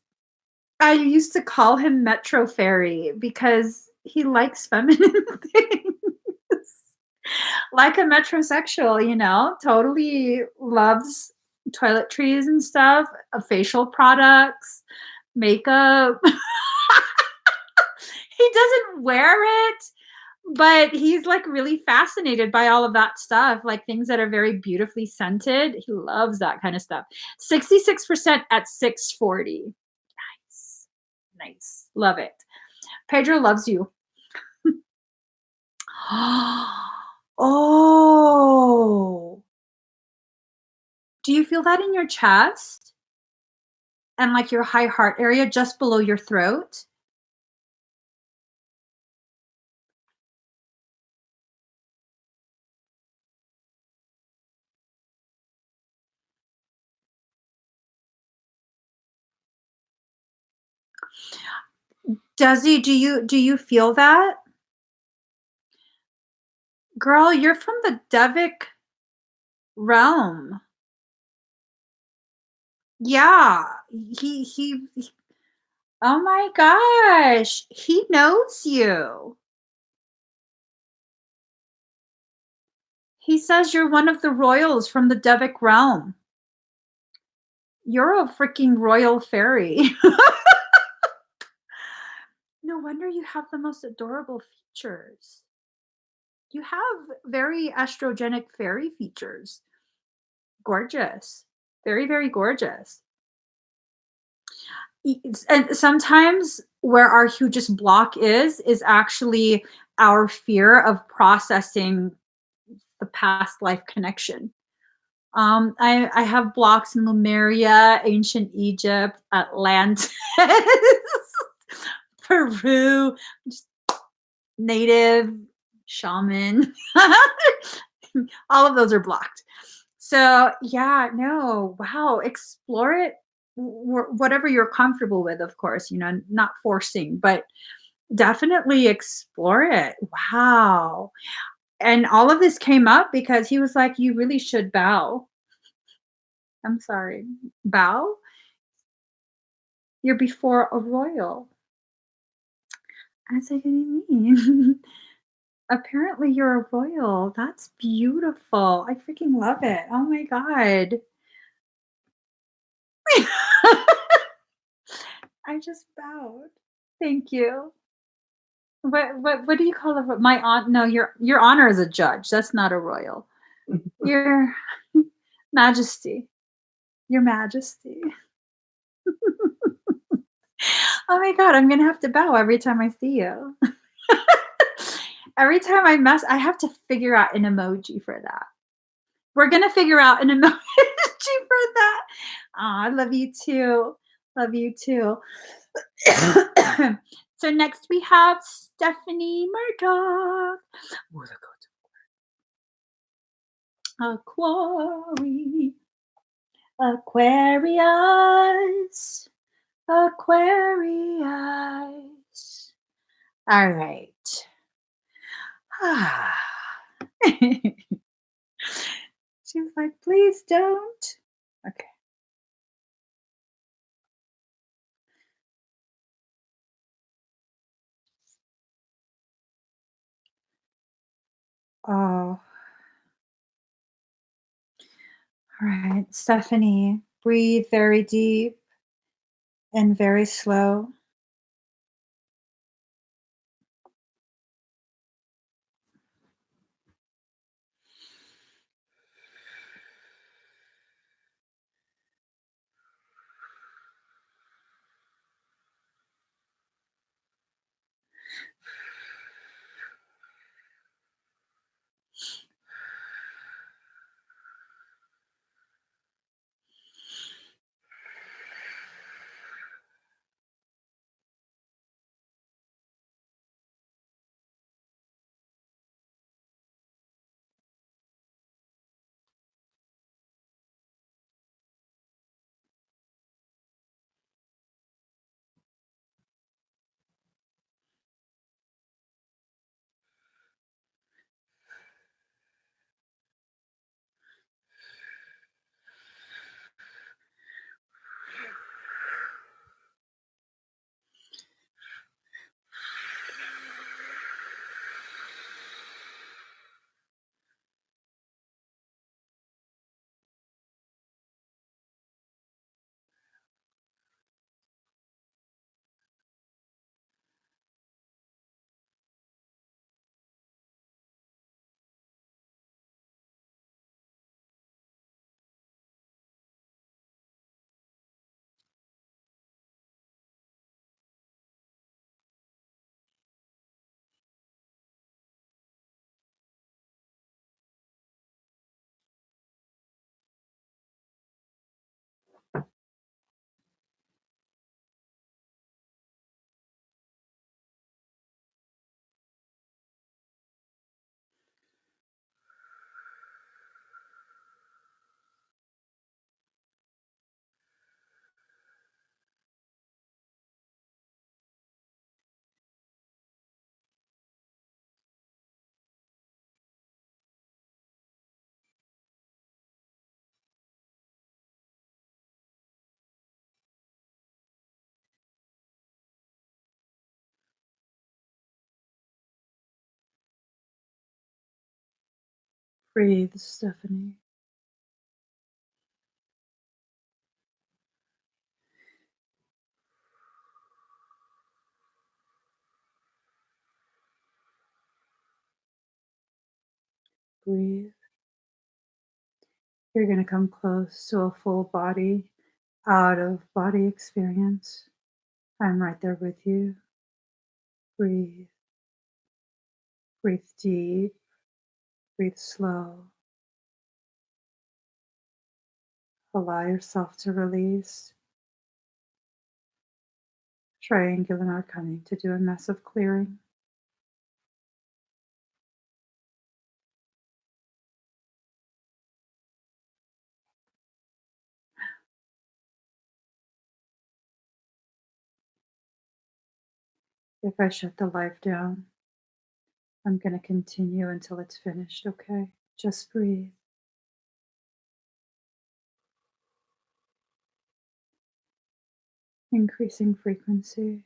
I used to call him Metro Fairy because he likes feminine things. Like a metrosexual, totally loves toiletries and stuff, facial products, makeup. He doesn't wear it, but he's like really fascinated by all of that stuff, like things that are very beautifully scented. He loves that kind of stuff. 66% at 640. Nice. Nice. Love it. Pedro loves you. Oh. Do you feel that in your chest and like your high heart area just below your throat? Does he do you feel that? Girl, you're from the Devic realm. Yeah. He Oh my gosh. He knows you. He says you're one of the royals from the Devic realm. You're a freaking royal fairy. No wonder you have the most adorable features. You have very estrogenic fairy features. Gorgeous. Very, very gorgeous. And sometimes where our hugest block is actually our fear of processing the past life connection. I have blocks in Lemuria, ancient Egypt, Atlantis, Peru, just native, shaman. All of those are blocked. So yeah, no, wow, explore it. Whatever you're comfortable with, of course, not forcing, but definitely explore it. Wow. And all of this came up because he was like, you really should bow. I'm sorry. Bow? You're before a royal. I was like, what do you mean? Apparently you're a royal. That's beautiful. I freaking love it. Oh my God. I just bowed. Thank you. What do you call it? My aunt? No, your honor is a judge. That's not a royal. Your majesty. Your majesty. Oh my God, I'm gonna have to bow every time I see you. Every time I have to figure out an emoji for that. We're gonna figure out an emoji for that. Aw, I love you too. Love you too. So next we have Stephanie Murdoch. Oh, the Aquari. Aquarius. Aquarius. All right. She was like, please don't. Okay. Oh. All right, Stephanie, breathe very deep and very slow. Breathe, Stephanie. Breathe. You're going to come close to a full body, out of body experience. I'm right there with you. Breathe. Breathe deep. Breathe slow. Allow yourself to release. Triangular not coming to do a massive clearing. If I shut the live down, I'm going to continue until it's finished, okay? Just breathe. Increasing frequency.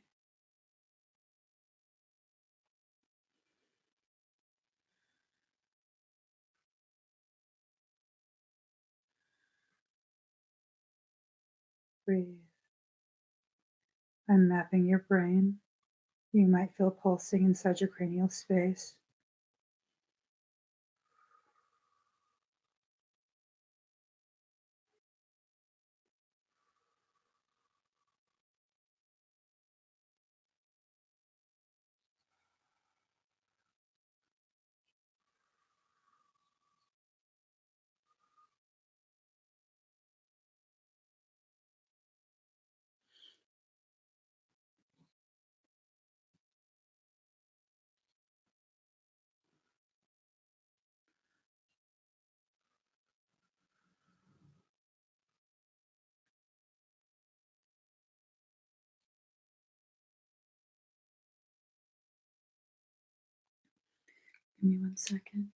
Breathe. I'm mapping your brain. You might feel pulsing inside your cranial space. Give me 1 second.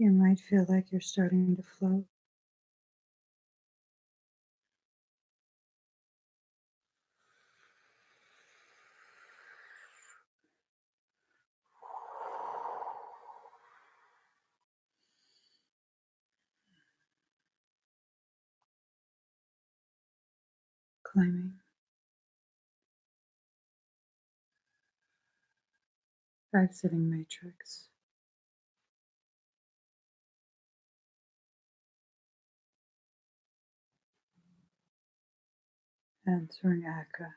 You might feel like you're starting to float. Climbing, exiting matrix, entering Aka,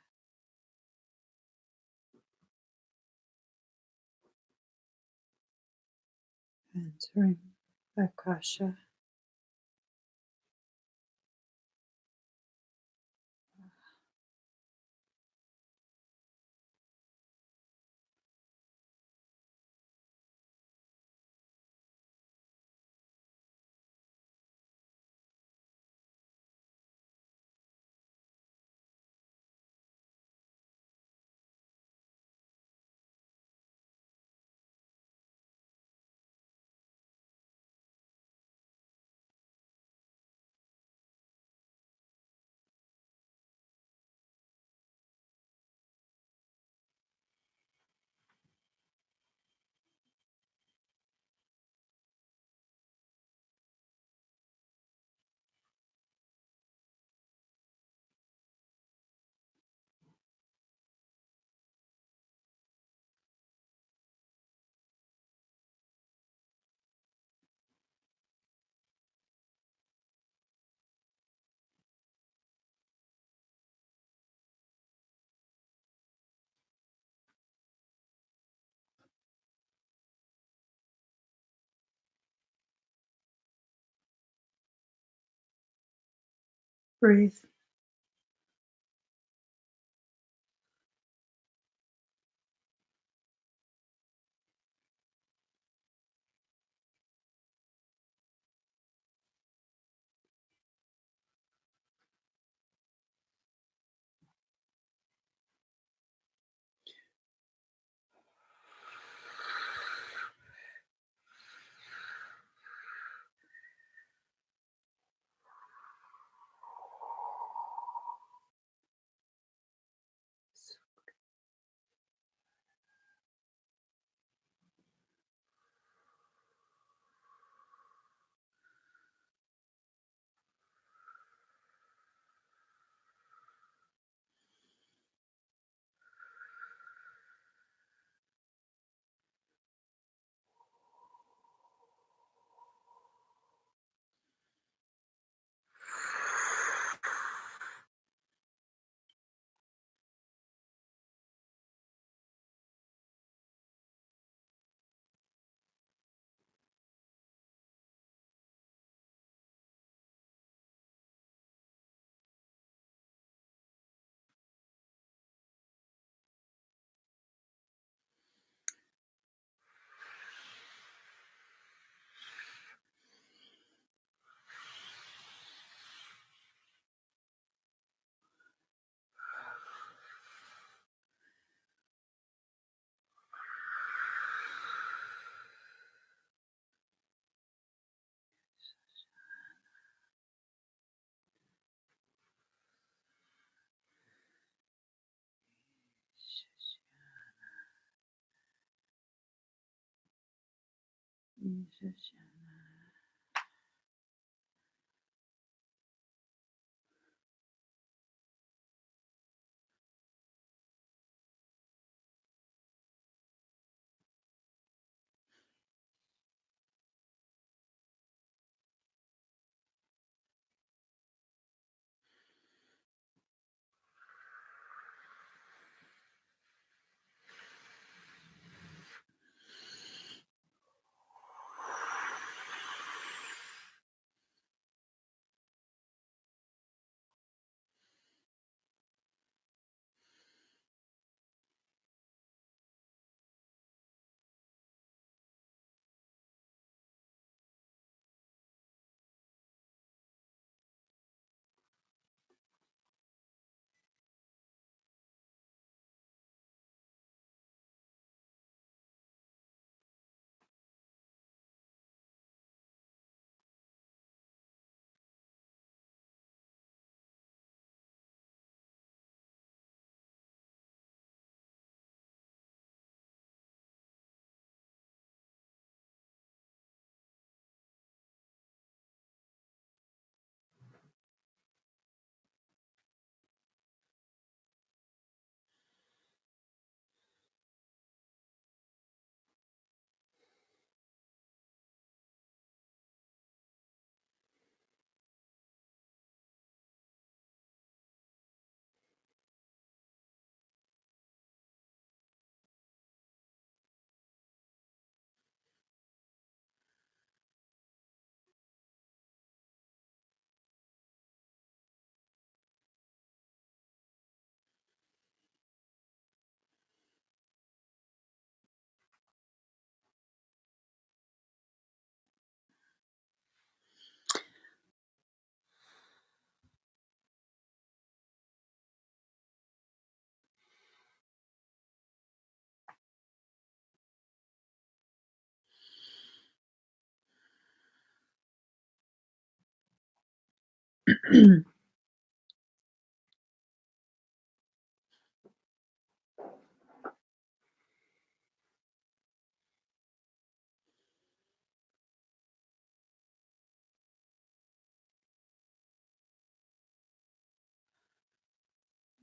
entering Akasha, breathe.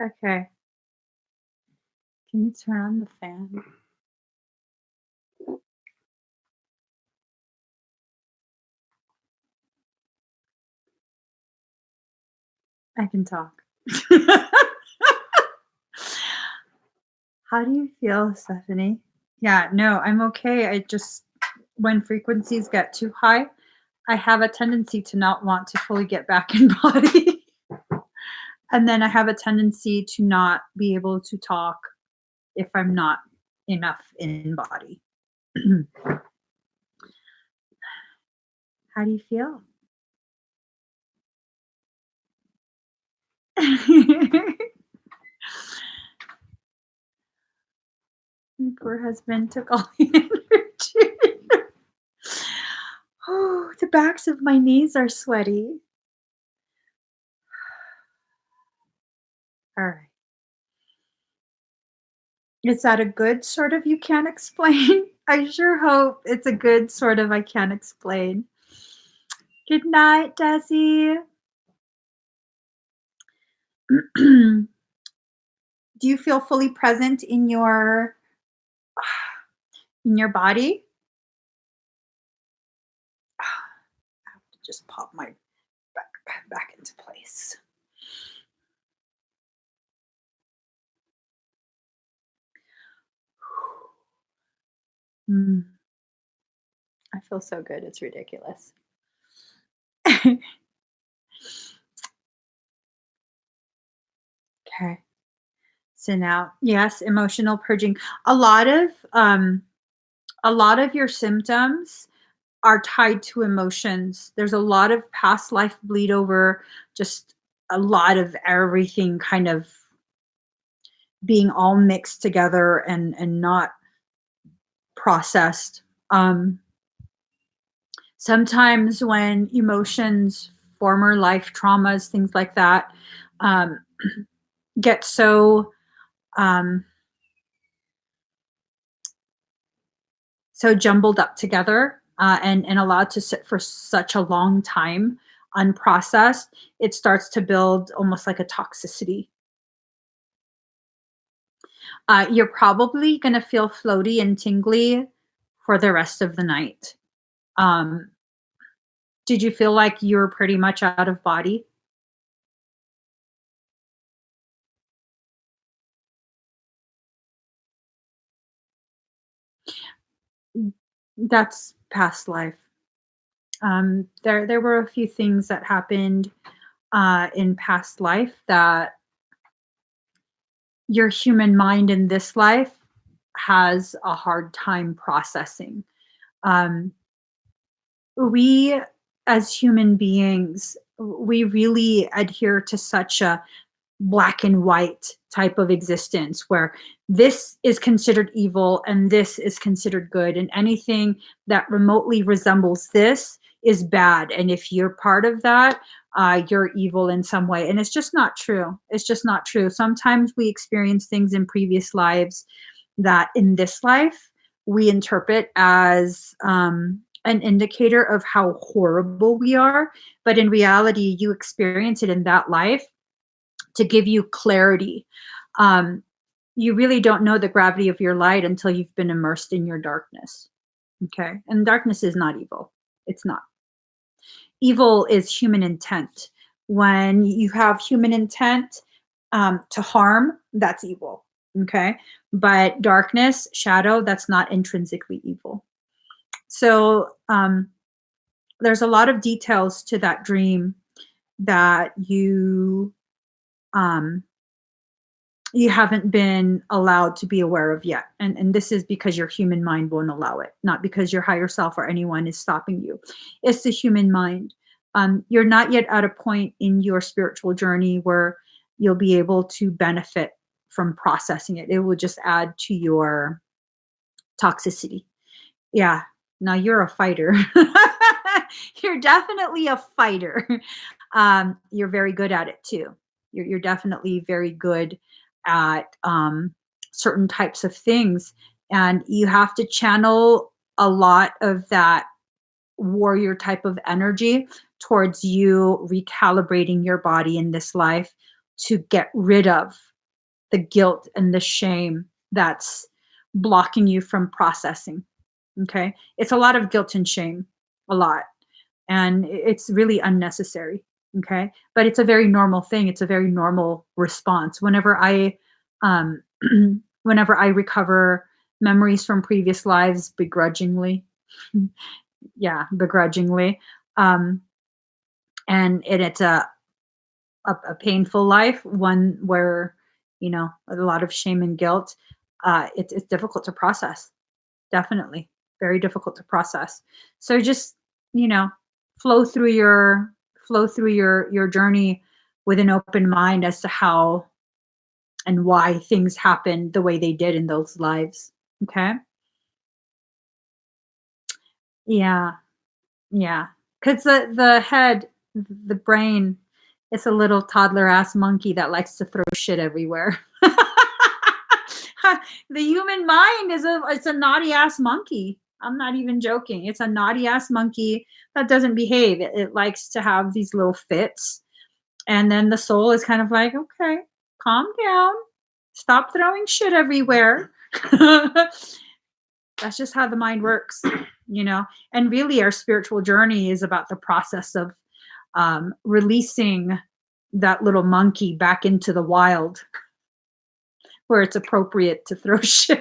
Okay. Can you turn on the fan? I can talk. How do you feel, Stephanie? Yeah, no, I'm okay. I just, when frequencies get too high, I have a tendency to not want to fully get back in body. And then I have a tendency to not be able to talk if I'm not enough in body. How do you feel? My poor husband took all the energy. Oh, the backs of my knees are sweaty. All right. Is that a good sort of you can't explain? I sure hope it's a good sort of I can't explain. Good night, Desi. Do you feel fully present in your body? I have to just pop my back into place. Mm, I feel so good. It's ridiculous. Okay. So now, yes, emotional purging. A lot of um a lot of your symptoms are tied to emotions. There's a lot of past life bleed over, just a lot of everything kind of being all mixed together and not processed. Sometimes when emotions, former life traumas, things like that, um, get um, so jumbled up together and allowed to sit for such a long time unprocessed, it starts to build almost like a toxicity. You're probably going to feel floaty and tingly for the rest of the night. Um, did you feel like you were pretty much out of body? That's past life. There were a few things that happened in past life that your human mind in this life has a hard time processing. Um, we, as human beings, we really adhere to such a black and white type of existence where this is considered evil and this is considered good, and anything that remotely resembles this is bad. And if you're part of that, you're evil in some way. And it's just not true. It's just not true. Sometimes we experience things in previous lives that in this life we interpret as an indicator of how horrible we are. But in reality, you experience it in that life to give you clarity. Um, you really don't know the gravity of your light until you've been immersed in your darkness. Okay. And darkness is not evil. It's not. Evil is human intent. When you have human intent to harm, that's evil. Okay. But darkness, shadow, that's not intrinsically evil. So there's a lot of details to that dream that um, you haven't been allowed to be aware of yet. And this is because your human mind won't allow it, not because your higher self or anyone is stopping you. It's the human mind. You're not yet at a point in your spiritual journey where you'll be able to benefit from processing it. It will just add to your toxicity. Yeah. Now you're a fighter. You're definitely a fighter. you're very good at it too. You're definitely very good at certain types of things, and you have to channel a lot of that warrior type of energy towards you recalibrating your body in this life to get rid of the guilt and the shame that's blocking you from processing. Okay. It's a lot of guilt and shame, a lot. And it's really unnecessary. Okay. But it's a very normal thing. It's a very normal response. Um, whenever I recover memories from previous lives begrudgingly, yeah, begrudgingly, um, and it's a painful life, one where, a lot of shame and guilt, it's difficult to process. Definitely very difficult to process. So just, you know, flow through your flow through your journey with an open mind as to how and why things happened the way they did in those lives. Okay? Yeah. Yeah. Cuz the head, the brain, is a little toddler ass monkey that likes to throw shit everywhere. The human mind is it's a naughty ass monkey. I'm not even joking. It's a naughty ass monkey that doesn't behave. It likes to have these little fits. And then the soul is kind of like, okay, calm down. Stop throwing shit everywhere. That's just how the mind works, you know? And really, our spiritual journey is about the process of releasing that little monkey back into the wild where it's appropriate to throw shit.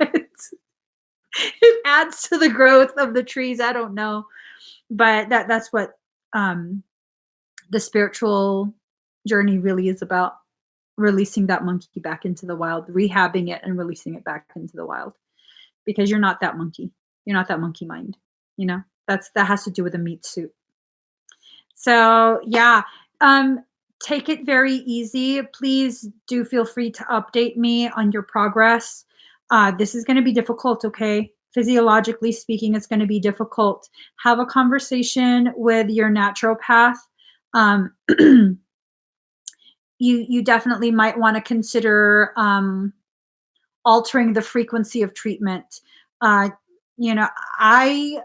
It adds to the growth of the trees. I don't know, but that's what um, the spiritual journey really is about: releasing that monkey back into the wild, rehabbing it, and releasing it back into the wild. Because you're not that monkey. You're not that monkey mind. That has to do with a meat suit. So yeah, um, take it very easy. Please do feel free to update me on your progress. This is going to be difficult, okay? Physiologically speaking, it's going to be difficult. Have a conversation with your naturopath. Um, you definitely might want to consider altering the frequency of treatment. Uh, you know, I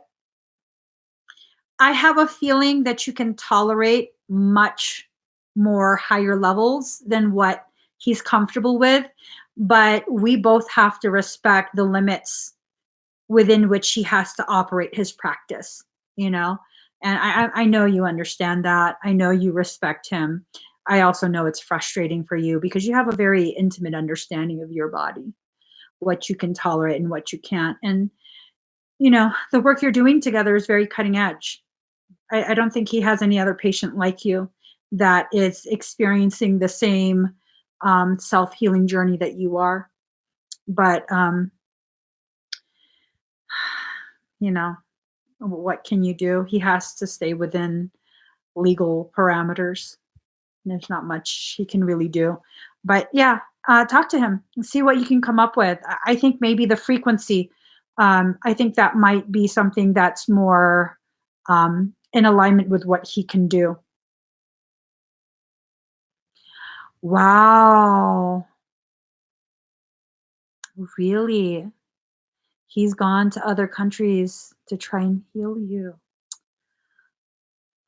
have a feeling that you can tolerate much more higher levels than what he's comfortable with, but we both have to respect the limits within which he has to operate his practice, you know? And I know you understand that. I know you respect him. I also know it's frustrating for you because you have a very intimate understanding of your body, what you can tolerate and what you can't. And, the work you're doing together is very cutting edge. I don't think he has any other patient like you that is experiencing the same self healing journey that you are. But, you know, what can you do? He has to stay within legal parameters. There's not much he can really do. But yeah, talk to him and see what you can come up with. I think maybe the frequency, I think that might be something that's more in alignment with what he can do. Wow. Really? He's gone to other countries to try and heal you.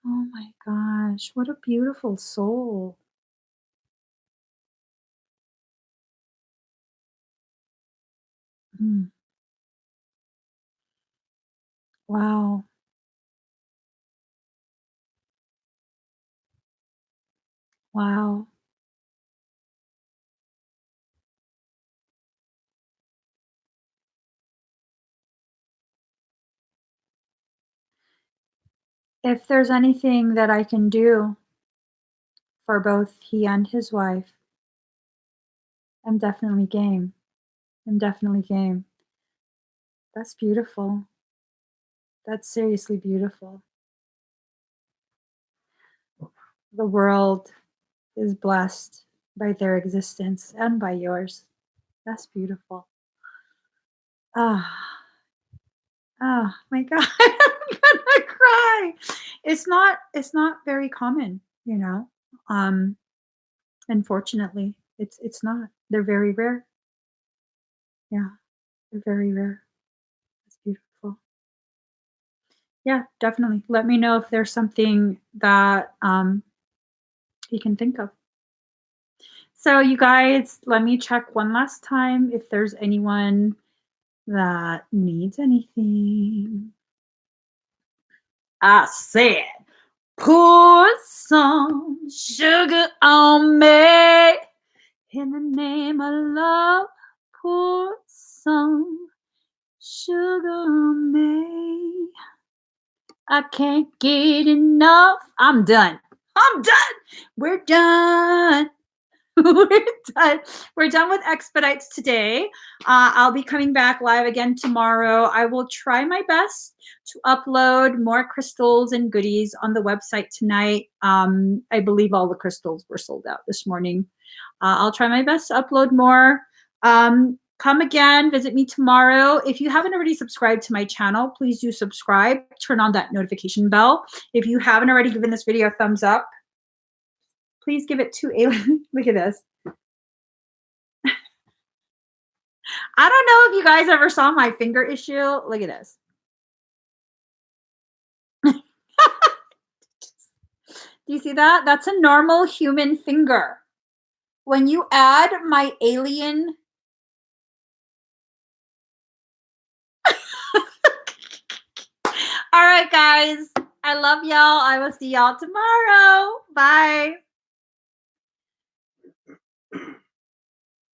Oh my gosh, what a beautiful soul. Mm, wow. Wow. If there's anything that I can do for both he and his wife, I'm definitely game. I'm definitely game. That's beautiful. That's seriously beautiful. The world is blessed by their existence and by yours. That's beautiful. Ah, my god, I'm gonna cry. It's not very common, you know. Unfortunately, it's not. They're very rare. Yeah, they're very rare. It's beautiful. Yeah, definitely. Let me know if there's something that you can think of. So you guys, let me check one last time if there's anyone that needs anything. I said, pour some sugar on me. In the name of love, pour some sugar on me. I can't get enough. I'm done. I'm done. We're done. We're done. We're done with expedites today. I'll be coming back live again tomorrow. I will try my best to upload more crystals and goodies on the website tonight. I believe all the crystals were sold out this morning. I'll try my best to upload more. Come again, visit me tomorrow. If you haven't already subscribed to my channel, please do subscribe. Turn on that notification bell. If you haven't already given this video a thumbs up, please give it 2 alien. Look at this. I don't know if you guys ever saw my finger issue. Look at this. Do you see that? That's a normal human finger. When you add my alien. All right, guys. I love y'all. I will see y'all tomorrow. Bye.